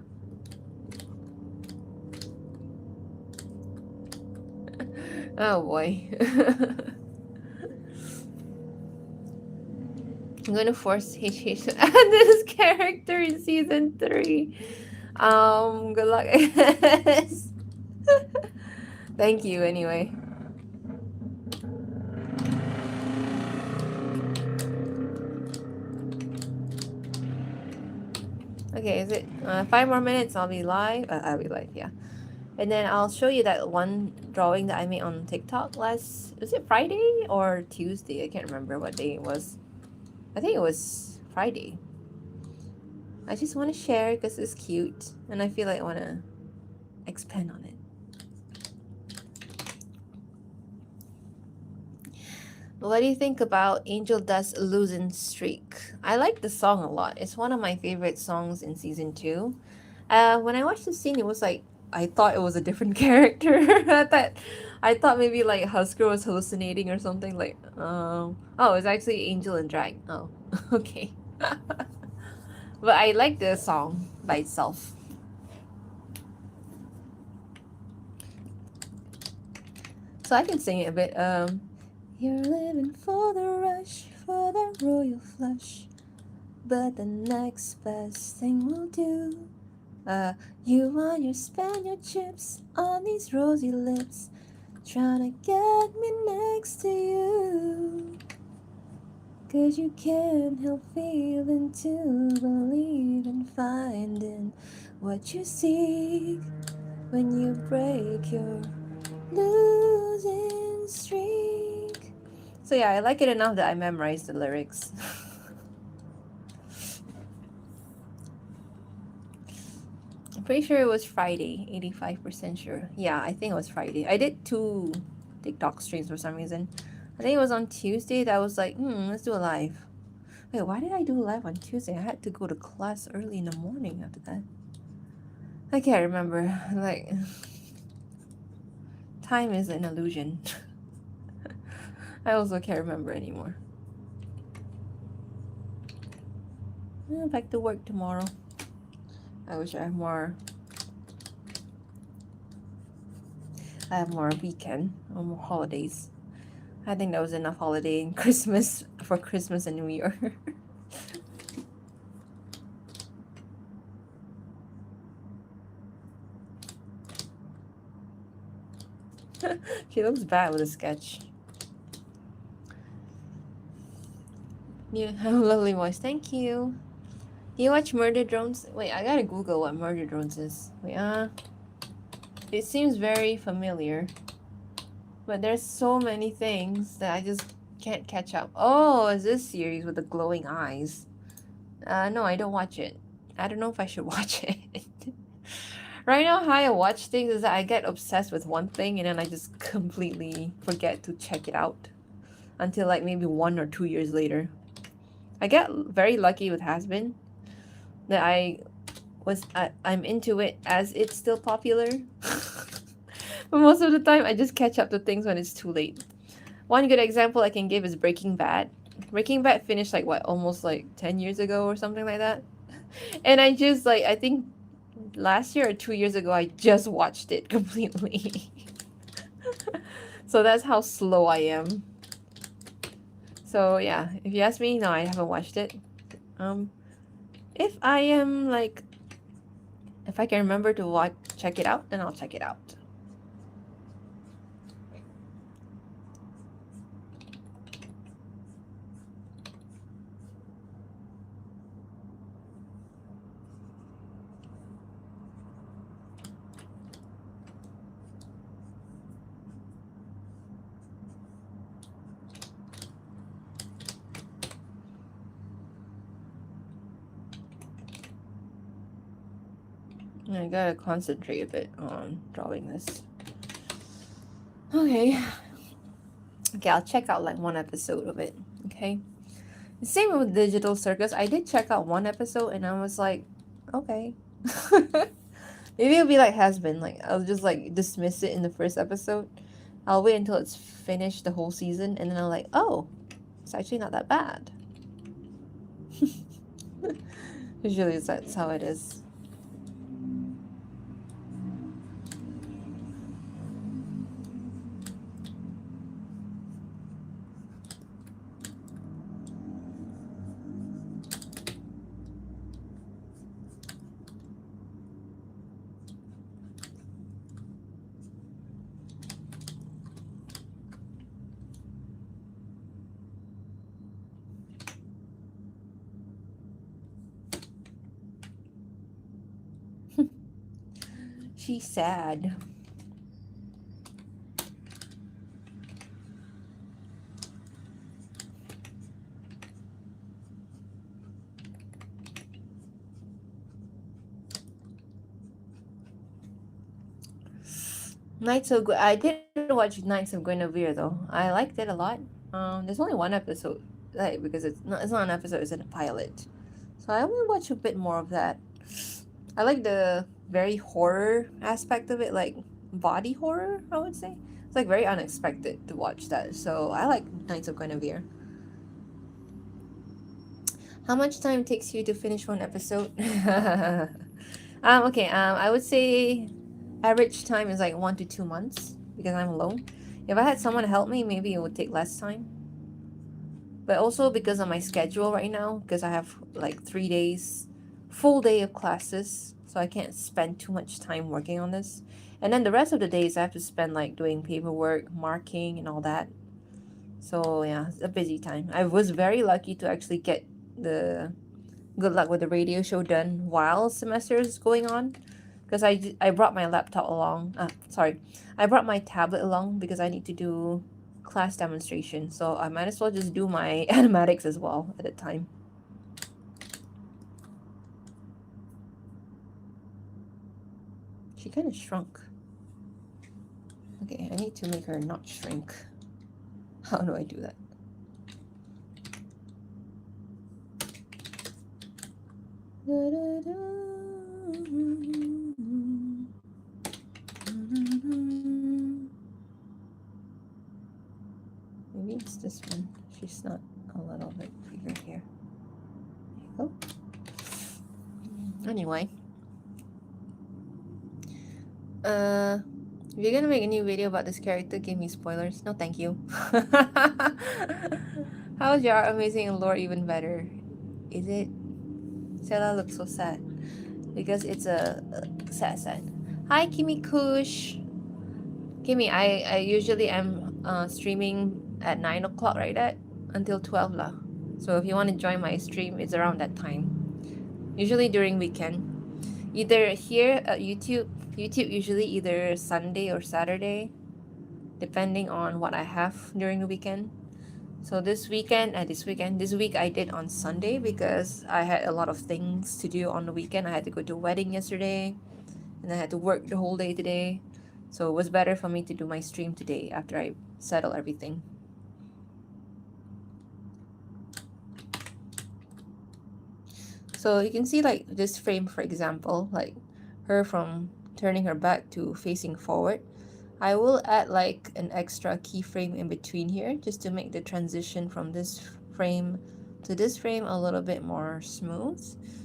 Oh boy. I'm gonna force HH to add this character in season 3. Good luck. Thank you anyway. Okay, is it 5 more minutes? I'll be live. I'll be live, yeah. And then I'll show you that one drawing that I made on TikTok was it Friday or Tuesday? I can't remember what day it was. I think it was Friday. I just want to share because it's cute and I feel like I want to expand on it. What do you think about Angel Dust Losing Streak? I like the song a lot. It's one of my favorite songs in season 2. When I watched the scene, it was like I thought it was a different character. I thought maybe like Husker was hallucinating or something. Like, oh, it's actually Angel and Drag. Oh, okay. But I like the song by itself. So I can sing it a bit. You're living for the rush, for the royal flush. but the next best thing will do. You want your Spaniard chips on these rosy lips, trying to get me next to you. 'Cause you can't help feeling to believe in finding what you seek when you break your losing streak. So yeah, I like it enough that I memorized the lyrics. I'm pretty sure it was Friday, 85% sure. Yeah, I think it was Friday. I did 2 TikTok streams for some reason. I think it was on Tuesday that I was like, let's do a live. Wait, why did I do a live on Tuesday? I had to go to class early in the morning after that. I can't remember. Like, time is an illusion. I also can't remember anymore. Back to work tomorrow. I wish I have more weekend or more holidays. I think that was enough holiday in Christmas for Christmas and New Year. She looks bad with a sketch. You have a lovely voice. Thank you. Do you watch Murder Drones? Wait, I gotta Google what Murder Drones is. Wait, it seems very familiar. But there's so many things that I just can't catch up. Oh, is this series with the glowing eyes? No, I don't watch it. I don't know if I should watch it. Right now, how I watch things is that I get obsessed with one thing and then I just completely forget to check it out until like maybe 1 or 2 years later. I get very lucky with Has Been that I'm into it as it's still popular. But most of the time, I just catch up to things when it's too late. One good example I can give is Breaking Bad. Breaking Bad finished like what, almost like 10 years ago or something like that. And I just like, I think last year or 2 years ago, I just watched it completely. So that's how slow I am. So yeah, if you ask me, no, I haven't watched it. If I am like, if I can remember to check it out, then I'll check it out. I gotta concentrate a bit on drawing this. Okay. Okay, I'll check out like 1 episode of it. Okay. Same with Digital Circus. I did check out 1 episode and I was like, okay. Maybe it'll be like Has Been. Like, I'll just like dismiss it in the first episode. I'll wait until it's finished the whole season and then I'm like, oh, it's actually not that bad. Usually that's how it is. She's sad. Knights of I didn't watch Knights of Guinevere though. I liked it a lot. There's only 1 episode, like because it's not an episode, it's a pilot. So I will watch a bit more of that. I like the very horror aspect of it, like body horror, I would say. It's like very unexpected to watch that. So I like Knights of Guinevere. How much time takes you to finish 1 episode? Okay, I would say average time is like 1 to 2 months because I'm alone. If I had someone help me, maybe it would take less time. But also because of my schedule right now, because I have like 3 days, full day of classes, so I can't spend too much time working on this. And then the rest of the days I have to spend like doing paperwork, marking, and all that. So yeah, it's a busy time. I was very lucky to actually get the good luck with the radio show done while semester is going on, because I brought my laptop along. Sorry, I brought my tablet along because I need to do class demonstration. So I might as well just do my animatics as well at the time. She kind of shrunk. Okay, I need to make her not shrink. How do I do that? Maybe it's this one. She's not a little bit bigger here. There you go. Anyway. If you're gonna make a new video about this character, give me spoilers. No, thank you. How's your art amazing and lore even better? Is it? Stella looks so sad because it's a sad. Hi, Kimi Kush. Kimi, I usually am streaming at 9 o'clock, right? At until 12 lah. So if you want to join my stream, it's around that time. Usually during weekend. Either here at YouTube usually either Sunday or Saturday, depending on what I have during the weekend. So this week I did on Sunday because I had a lot of things to do on the weekend. I had to go to a wedding yesterday, and I had to work the whole day today. So it was better for me to do my stream today after I settle everything. So you can see like this frame, for example, like her from turning her back to facing forward. I will add like an extra keyframe in between here just to make the transition from this frame to this frame a little bit more smooth.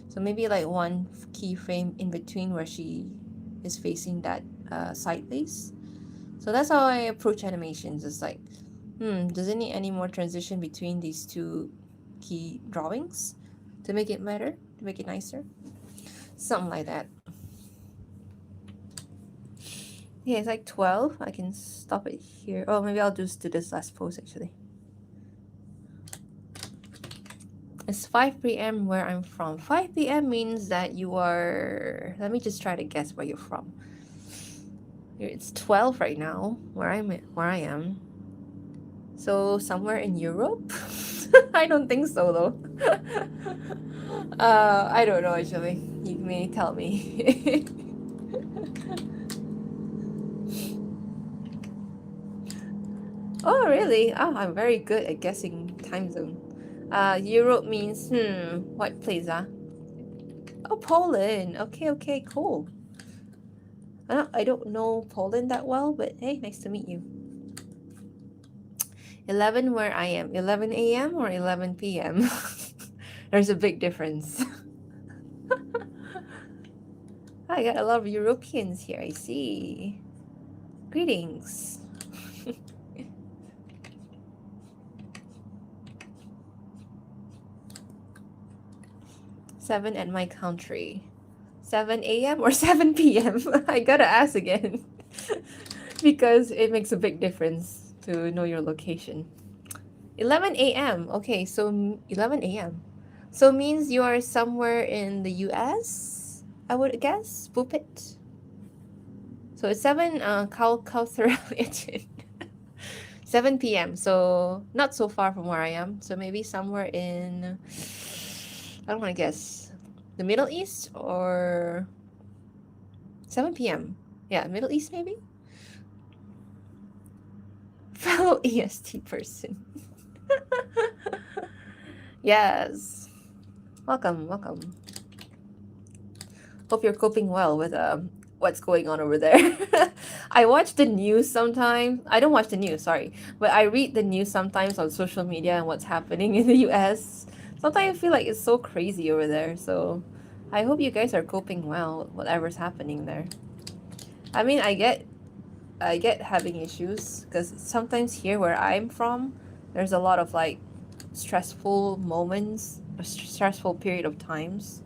So maybe like one keyframe in between where she is facing that sideways. So that's how I approach animations. It's like, does it need any more transition between these two key drawings to make it better, to make it nicer? Something like that. Yeah, it's like 12. I can stop it here. Oh, maybe I'll just do this last pose actually. It's 5 p.m. where I'm from. 5 p.m. means that you are... Let me just try to guess where you're from. It's 12 right now, where I am. So somewhere in Europe? I don't think so though. I don't know actually. You may tell me. Oh, really? Oh, I'm very good at guessing time zone. Europe means, what place, Oh, Poland. Okay, cool. I don't know Poland that well, but hey, nice to meet you. 11 where I am. 11 a.m. or 11 p.m.? There's a big difference. I got a lot of Europeans here, I see. Greetings. 7 at my country. 7 a.m. or 7 p.m.? I gotta ask again. Because it makes a big difference to know your location. 11 a.m. Okay, so 11 a.m. So means you are somewhere in the US, I would guess. Pupit. So it's 7 7 p.m. So not so far from where I am. So maybe somewhere in, I don't want to guess, the Middle East or 7 p.m. Yeah, Middle East maybe? Fellow EST person. Yes. Welcome. Hope you're coping well with what's going on over there. I watch the news sometimes. I don't watch the news, sorry. But I read the news sometimes on social media and what's happening in the US. Sometimes I feel like it's so crazy over there. So I hope you guys are coping well with whatever's happening there. I mean, I get having issues because sometimes here where I'm from, there's a lot of like stressful moments, a stressful period of times.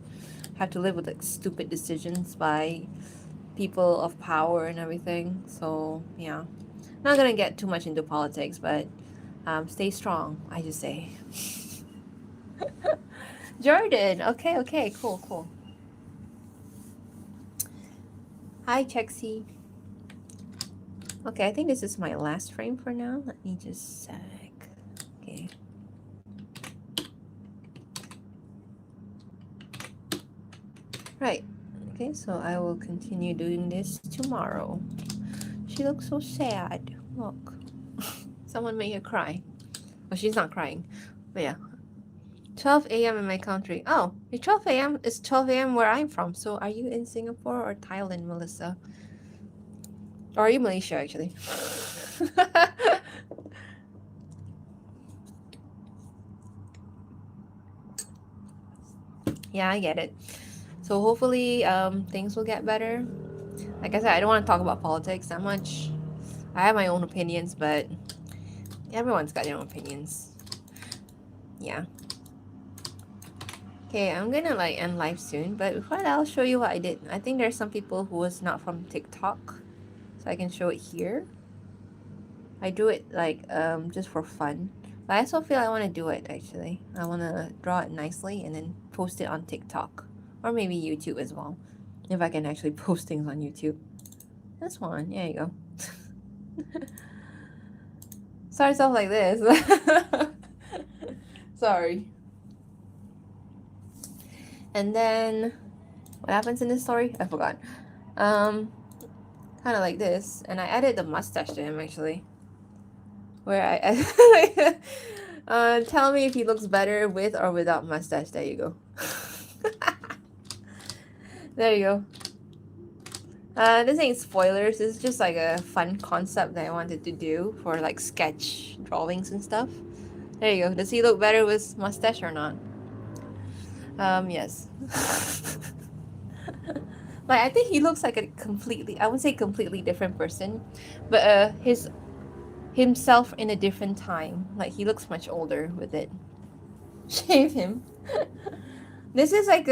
Have to live with like stupid decisions by people of power and everything. So yeah, not gonna get too much into politics, but stay strong. I just say. Jordan. Okay. Okay. Cool. Cool. Hi, Chexy. Okay, I think this is my last frame for now. Let me just sec. Okay. Right. Okay, so I will continue doing this tomorrow. She looks so sad. Look. Someone made her cry. Well, she's not crying. But yeah. 12 a.m. in my country. Oh, it's 12 a.m. It's 12 a.m. where I'm from. So are you in Singapore or Thailand, Melissa? Or are you Malaysia, actually? Yeah, I get it. So hopefully things will get better. Like I said, I don't want to talk about politics that much. I have my own opinions, but everyone's got their own opinions. Yeah. Okay, I'm gonna like end live soon, but before that, I'll show you what I did. I think there's some people who was not from TikTok, so I can show it here. I do it like just for fun, but I also feel I want to do it actually. I want to draw it nicely and then post it on TikTok or maybe YouTube as well, if I can actually post things on YouTube. This one, there you go. Starts off like this. Sorry. And then what happens in this story? I forgot. Kind of like this, and I added the mustache to him actually. Where I tell me if he looks better with or without mustache. There you go. There you go. This ain't spoilers. This is just like a fun concept that I wanted to do for like sketch drawings and stuff. There you go. Does he look better with mustache or not? Yes. Like I think he looks like a completely, I wouldn't say completely different person, but himself in a different time. Like he looks much older with it. Shave him. This is like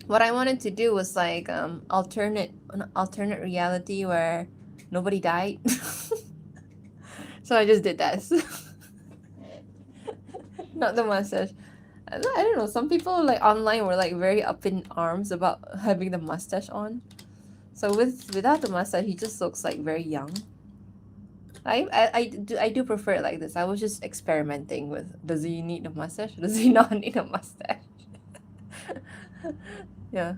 what I wanted to do was like an alternate reality where nobody died. So I just did that. Not the mustache. I don't know. Some people like online were like very up in arms about having the mustache on. So without the mustache, he just looks like very young. I do prefer it like this. I was just experimenting with, does he need a mustache? Does he not need a mustache? Yeah.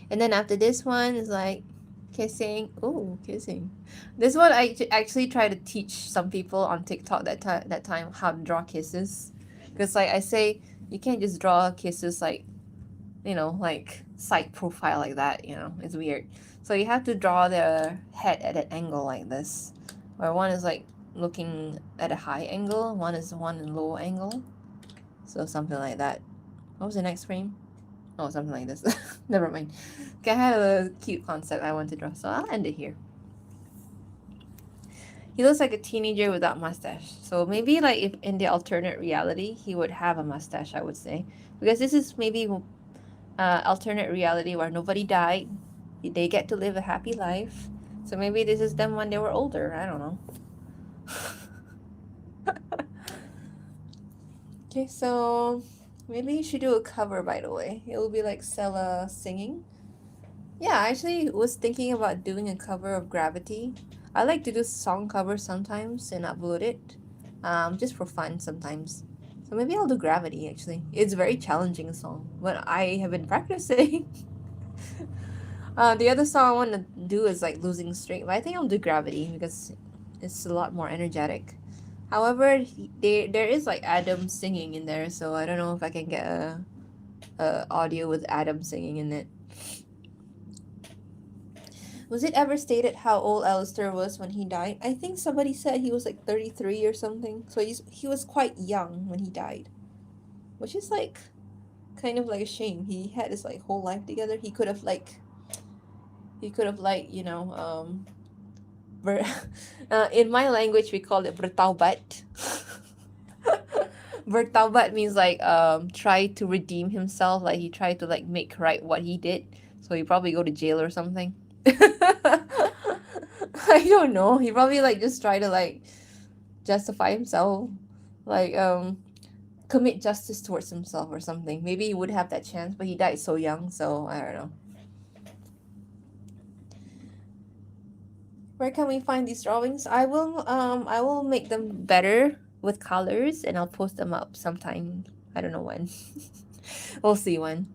And then after this one is like kissing. Oh, kissing. This one I actually try to teach some people on TikTok that time how to draw kisses. Because like I say, you can't just draw kisses like, like side profile like that, it's weird. So you have to draw their head at an angle like this. Where one is like looking at a high angle, one is in low angle. So something like that. What was the next frame? Oh, something like this. Never mind. Okay, I had a cute concept I want to draw, so I'll end it here. He looks like a teenager without mustache. So maybe like if in the alternate reality, he would have a mustache, I would say. Because this is maybe alternate reality where nobody died. They get to live a happy life. So maybe this is them when they were older. I don't know. Okay, so maybe you should do a cover, by the way. It will be like Stella singing. Yeah, I actually was thinking about doing a cover of Gravity. I like to do song covers sometimes and upload it, just for fun sometimes. So maybe I'll do Gravity actually. It's a very challenging song, but I have been practicing. The other song I want to do is like Losing Streak, but I think I'll do Gravity because it's a lot more energetic. However, there is like Adam singing in there, so I don't know if I can get a audio with Adam singing in it. Was it ever stated how old Alistair was when he died? I think somebody said he was like 33 or something. So he was quite young when he died. Which is like kind of like a shame. He had his like whole life together. He could have like in my language we call it bertaubat. Bertaubat means like try to redeem himself, like he tried to like make right what he did. So he probably go to jail or something. I don't know. He probably like just try to like justify himself. Like commit justice towards himself or something. Maybe he would have that chance, but he died so young, so I don't know. Where can we find these drawings? I will make them better with colors and I'll post them up sometime. I don't know when. We'll see when.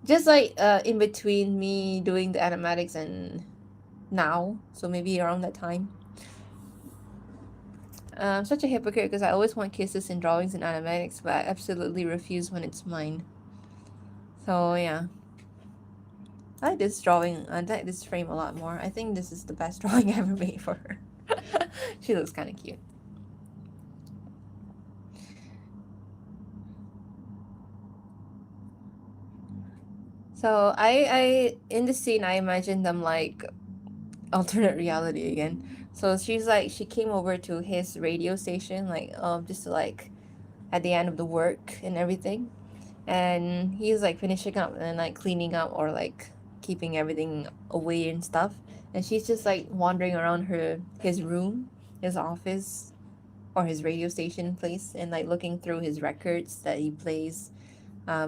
Just like in between me doing the animatics and now, so maybe around that time. I'm such a hypocrite because I always want kisses in drawings and animatics, but I absolutely refuse when it's mine. So yeah. I like this drawing. I like this frame a lot more. I think this is the best drawing I ever made for her. She looks kind of cute. So I in the scene I imagine them like alternate reality again. So she's like she came over to his radio station like just to like at the end of the work and everything. And he's like finishing up and like cleaning up or like keeping everything away and stuff. And she's just like wandering around his room, his office, or his radio station place and like looking through his records that he plays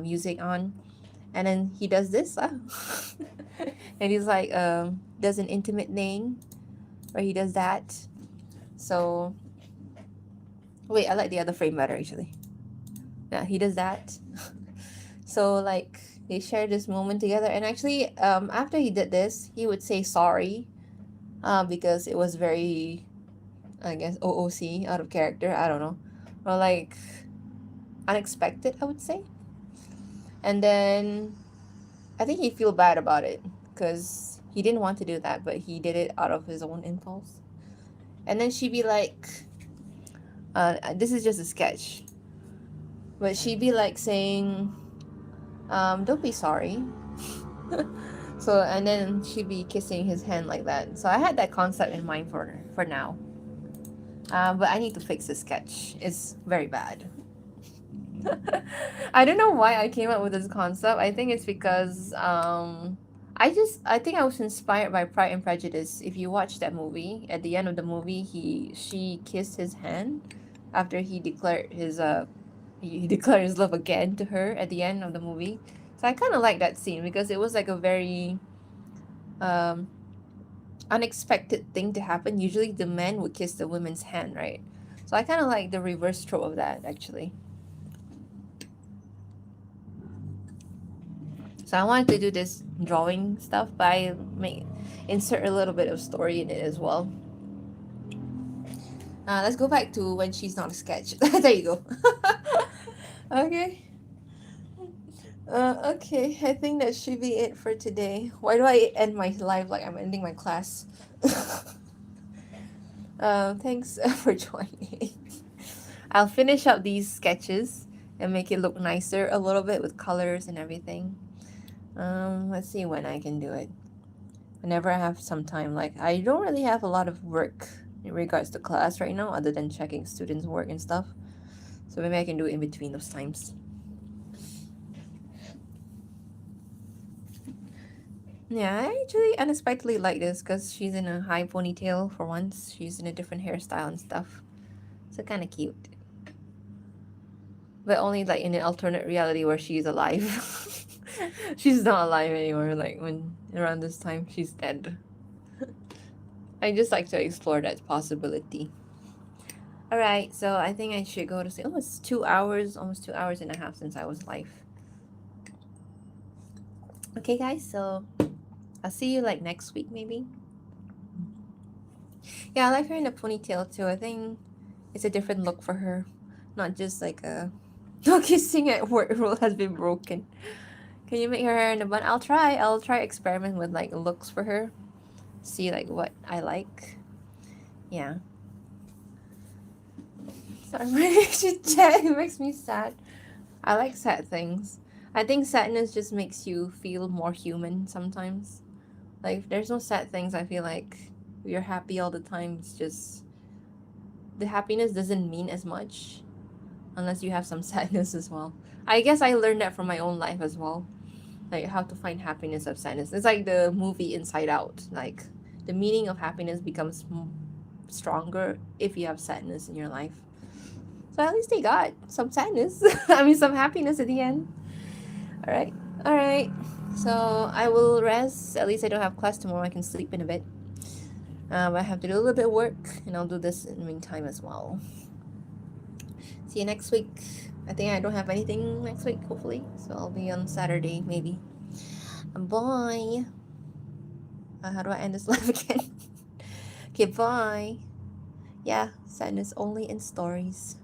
music on. And then he does this and he's like does an intimate thing where he does that. So wait, I like the other frame better actually. Yeah, he does that. So like they share this moment together and actually after he did this he would say sorry because it was very, I guess, OOC, out of character, I don't know, or like unexpected, I would say. And then I think he feel bad about it because he didn't want to do that, but he did it out of his own impulse. And then she'd be like, this is just a sketch, but she'd be like saying, don't be sorry. So, and then she'd be kissing his hand like that. So I had that concept in mind for now. But I need to fix the sketch. It's very bad. I don't know why I came up with this concept. I think it's because I think I was inspired by Pride and Prejudice. If you watch that movie, at the end of the movie, she kissed his hand after he declared his love again to her at the end of the movie. So I kind of like that scene because it was like a very um unexpected thing to happen. Usually the man would kiss the woman's hand, right? So I kind of like the reverse trope of that actually. So I wanted to do this drawing stuff, but I may insert a little bit of story in it as well. Let's go back to when she's not a sketch. There you go. Okay. Okay, I think that should be it for today. Why do I end my life like I'm ending my class? Thanks for joining. I'll finish up these sketches and make it look nicer a little bit with colors and everything. Let's see when I can do it. Whenever I have some time. Like, I don't really have a lot of work in regards to class right now, other than checking students' work and stuff. So maybe I can do it in between those times. Yeah, I actually unexpectedly like this because she's in a high ponytail for once. She's in a different hairstyle and stuff. So kind of cute. But only like in an alternate reality where she's alive. She's not alive anymore, like when around this time she's dead. I just like to explore that possibility. Alright, so I think I should go to sleep. Oh, it's 2 hours, almost 2 hours and a half since I was live. Okay guys, so I'll see you like next week maybe. Yeah, I like her in a ponytail too. I think it's a different look for her. Not just like a no kissing at work rule has been broken. Can you make her hair in a bun? I'll try. I'll try experiment with like looks for her. See like what I like. Yeah. Sorry, my chat. It makes me sad. I like sad things. I think sadness just makes you feel more human sometimes. Like if there's no sad things, I feel like if you're happy all the time, it's just the happiness doesn't mean as much. unless you have some sadness as well. I guess I learned that from my own life as well, like how to find happiness of sadness. It's like the movie Inside Out. Like the meaning of happiness becomes stronger if you have sadness in your life. So at least they got some sadness. I mean, some happiness at the end. All right, all right. So I will rest. At least I don't have class tomorrow. I can sleep in a bit. I have to do a little bit of work, and I'll do this in the meantime as well. See you next week. I think I don't have anything next week, hopefully. So I'll be on Saturday, maybe. Bye. How do I end this live again? Okay, bye. Yeah, sadness only in stories.